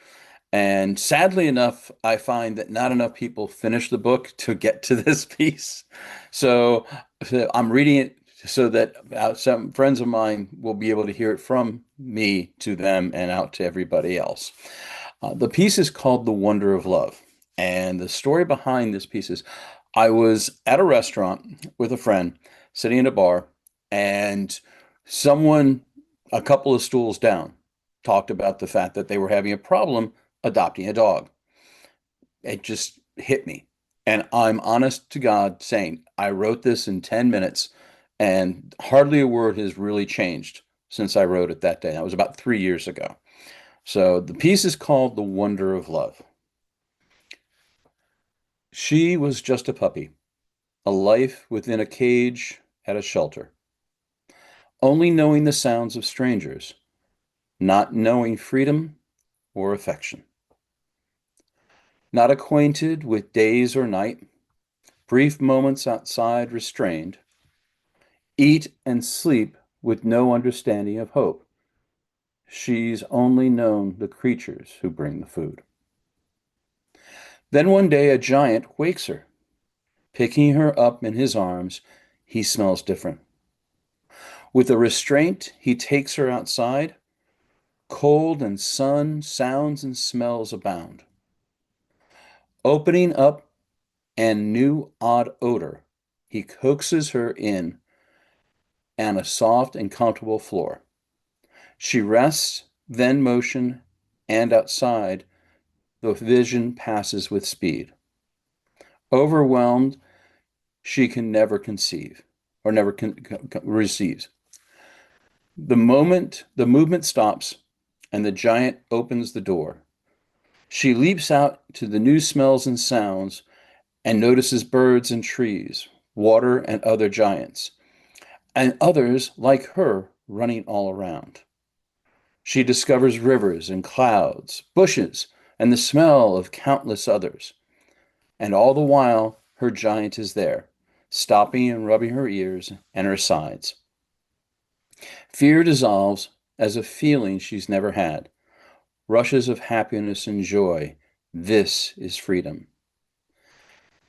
[SPEAKER 14] And sadly enough, I find that not enough people finish the book to get to this piece. So I'm reading it so that some friends of mine will be able to hear it from me to them and out to everybody else. The piece is called The Wonder of Love. And the story behind this piece is I was at a restaurant with a friend sitting in a bar, and someone, a couple of stools down, talked about the fact that they were having a problem adopting a dog. It just hit me. And I'm honest to God saying, I wrote this in 10 minutes, and hardly a word has really changed since I wrote it that day. That was about 3 years ago. So the piece is called The Wonder of Love. She was just a puppy, a life within a cage at a shelter, only knowing the sounds of strangers, not knowing freedom or affection. Not acquainted with days or night, brief moments outside restrained, eat and sleep with no understanding of hope. She's only known the creatures who bring the food. Then one day a giant wakes her. Picking her up in his arms, he smells different. With a restraint, he takes her outside. Cold and sun, sounds and smells abound. Opening up and new odd odor, he coaxes her in on a soft and comfortable floor. She rests, then motion, and outside, the vision passes with speed. Overwhelmed, she can never conceive or never receives. The movement stops and the giant opens the door. She leaps out to the new smells and sounds and notices birds and trees, water and other giants, and others like her running all around. She discovers rivers and clouds, bushes, and the smell of countless others. And all the while, her giant is there, stopping and rubbing her ears and her sides. Fear dissolves as a feeling she's never had, rushes of happiness and joy. This is freedom.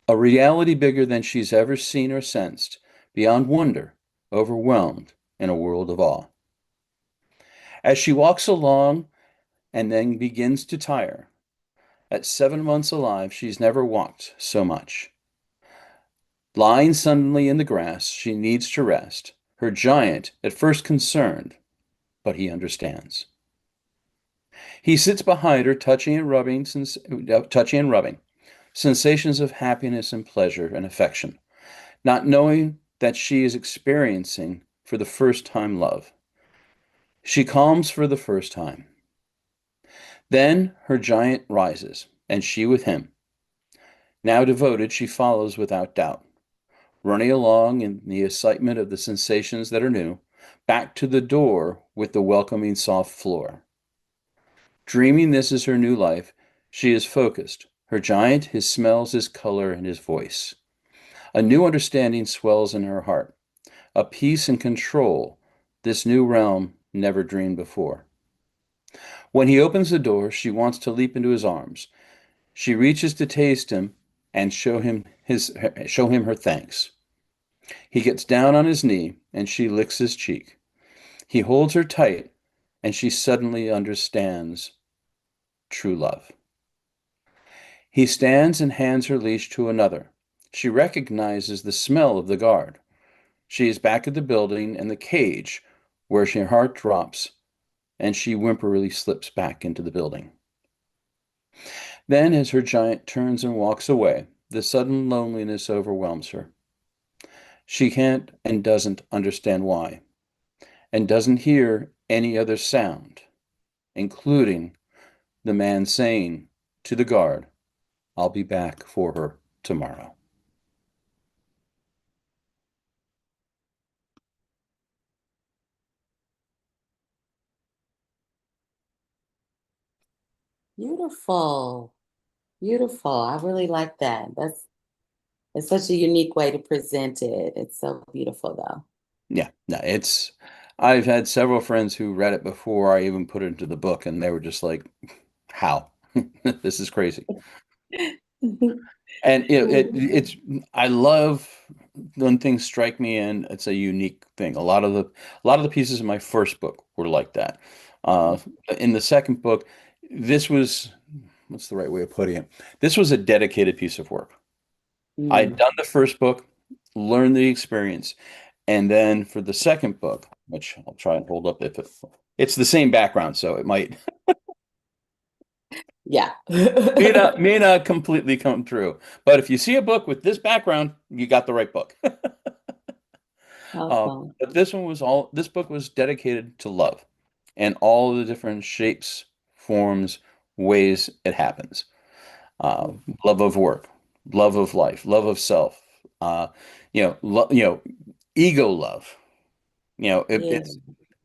[SPEAKER 14] A reality bigger than she's ever seen or sensed, beyond wonder, overwhelmed in a world of awe. As she walks along and then begins to tire, at 7 months alive, she's never walked so much. Lying suddenly in the grass, she needs to rest. Her giant, at first concerned, but he understands. He sits behind her, touching and rubbing, sensations of happiness and pleasure and affection, not knowing that she is experiencing for the first time love. She calms for the first time. Then her giant rises, and she with him. Now devoted, she follows without doubt, running along in the excitement of the sensations that are new, back to the door with the welcoming soft floor. Dreaming this is her new life, she is focused. Her giant, his smells, his color, and his voice. A new understanding swells in her heart, a peace and control this new realm never dreamed before. When he opens the door, she wants to leap into his arms. She reaches to taste him and show him her thanks. He gets down on his knee and she licks his cheek. He holds her tight and she suddenly understands true love. He stands and hands her leash to another. She recognizes the smell of the guard. She is back at the building and the cage where her heart drops and she whimperly slips back into the building. Then, as her giant turns and walks away, the sudden loneliness overwhelms her. She can't and doesn't understand why, and doesn't hear any other sound, including the man saying to the guard, "I'll be back for her tomorrow."
[SPEAKER 5] Beautiful. Beautiful. I really like that. It's such a unique way to present it. It's so beautiful though.
[SPEAKER 14] Yeah, no, I've had several friends who read it before I even put it into the book, and they were just like, "How? This is crazy." And it's I love when things strike me, and it's a unique thing. A lot of the pieces in my first book were like that. Uh, in the second book, this was, what's the right way of putting it? This was a dedicated piece of work. I'd done the first book, learned the experience, and then for the second book, which I'll try and hold up if it's the same background, so it might
[SPEAKER 5] Yeah.
[SPEAKER 14] may not completely come true. But if you see a book with this background, you got the right book.
[SPEAKER 5] Awesome.
[SPEAKER 14] But this book was dedicated to love and all the different shapes, forms, ways it happens. Love of work, love of life, love of self, uh, ego love.
[SPEAKER 5] Yeah.
[SPEAKER 14] It's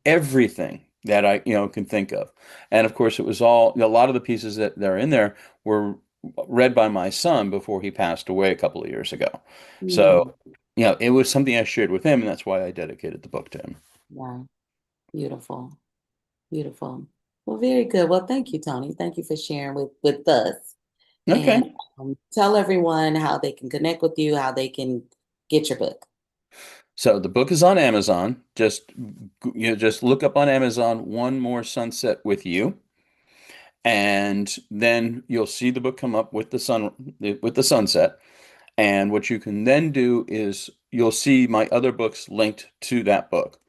[SPEAKER 14] everything that I can think of. And of course, it was a lot of the pieces that are in there were read by my son before he passed away a couple of years ago. So, it was something I shared with him, and that's why I dedicated the book to him.
[SPEAKER 5] Wow. Beautiful. Beautiful. Well, very good. Well, thank you, Tony. Thank you for sharing with us.
[SPEAKER 14] Okay.
[SPEAKER 5] And tell everyone how they can connect with you, how they can get your book.
[SPEAKER 14] So the book is on Amazon. Just look up on Amazon One More Sunset with You, and then you'll see the book come up with the sunset. And what you can then do is you'll see my other books linked to that book.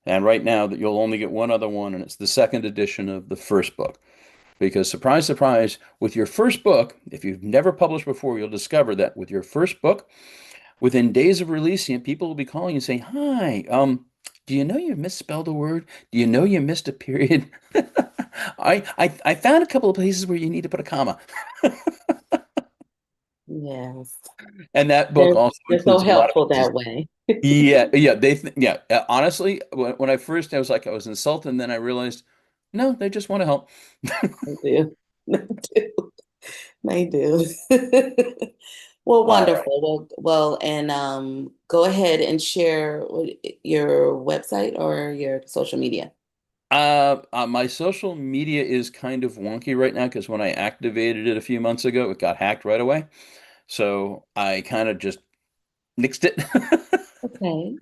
[SPEAKER 14] And right now that you'll only get one other one, and it's the second edition of the first book. Because surprise, surprise, with your first book, if you've never published before, you'll discover that with your first book, within days of releasing it, people will be calling you saying, "Hi, do you know you misspelled a word? Do you know you missed a period? I found a couple of places where you need to put a comma."
[SPEAKER 5] Yes.
[SPEAKER 14] And that book also
[SPEAKER 5] They're so
[SPEAKER 14] includes a lot of
[SPEAKER 5] helpful
[SPEAKER 14] pieces.
[SPEAKER 5] that way.
[SPEAKER 14] Yeah. Honestly, when I first, I was like, I was insulted, and then I realized, no, they just want to help.
[SPEAKER 5] They do. They do. They do. Well,
[SPEAKER 14] All right.
[SPEAKER 5] wonderful. Well, and go ahead and share your website or your social media.
[SPEAKER 14] My social media is kind of wonky right now because when I activated it a few months ago, it got hacked right away. So I kind of just nixed it.
[SPEAKER 5] Okay.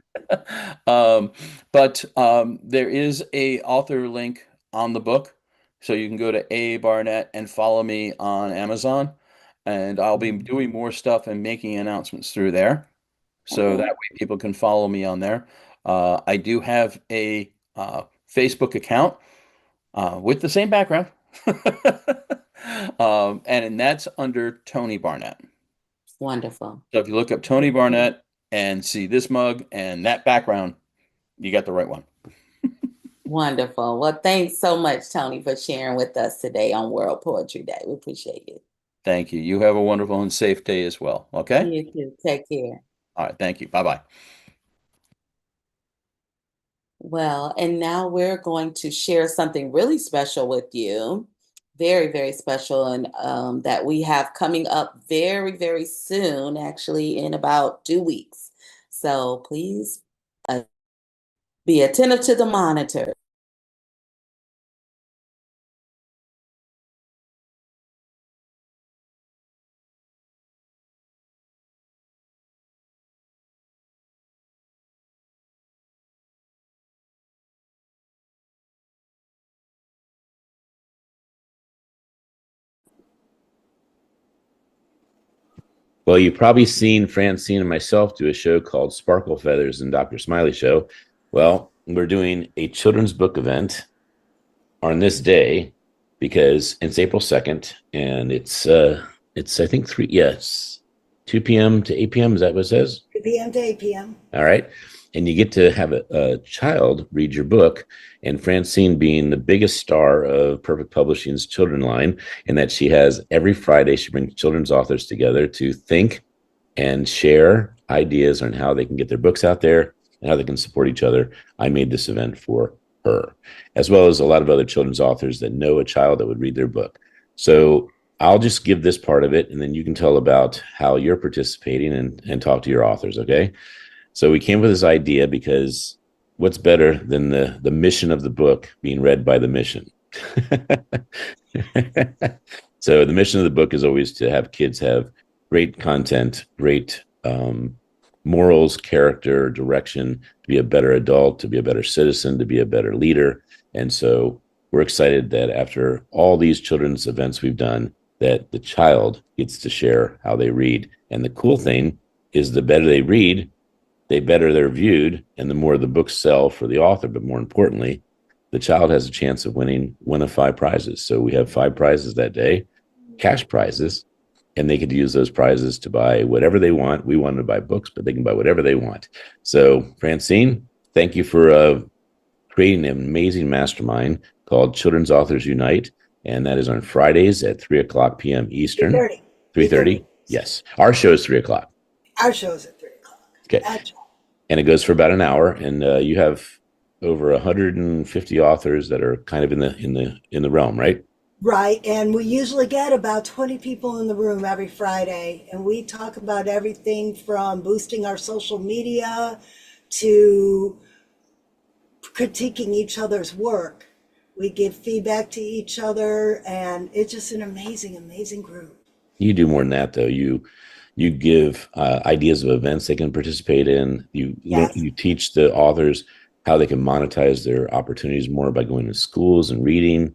[SPEAKER 14] There is a author link on the book, so you can go to A Barnett and follow me on Amazon, and I'll be doing more stuff and making announcements through there, so that
[SPEAKER 5] Okay.
[SPEAKER 14] way people can follow me on there. I do have a Facebook account with the same background, and that's under Tony Barnett.
[SPEAKER 5] Wonderful.
[SPEAKER 14] So if you look up Tony Barnett and see this mug and that background, you got the right one.
[SPEAKER 5] Wonderful. Well, thanks so much, Tony, for sharing with us today on World Poetry Day. We appreciate you.
[SPEAKER 14] Thank you. You have a wonderful and safe day as well. Okay?
[SPEAKER 5] You too. Take care.
[SPEAKER 14] All right. Thank you. Bye-bye.
[SPEAKER 5] Well, and now we're going to share something really special with you. Very, very special, and that we have coming up very, very soon, actually, in about 2 weeks. So please be attentive to the monitor.
[SPEAKER 2] Well, you've probably seen Francine and myself do a show called Sparkle Feathers and Dr. Smiley Show. Well, we're doing a children's book event on this day because it's April 2nd and it's I think 2 p.m. to 8 p.m. Is that what it says?
[SPEAKER 15] 2 p.m. to 8 p.m.
[SPEAKER 2] All right. And you get to have a child read your book, and Francine being the biggest star of Perfect Publishing's children line, in that she has every Friday, she brings children's authors together to think and share ideas on how they can get their books out there and how they can support each other. I made this event for her, as well as a lot of other children's authors that know a child that would read their book. So I'll just give this part of it, and then you can tell about how you're participating and talk to your authors, okay? So we came with this idea because what's better than the mission of the book being read by the mission? So the mission of the book is always to have kids have great content, great morals, character, direction, to be a better adult, to be a better citizen, to be a better leader. And so we're excited that after all these children's events we've done, that the child gets to share how they read. And the cool thing is the better they read, the better they're viewed, and the more the books sell for the author. But more importantly, the child has a chance of winning one of 5 prizes. So we have 5 prizes that day, cash prizes, and they could use those prizes to buy whatever they want. We want to buy books, but they can buy whatever they want. So Francine, thank you for creating an amazing mastermind called Children's Authors Unite. And that is on Fridays at 3:00 p.m. Eastern.
[SPEAKER 15] 3:30.
[SPEAKER 2] 3:30? Yes. Our show is 3:00.
[SPEAKER 15] Our show's at 3 o'clock.
[SPEAKER 2] Okay. And it goes for about an hour. And you have over 150 authors that are kind of in the realm, right?
[SPEAKER 15] Right. And we usually get about 20 people in the room every Friday. And we talk about everything from boosting our social media to critiquing each other's work. We give feedback to each other, and it's just an amazing, amazing group.
[SPEAKER 2] You do more than that, though. You give ideas of events they can participate in. You teach the authors how they can monetize their opportunities more by going to schools and reading.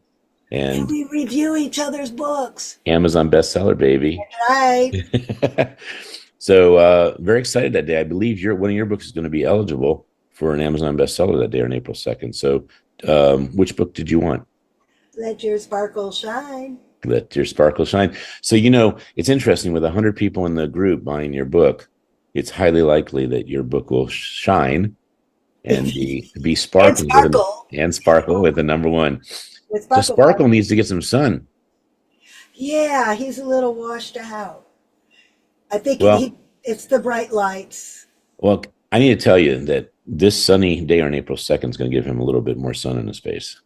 [SPEAKER 2] And
[SPEAKER 15] we review each other's books.
[SPEAKER 2] Amazon bestseller, baby.
[SPEAKER 15] Right.
[SPEAKER 2] So very excited that day. I believe one of your books is going to be eligible for an Amazon bestseller that day on April 2nd. So which book did you want?
[SPEAKER 15] Let your sparkle shine.
[SPEAKER 2] Let your sparkle shine. So, you know, it's interesting with 100 people in the group buying your book, it's highly likely that your book will shine and be
[SPEAKER 15] And
[SPEAKER 2] sparkling
[SPEAKER 15] sparkle.
[SPEAKER 2] and sparkle with the number one.
[SPEAKER 15] With
[SPEAKER 2] So
[SPEAKER 15] sparkle.
[SPEAKER 2] Sparkle needs to get some sun.
[SPEAKER 15] Yeah, he's a little washed out. I think
[SPEAKER 2] Well,
[SPEAKER 15] it's the bright lights.
[SPEAKER 2] well, I need to tell you that this sunny day on April 2nd is going to give him a little bit more sun in his face.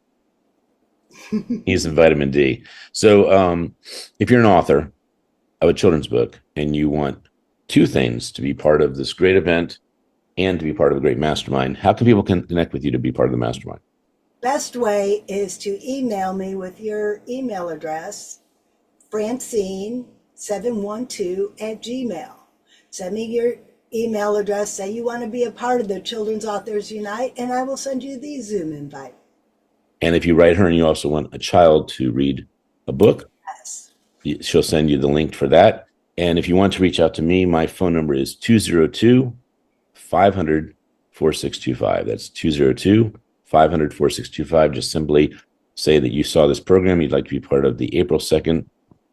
[SPEAKER 2] He's in vitamin D. So, if you're an author of a children's book and you want two things to be part of this great event and to be part of a great mastermind, how can people connect with you to be part of the mastermind?
[SPEAKER 15] Best way is to email me with your email address, francine712@gmail. Send me your email address, say you want to be a part of the Children's Authors Unite, and I will send you the Zoom invite.
[SPEAKER 2] And if you write her and you also want a child to read a book,
[SPEAKER 15] Yes.
[SPEAKER 2] she'll send you the link for that. And if you want to reach out to me, my phone number is 202 500 4625. That's 202 500 4625. Just simply say that you saw this program, you'd like to be part of the April 2nd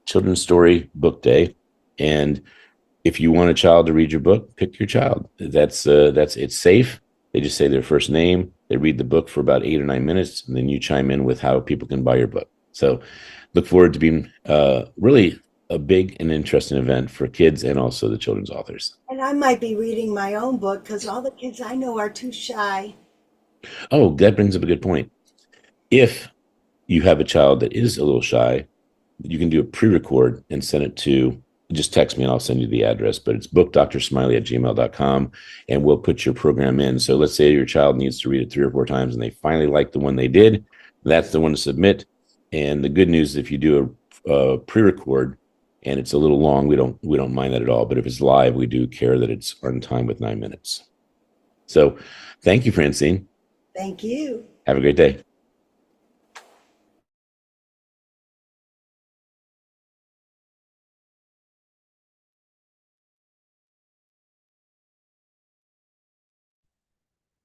[SPEAKER 2] Children's Story Book Day. And if you want a child to read your book, pick your child. That's it's safe. They just say their first name. They read the book for about 8 or 9 minutes, and then you chime in with how people can buy your book. So, look forward to being really a big and interesting event for kids and also the children's authors.
[SPEAKER 15] And I might be reading my own book because all the kids I know are too shy.
[SPEAKER 2] Oh, that brings up a good point. If you have a child that is a little shy, you can do a pre-record and send it to, just text me and I'll send you the address, but it's bookdrsmiley@gmail.com and we'll put your program in. So let's say your child needs to read it 3 or 4 times and they finally like the one they did. That's the one to submit. And the good news, if you do a pre-record and it's a little long, we don't mind that at all. But if it's live, we do care that it's on time with 9 minutes. So thank you, Francine.
[SPEAKER 15] Thank you.
[SPEAKER 2] Have a great day.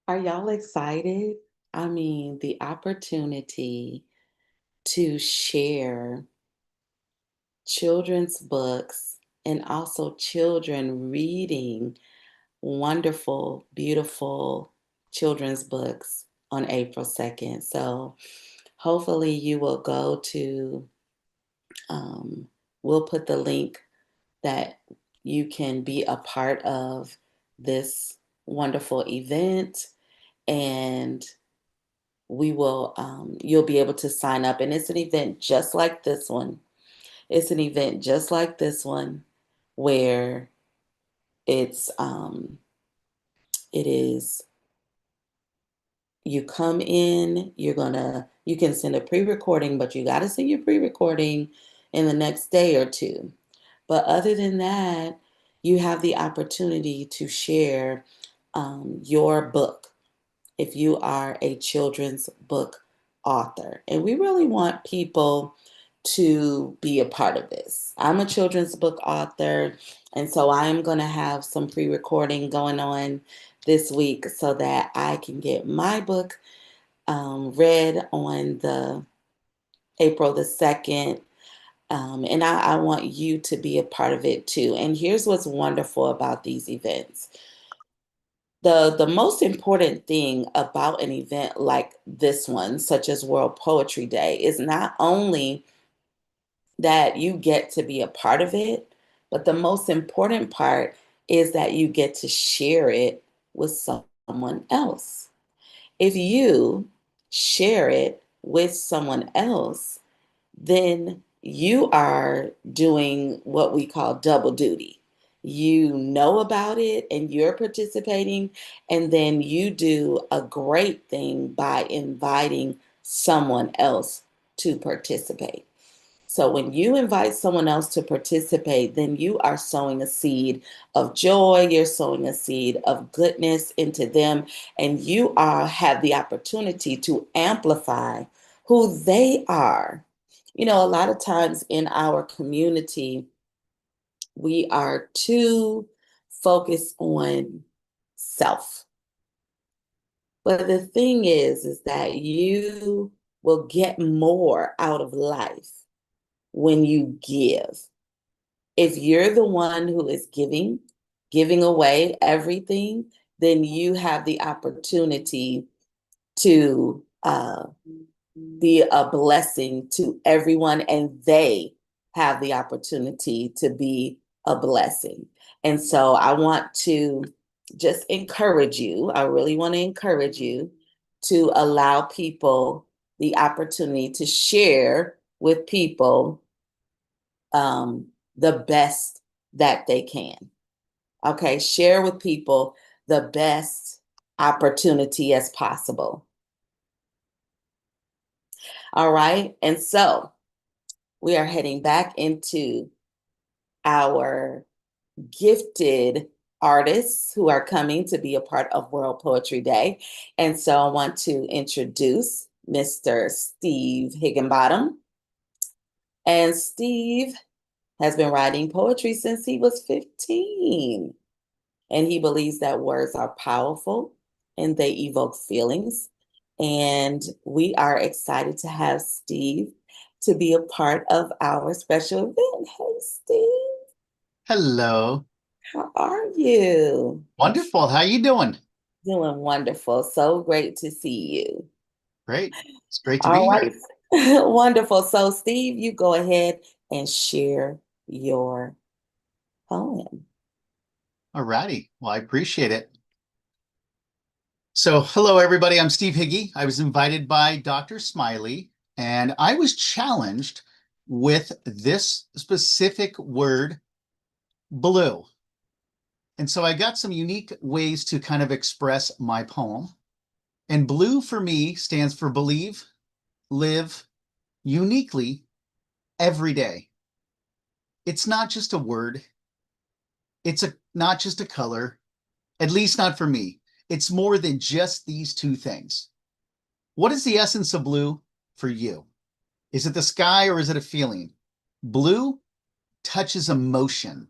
[SPEAKER 5] Are y'all excited? I mean, the opportunity to share children's books and also children reading wonderful, beautiful children's books on April 2nd. So hopefully you will go to, we'll put the link that you can be a part of this wonderful event, and we will you'll be able to sign up, and it's an event just like this one. It's an event just like this one where it's it is, you come in, you can send a pre-recording, but you got to send your pre-recording in the next day or two. But other than that, you have the opportunity to share your book if you are a children's book author. And we really want people to be a part of this. I'm a children's book author, and so I'm going to have some pre recording going on this week so that I can get my book read on the April the 2nd. And I want you to be a part of it too. And here's what's wonderful about these events. The most important thing about an event like this one, such as World Poetry Day, is not only that you get to be a part of it, but the most important part is that you get to share it with someone else. If you share it with someone else, then you are doing what we call double duty. You know about it and you're participating, and then you do a great thing by inviting someone else to participate. So when you invite someone else to participate, then you are sowing a seed of joy, you're sowing a seed of goodness into them, and you are have the opportunity to amplify who they are. You know, a lot of times in our community, we are too focused on self. But the thing is that you will get more out of life when you give. If you're the one who is giving away everything, then you have the opportunity to be a blessing to everyone, and they have the opportunity to be a blessing. And so I want to just encourage you, I really want to encourage you to allow people the opportunity to share with people the best that they can. Okay, share with people the best opportunity as possible. All right, and so we are heading back into our gifted artists who are coming to be a part of World Poetry Day. And so I want to introduce Mr. Steve Higginbottom. And Steve has been writing poetry since he was 15. And he believes that words are powerful and they evoke feelings. And we are excited to have Steve to be a part of our special event. Hey, Steve.
[SPEAKER 16] Hello.
[SPEAKER 5] How are you?
[SPEAKER 16] Wonderful. How you doing?
[SPEAKER 5] Doing wonderful. So great to see you.
[SPEAKER 16] Great. It's great to
[SPEAKER 5] All
[SPEAKER 16] be
[SPEAKER 5] right.
[SPEAKER 16] here.
[SPEAKER 5] Wonderful. So, Steve, you go ahead and share your poem.
[SPEAKER 16] All righty. Well, I appreciate it. So, hello, everybody. I'm Steve Higgy. I was invited by Dr. Smiley, and I was challenged with this specific word, blue. And so I got some unique ways to kind of express my poem. And blue for me stands for believe, live uniquely every day. It's not just a word. It's not just a color, at least not for me. It's more than just these two things. What is the essence of blue for you? Is it the sky or is it a feeling? Blue touches emotion.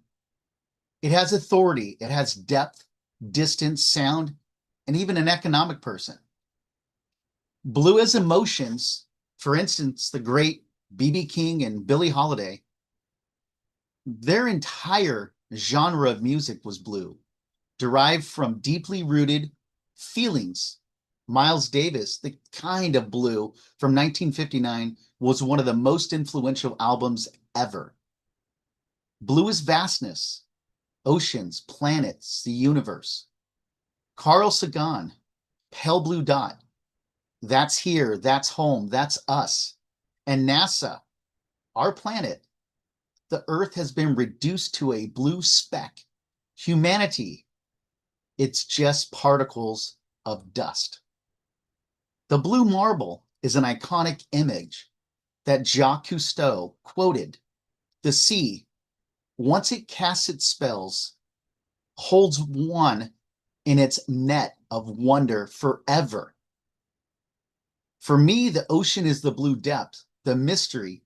[SPEAKER 16] It has authority. It has depth, distance, sound, and even an economic person. Blue has emotions. For instance, the great B.B. King and Billie Holiday, their entire genre of music was blue, derived from deeply rooted feelings. Miles Davis, the kind of blue from 1959, was one of the most influential albums ever. Blue is vastness, oceans, planets, the universe. Carl Sagan, pale blue dot. That's here, that's home, that's us. And NASA, our planet, the Earth has been reduced to a blue speck. Humanity, it's just particles of dust. The blue marble is an iconic image that Jacques Cousteau quoted. The sea, once it casts its spells, holds one in its net of wonder forever. For me, the ocean is the blue depth, the mystery,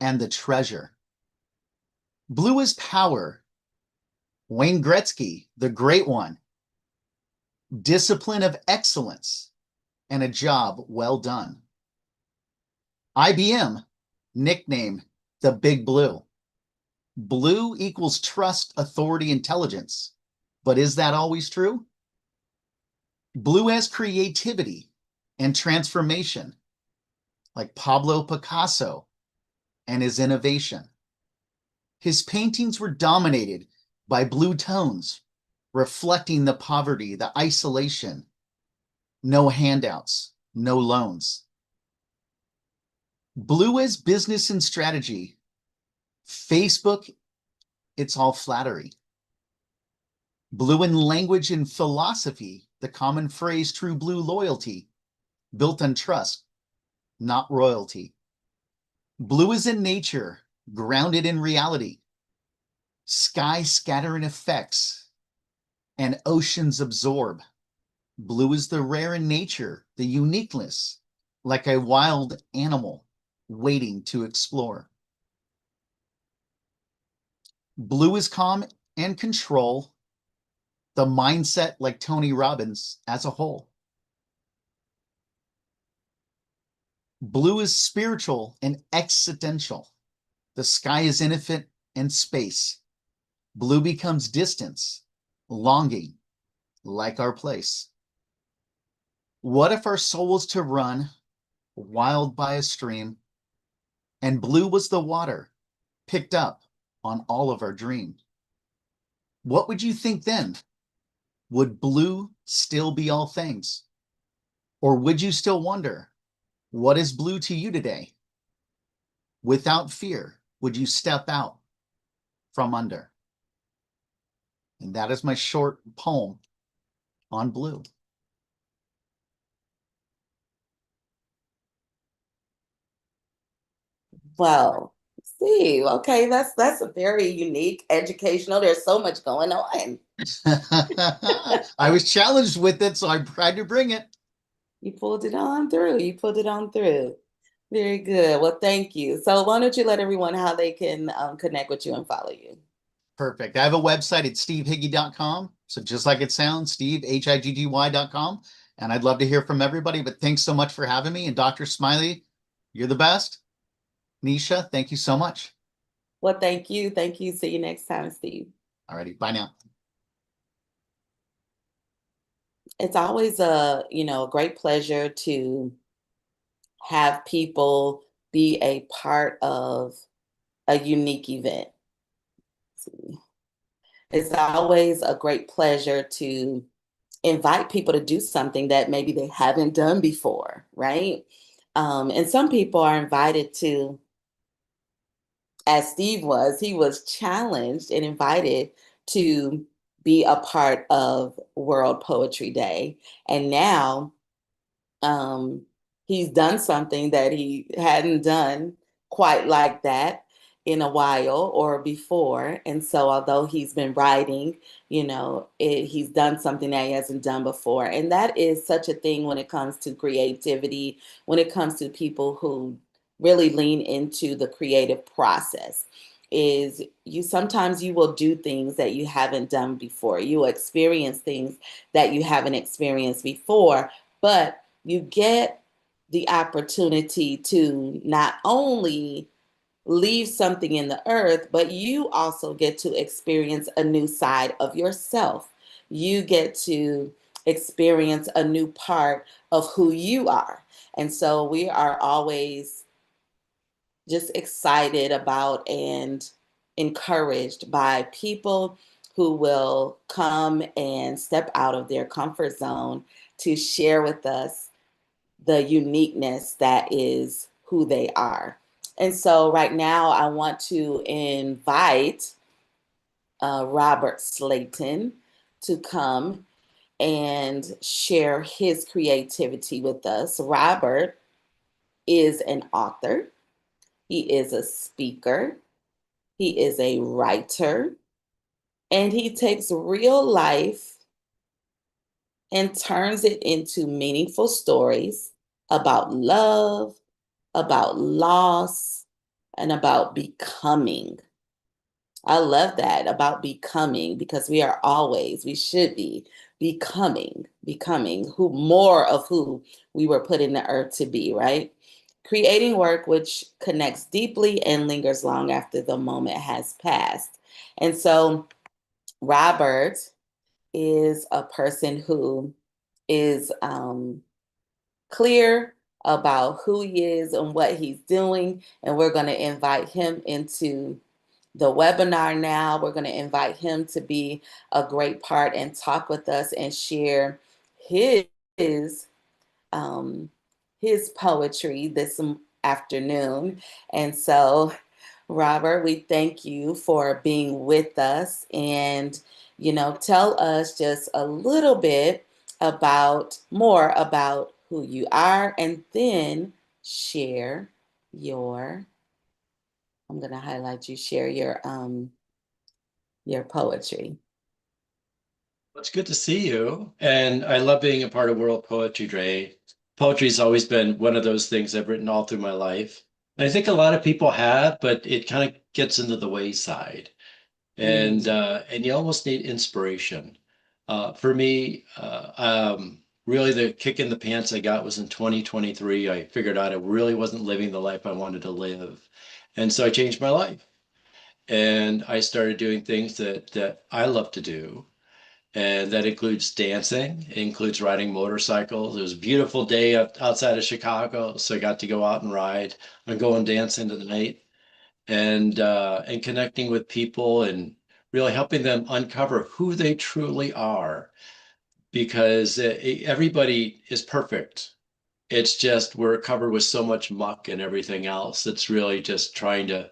[SPEAKER 16] and the treasure. Blue is power. Wayne Gretzky, the great one. Discipline of excellence and a job well done. IBM, nickname the Big Blue. Blue equals trust, authority, intelligence. But is that always true? Blue has creativity and transformation, like Pablo Picasso and his innovation. His paintings were dominated by blue tones, reflecting the poverty, the isolation, no handouts, no loans. Blue as business and strategy. Facebook, it's all flattery. Blue in language and philosophy, the common phrase true blue loyalty, built on trust, not royalty. Blue is in nature, grounded in reality. Sky scattering effects and oceans absorb. Blue is the rare in nature, the uniqueness, like a wild animal waiting to explore. Blue is calm and control, the mindset like Tony Robbins as a whole. Blue is spiritual and existential. The sky is infinite and space. Blue becomes distance, longing, like our place. What if our soul was to run wild by a stream, and blue was the water picked up on all of our dream? What would you think then? Would blue still be all things? Or would you still wonder, what is blue to you today? Without fear, would you step out from under? And that is my short poem on blue.
[SPEAKER 5] Well, see, okay, that's a very unique, educational. There's so much going on.
[SPEAKER 16] I was challenged with it, so I tried to bring it.
[SPEAKER 5] You pulled it on through. You pulled it on through. Very good. Well, thank you. So why don't you let everyone how they can connect with you and follow you?
[SPEAKER 16] Perfect. I have a website at stevehiggy.com. So just like it sounds, Steve, HIGGY.com. And I'd love to hear from everybody, but thanks so much for having me. And Dr. Smiley, you're the best. Nisha, thank you so much.
[SPEAKER 5] Well, thank you. Thank you. See you next time, Steve.
[SPEAKER 16] Alrighty, bye now.
[SPEAKER 5] It's always a great pleasure to have people be a part of a unique event. It's always a great pleasure to invite people to do something that maybe they haven't done before, right? And some people are invited to, as Steve was, he was challenged and invited to be a part of World Poetry Day. And now um, he's done something that he hadn't done quite like that in a while or before. And so, although he's been writing, he's done something that he hasn't done before. And that is such a thing when it comes to creativity, when it comes to people who really lean into the creative process. Is you sometimes you will do things that you haven't done before. You will experience things that you haven't experienced before, but you get the opportunity to not only leave something in the earth, but you also get to experience a new side of yourself. You get to experience a new part of who you are. And so we are always just excited about and encouraged by people who will come and step out of their comfort zone to share with us the uniqueness that is who they are. And so right now I want to invite Robert Slayton to come and share his creativity with us. Robert is an author. He is a speaker. He is a writer. And he takes real life and turns it into meaningful stories about love, about loss, and about becoming. I love that, about becoming, because we should be becoming who more of who we were put in the earth to be, right? Creating work which connects deeply and lingers long after the moment has passed. And so Robert is a person who is clear about who he is and what he's doing. And we're going to invite him into the webinar now. We're going to invite him to be a great part and talk with us and share his um, his poetry this afternoon. And so, Robert, we thank you for being with us, and tell us just a little bit more about who you are, and then share your. I'm going to highlight you. Share your poetry.
[SPEAKER 17] It's good to see you. And I love being a part of World Poetry Day. Poetry's always been one of those things I've written all through my life. And I think a lot of people have, but it kind of gets into the wayside. And you almost need inspiration. For me, really the kick in the pants I got was in 2023. I figured out I really wasn't living the life I wanted to live. And so I changed my life. And I started doing things that I love to do. And that includes dancing, it includes riding motorcycles. It was a beautiful day outside of Chicago, so I got to go out and ride and go and dance into the night and connecting with people and really helping them uncover who they truly are because everybody is perfect. It's just we're covered with so much muck and everything else. It's really just trying to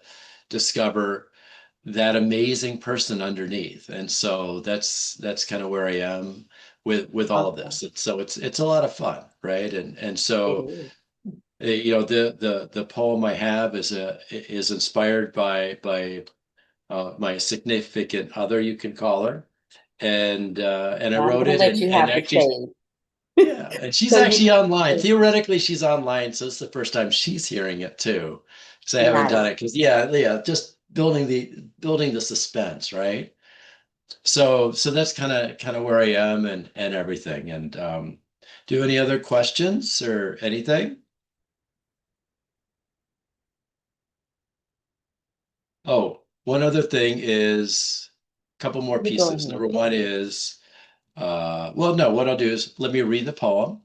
[SPEAKER 17] discover that amazing person underneath. And so that's kind of where I am with all of this. So it's a lot of fun, right? And so you know the poem I have is inspired by my significant other, you can call her, and I
[SPEAKER 5] I'm
[SPEAKER 17] wrote
[SPEAKER 5] gonna
[SPEAKER 17] it
[SPEAKER 5] let you
[SPEAKER 17] and
[SPEAKER 5] have the
[SPEAKER 17] actually
[SPEAKER 5] stage.
[SPEAKER 17] yeah, and she's
[SPEAKER 5] So you
[SPEAKER 17] actually online. Theoretically, she's online, so it's the first time she's hearing it too. Because I haven't
[SPEAKER 5] nice.
[SPEAKER 17] done it. Because yeah, just building the suspense, right? So that's kind of where I am and everything. And do you have any other questions or anything? Oh, one other thing is a couple more
[SPEAKER 5] You go
[SPEAKER 17] pieces.
[SPEAKER 5] ahead.
[SPEAKER 17] Number one is well, no, what I'll do is let me read the poem.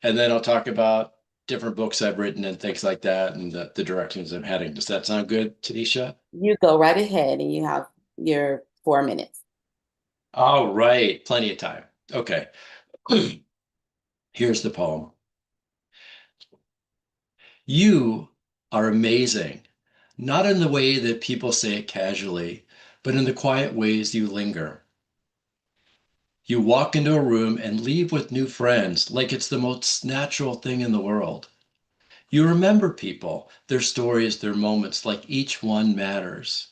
[SPEAKER 17] And then I'll talk about different books I've written and things like that and the directions I'm heading. Does that sound good, Tanisha?
[SPEAKER 5] You go right ahead and you have your 4 minutes.
[SPEAKER 17] All right, plenty of time. Okay. Here's the poem. You are amazing, not in the way that people say it casually, but in the quiet ways you linger. You walk into a room and leave with new friends like it's the most natural thing in the world. You remember people, their stories, their moments, like each one matters.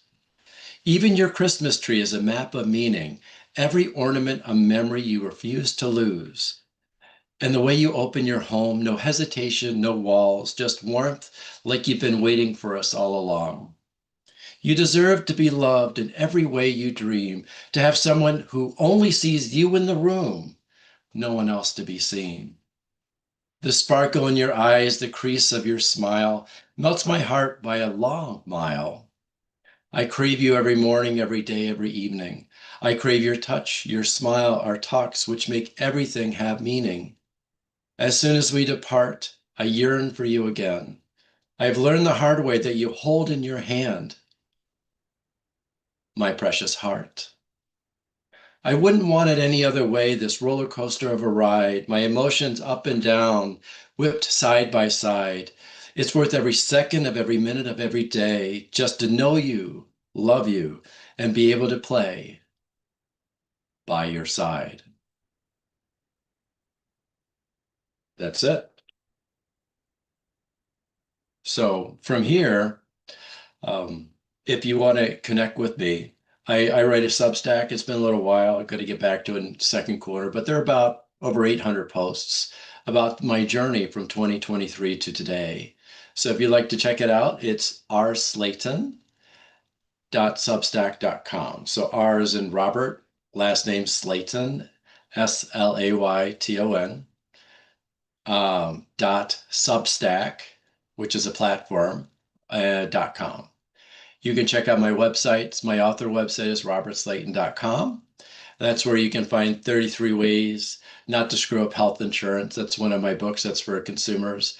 [SPEAKER 17] Even your Christmas tree is a map of meaning, every ornament a memory you refuse to lose. And the way you open your home, no hesitation, no walls, just warmth like you've been waiting for us all along. You deserve to be loved in every way you dream, to have someone who only sees you in the room, no one else to be seen. The sparkle in your eyes, the crease of your smile, melts my heart by a long mile. I crave you every morning, every day, every evening. I crave your touch, your smile, our talks, which make everything have meaning. As soon as we depart, I yearn for you again. I have learned the hard way that you hold in your hand my precious heart. I wouldn't want it any other way, this roller coaster of a ride, my emotions up and down, whipped side by side. It's worth every second of every minute of every day just to know you, love you, and be able to play by your side. That's it. So from here, um, if you want to connect with me, I write a Substack. It's been a little while. I've got to get back to it in second quarter, but there are about over 800 posts about my journey from 2023 to today. So if you'd like to check it out, it's rslayton.substack.com. So R is in Robert, last name Slayton, Slayton, dot Substack, which is a platform, .com. You can check out my websites. My author website is robertslayton.com. That's where you can find 33 ways not to screw up health insurance. That's one of my books. That's for consumers.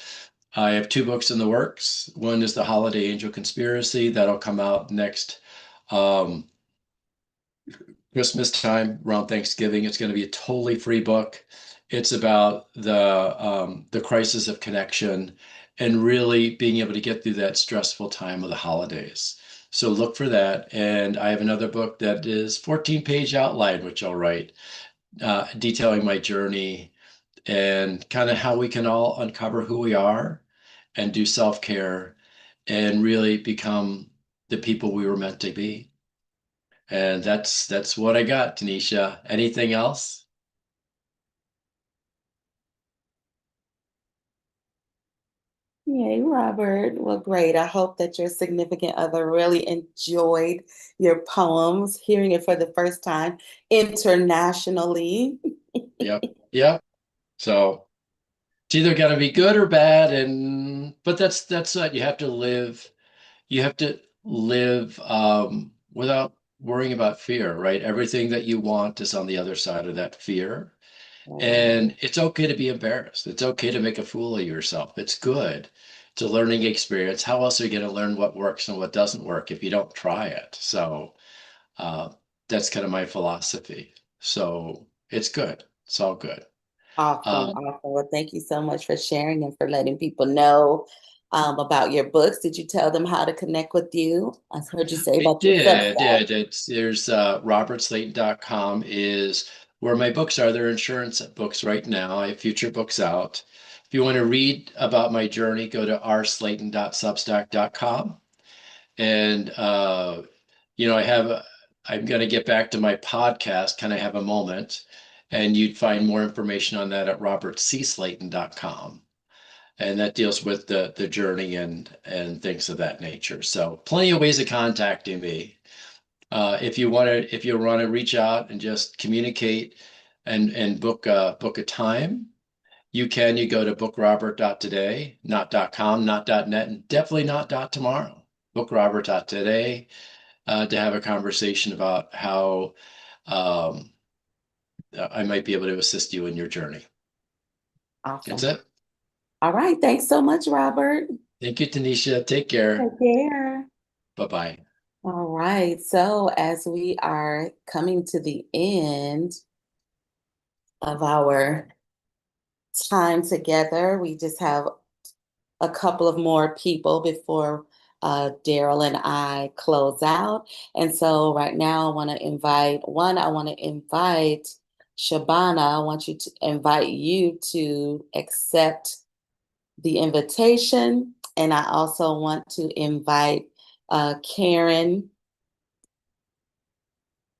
[SPEAKER 17] I have two books in the works. One is The Holiday Angel Conspiracy. That'll come out next um, Christmas time, around Thanksgiving. It's going to be a totally free book. It's about the crisis of connection and really being able to get through that stressful time of the holidays. So look for that. And I have another book that is 14-page outline, which I'll write, detailing my journey and kind of how we can all uncover who we are and do self-care and really become the people we were meant to be. And that's what I got, Tanisha. Anything else?
[SPEAKER 5] Yay, Robert. Well, great. I hope that your significant other really enjoyed your poems, hearing it for the first time internationally.
[SPEAKER 17] Yep. Yep. So it's either going to be good or bad, but that's what you have to live. You have to live without worrying about fear, right? Everything that you want is on the other side of that fear. And it's okay to be embarrassed. It's okay to make a fool of yourself. It's good. It's a learning experience. How else are you going to learn what works and what doesn't work if you don't try it? So uh, that's kind of my philosophy. So it's good. It's all good.
[SPEAKER 5] Awesome, awesome. Well, thank you so much for sharing and for letting people know about your books. Did you tell them how to connect with you? I heard you say
[SPEAKER 17] I
[SPEAKER 5] about your
[SPEAKER 17] did.
[SPEAKER 5] Substack.
[SPEAKER 17] There's robertslayton.com is where my books are. They're insurance books right now. I have future books out. If you want to read about my journey, go to rslayton.substack.com. And I'm going to get back to my podcast, kind of have a moment, and you'd find more information on that at robertcslayton.com. And that deals with the journey and things of that nature. So plenty of ways of contacting me. If you want to reach out and just communicate and book a time, you go to bookrobert.today, not .com, not .net, and definitely not .tomorrow. Bookrobert.today to have a conversation about how I might be able to assist you in your journey.
[SPEAKER 5] Awesome.
[SPEAKER 17] That's it.
[SPEAKER 5] All right. Thanks so much, Robert.
[SPEAKER 17] Thank you, Tanisha. Take care.
[SPEAKER 5] Take care.
[SPEAKER 17] Bye-bye.
[SPEAKER 5] All right. So as we are coming to the end of our time together, we just have a couple of more people before Daryl and I close out. And so right now I want to invite Shabana. I want to invite you to accept the invitation. And I also want to invite Karen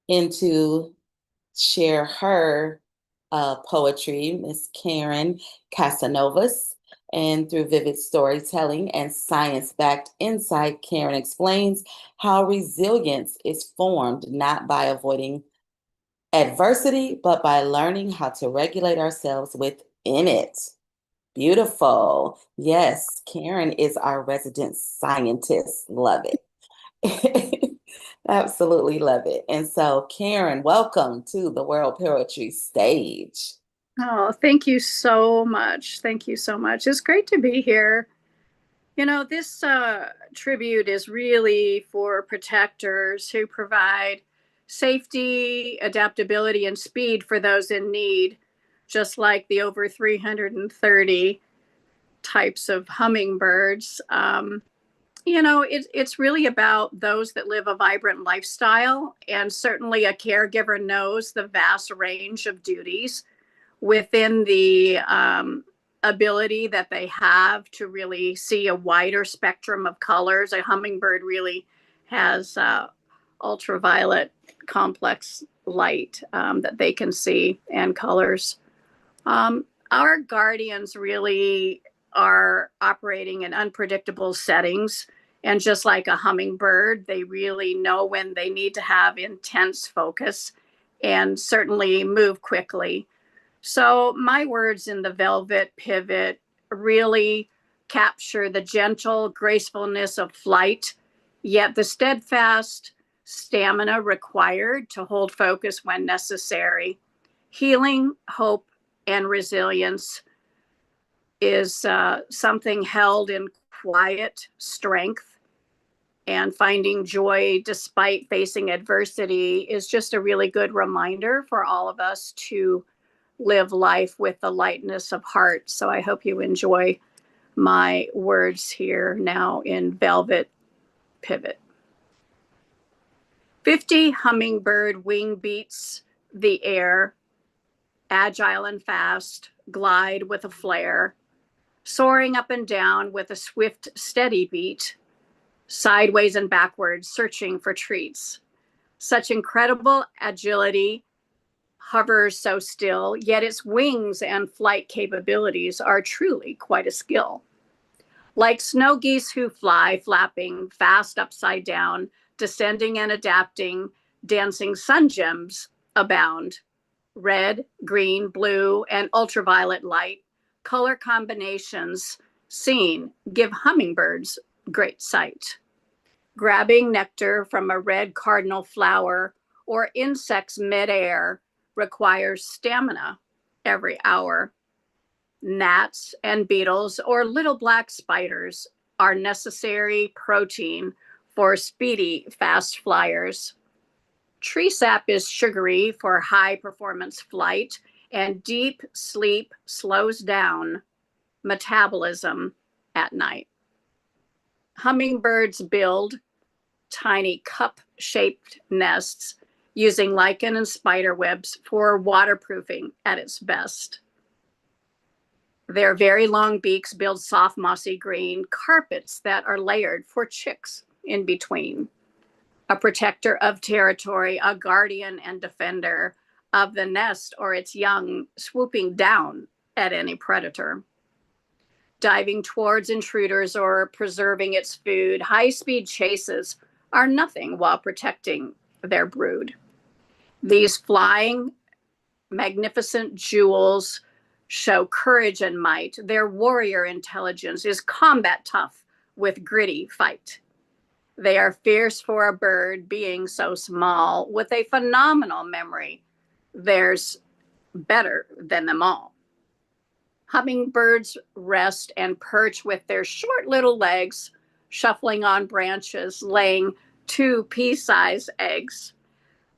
[SPEAKER 5] in to share her poetry, Miss Karen Casanovas. And through vivid storytelling and science-backed insight, Karen explains how resilience is formed not by avoiding adversity, but by learning how to regulate ourselves within it. Beautiful. Yes, Karen is our resident scientist. Love it. Absolutely love it. And so, Karen, welcome to the World Poetry Stage.
[SPEAKER 18] Oh, thank you so much. Thank you so much. It's great to be here. You know, this tribute is really for protectors who provide safety, adaptability, and speed for those in need, just like the over 330 types of hummingbirds. It's really about those that live a vibrant lifestyle, and certainly a caregiver knows the vast range of duties within the ability that they have to really see a wider spectrum of colors. A hummingbird really has ultraviolet complex light that they can see, and colors. Our guardians really are operating in unpredictable settings. And just like a hummingbird, they really know when they need to have intense focus and certainly move quickly. So my words in the velvet pivot really capture the gentle gracefulness of flight, yet the steadfast stamina required to hold focus when necessary. Healing, hope, and resilience is something held in quiet strength, and finding joy despite facing adversity is just a really good reminder for all of us to live life with the lightness of heart. So I hope you enjoy my words here now in Velvet Pivot. 50 hummingbird wing beats the air, agile and fast, glide with a flare, soaring up and down with a swift, steady beat, sideways and backwards, searching for treats. Such incredible agility, hovers so still, yet its wings and flight capabilities are truly quite a skill. Like snow geese who fly, flapping fast upside down, descending and adapting, dancing sun gems abound. red, green, blue, and ultraviolet light, color combinations seen give hummingbirds great sight. Grabbing nectar from a red cardinal flower or insects midair requires stamina every hour. Gnats and beetles or little black spiders are necessary protein for speedy fast flyers. Tree sap is sugary for high performance flight, and deep sleep slows down metabolism at night. Hummingbirds build tiny cup shaped nests using lichen and spider webs for waterproofing at its best. Their very long beaks build soft, mossy green carpets that are layered for chicks in between. A protector of territory, a guardian and defender of the nest or its young, swooping down at any predator. Diving towards intruders or preserving its food, high-speed chases are nothing while protecting their brood. These flying, magnificent jewels show courage and might. Their warrior intelligence is combat tough with gritty fight. They are fierce for a bird being so small with a phenomenal memory. There's better than them all. Hummingbirds rest and perch with their short little legs, shuffling on branches, laying 2 pea-sized eggs.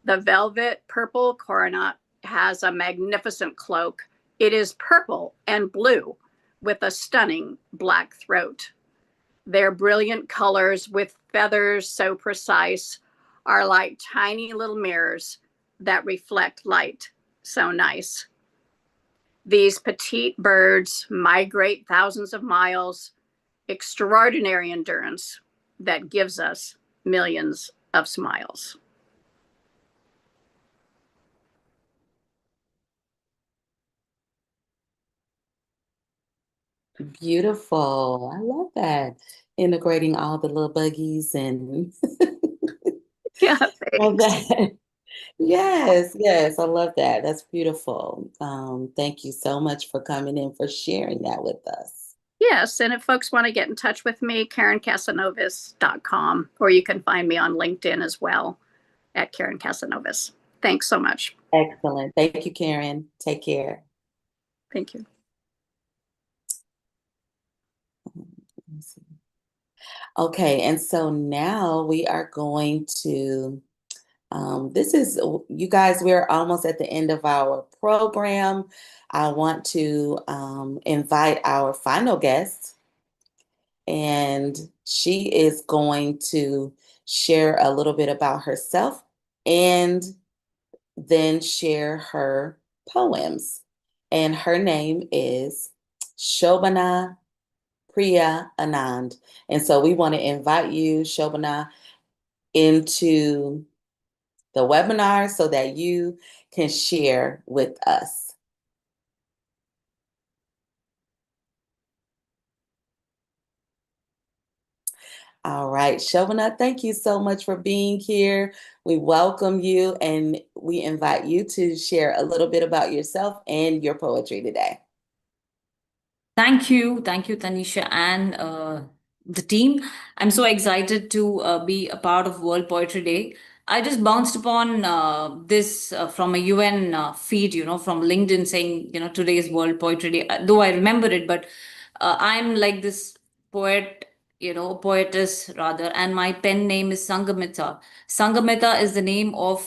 [SPEAKER 18] The velvet purple coronet has a magnificent cloak. It is purple and blue with a stunning black throat. Their brilliant colors with feathers so precise are like tiny little mirrors that reflect light so nice. These petite birds migrate thousands of miles, extraordinary endurance that gives us millions of smiles.
[SPEAKER 5] Beautiful. I love that. Integrating all the little buggies and
[SPEAKER 18] Yeah,
[SPEAKER 5] all
[SPEAKER 18] thanks.
[SPEAKER 5] that. Yes, yes, I love that. That's beautiful. Thank you so much for coming in, for sharing that with us.
[SPEAKER 18] Yes, and if folks want to get in touch with me, KarenCasanovis.com, or you can find me on LinkedIn as well at Karen Casanovis. Thanks so much.
[SPEAKER 5] Excellent. Thank you, Karen. Take care.
[SPEAKER 18] Thank you.
[SPEAKER 5] Okay, and so now we are going to, you guys, we're almost at the end of our program. I want to invite our final guest, and she is going to share a little bit about herself and then share her poems. And her name is Shobana Priya Anand. And so we want to invite you, Shobana, into the webinar so that you can share with us. All right, Shobana, thank you so much for being here. We welcome you and we invite you to share a little bit about yourself and your poetry today.
[SPEAKER 19] Thank you, Tanisha, and the team. I'm so excited to be a part of World Poetry Day. I just bounced upon this from a UN feed, from LinkedIn saying, today is World Poetry Day. Though I remember it, but I'm like this poet, poetess rather, and my pen name is Sangamita. Sangamita is the name of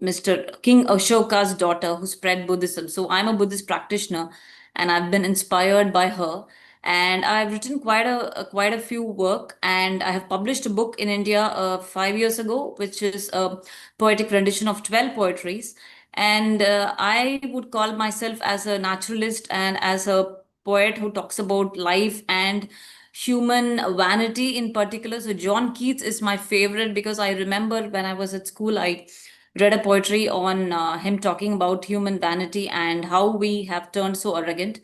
[SPEAKER 19] Mr. King Ashoka's daughter who spread Buddhism. So I'm a Buddhist practitioner and I've been inspired by her. And I've written quite a few work, and I have published a book in India 5 years ago, which is a poetic rendition of 12 poetries. And I would call myself as a naturalist and as a poet who talks about life and human vanity in particular. So John Keats is my favorite because I remember when I was at school, I read a poetry on him talking about human vanity and how we have turned so arrogant.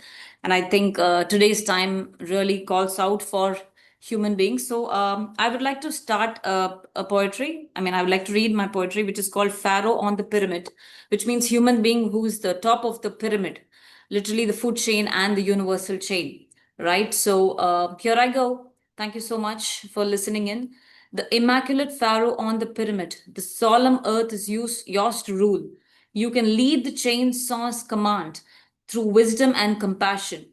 [SPEAKER 19] And I think today's time really calls out for human beings. So I would like to start a poetry. I would like to read my poetry, which is called Pharaoh on the Pyramid, which means human being who's the top of the pyramid, literally the food chain and the universal chain, right? So here I go. Thank you so much for listening in. The immaculate Pharaoh on the pyramid, the solemn earth is yours to rule. You can lead the chainsaw's command through wisdom and compassion.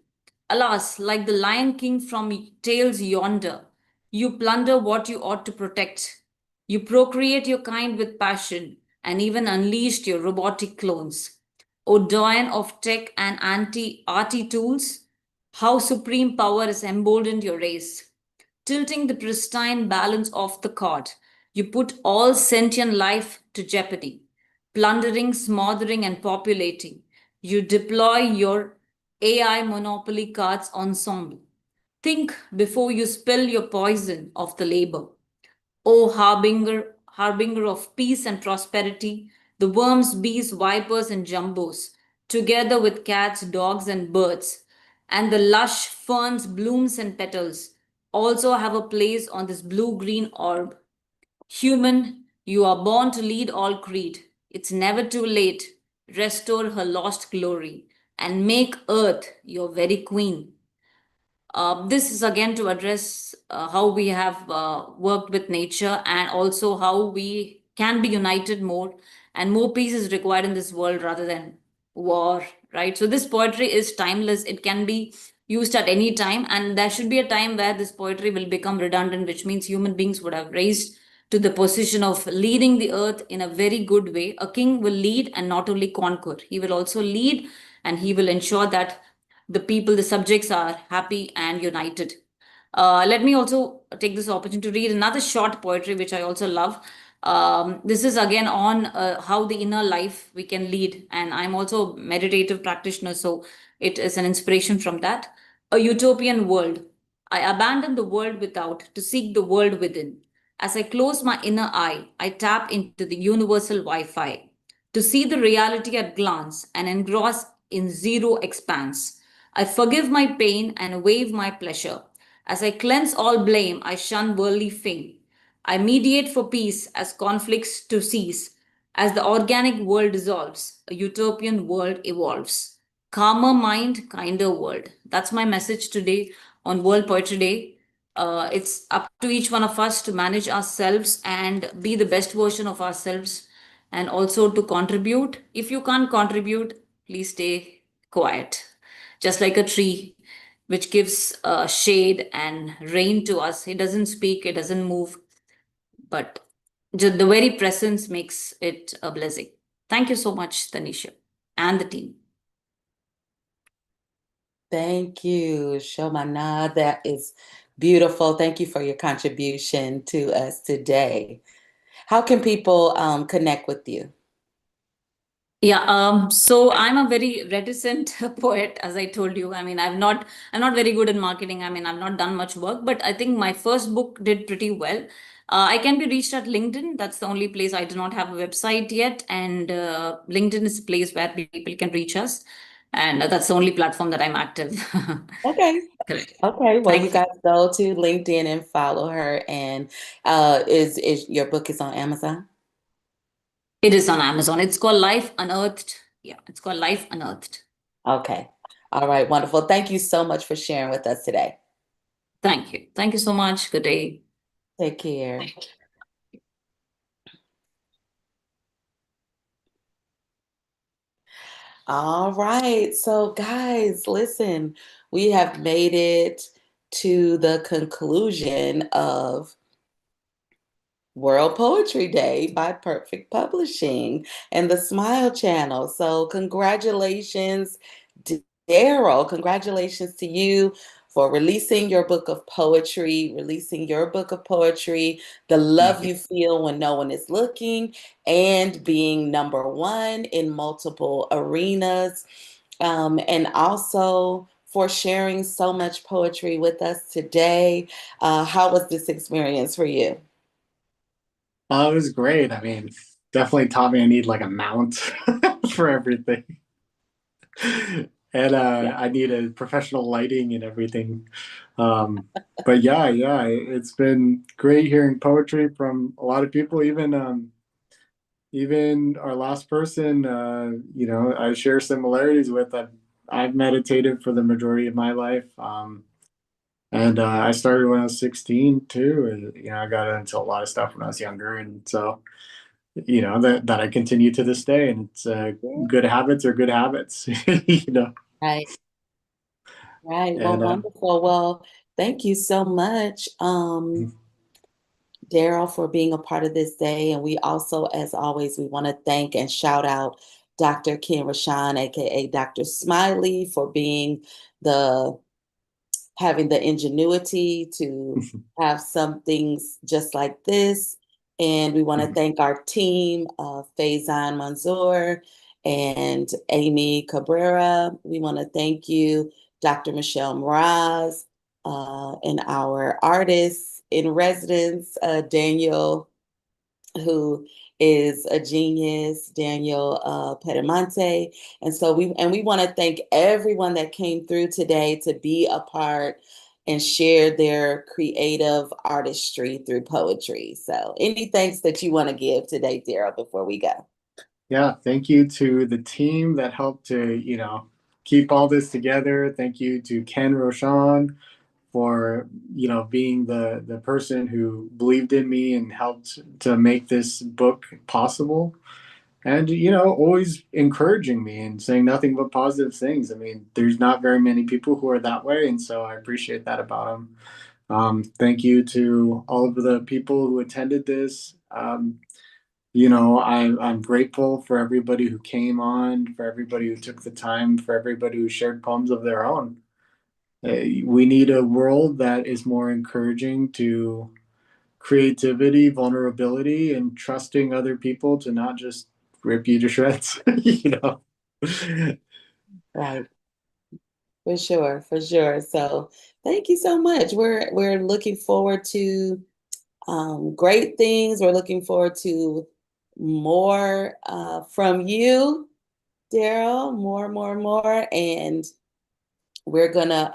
[SPEAKER 19] Alas, like the Lion King from tales yonder, you plunder what you ought to protect. You procreate your kind with passion and even unleashed your robotic clones. O doyen of tech and anti-arty tools, how supreme power has emboldened your race. Tilting the pristine balance of the court, you put all sentient life to jeopardy. Plundering, smothering, and populating, you deploy your AI monopoly cards ensemble. Think before you spill your poison of the labor. O harbinger of peace and prosperity, the worms, bees, vipers, and jumbos, together with cats, dogs, and birds, and the lush ferns, blooms, and petals, also have a place on this blue-green orb. Human, you are born to lead all creed. It's never too late. Restore her lost glory and make earth your very queen. This is again to address how we have worked with nature and also how we can be united more and more peace is required in this world rather than war, right? So this poetry is timeless. It can be used at any time, and there should be a time where this poetry will become redundant, which means human beings would have raised to the position of leading the earth in a very good way. A king will lead and not only conquer, he will also lead and he will ensure that the people, the subjects are happy and united. Let me also take this opportunity to read another short poetry, which I also love. This is again on how the inner life we can lead. And I'm also a meditative practitioner, so it is an inspiration from that. A utopian world. I abandon the world without to seek the world within. As I close my inner eye, I tap into the universal Wi Fi to see the reality at glance and engross in zero expanse. I forgive my pain and waive my pleasure. As I cleanse all blame, I shun worldly fame. I mediate for peace as conflicts to cease. As the organic world dissolves, a utopian world evolves. Calmer mind, kinder world. That's my message today on World Poetry Day. It's up to each one of us to manage ourselves and be the best version of ourselves and also to contribute. If you can't contribute, please stay quiet. Just like a tree, which gives shade and rain to us. It doesn't speak, it doesn't move, but the very presence makes it a blessing. Thank you so much, Tanisha, and the team.
[SPEAKER 5] Thank you, Shomana. That is beautiful. Thank you for your contribution to us today. How can people connect with you?
[SPEAKER 19] Yeah, so I'm a very reticent poet, as I told you. I'm not very good in marketing. I've not done much work, but I think my first book did pretty well. I can be reached at LinkedIn. That's the only place. I do not have a website yet, and LinkedIn is a place where people can reach us, and that's the only platform that I'm active.
[SPEAKER 5] Okay.
[SPEAKER 19] Correct.
[SPEAKER 5] Okay. Well,
[SPEAKER 19] Thank
[SPEAKER 5] you guys go to LinkedIn and follow her. And is your book is on Amazon?
[SPEAKER 19] It is on Amazon. It's called Life Unearthed. Yeah, it's called Life Unearthed.
[SPEAKER 5] Okay. All right. Wonderful. Thank you so much for sharing with us today.
[SPEAKER 19] Thank you. Thank you so much. Good day.
[SPEAKER 5] Take care. All right. So, guys, listen, we have made it to the conclusion of World Poetry Day by Perfect Publishing and the Smile Channel. So, congratulations, Daryl. Congratulations to you for releasing your book of poetry, The Love You Feel When No One Is Looking, and being number one in multiple arenas. And also for sharing so much poetry with us today. How was this experience for you?
[SPEAKER 1] It was great. Definitely taught me I need like a mount for everything. and I need a professional lighting and everything. But yeah, it's been great hearing poetry from a lot of people, even our last person, I share similarities with. I've meditated for the majority of my life. And I started when I was 16 too. And, I got into a lot of stuff when I was younger. And so, that I continue to this day. And it's good habits are good habits,
[SPEAKER 5] Right. Right. Well,
[SPEAKER 1] And
[SPEAKER 5] wonderful. Well, thank you so much, Daryl, for being a part of this day. And we also, as always, we want to thank and shout out Dr. Ken Rashawn, aka Dr. Smiley, for being having the ingenuity to have some things just like this. And we want to thank our team, Faizan Manzour and Amy Cabrera. We want to thank you, Dr. Michelle Mraz, and our artists in residence, Daniel, who is a genius, Daniel Pedemonte. And so we want to thank everyone that came through today to be a part and share their creative artistry through poetry. So any thanks that you want to give today, Daryl, before we go?
[SPEAKER 1] yeah, thank you to the team that helped to, keep all this together. Thank you to Ken Roshan for, being the person who believed in me and helped to make this book possible. And, always encouraging me and saying nothing but positive things. I mean, there's not very many people who are that way. And so I appreciate that about him. Thank you to all of the people who attended this. I'm grateful for everybody who came on, for everybody who took the time, for everybody who shared poems of their own. We need a world that is more encouraging to creativity, vulnerability, and trusting other people to not just rip you to shreds.
[SPEAKER 5] Right. For sure, for sure. So thank you so much. We're looking forward to great things. We're looking forward to more from you, Daryl, more. And we're gonna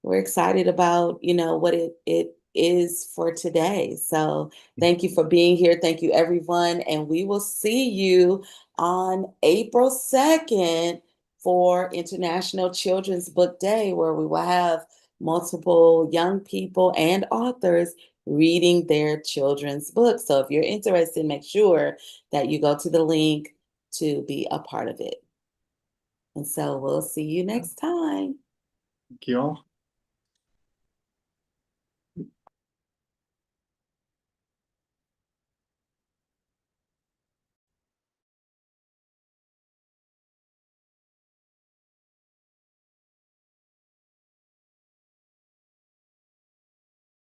[SPEAKER 5] we're excited about, what it is for today. So thank you for being here. Thank you, everyone. And we will see you on April 2nd for International Children's Book Day, where we will have multiple young people and authors reading their children's books. So if you're interested, make sure that you go to the link to be a part of it. And so we'll see you next time.
[SPEAKER 1] Thank you all.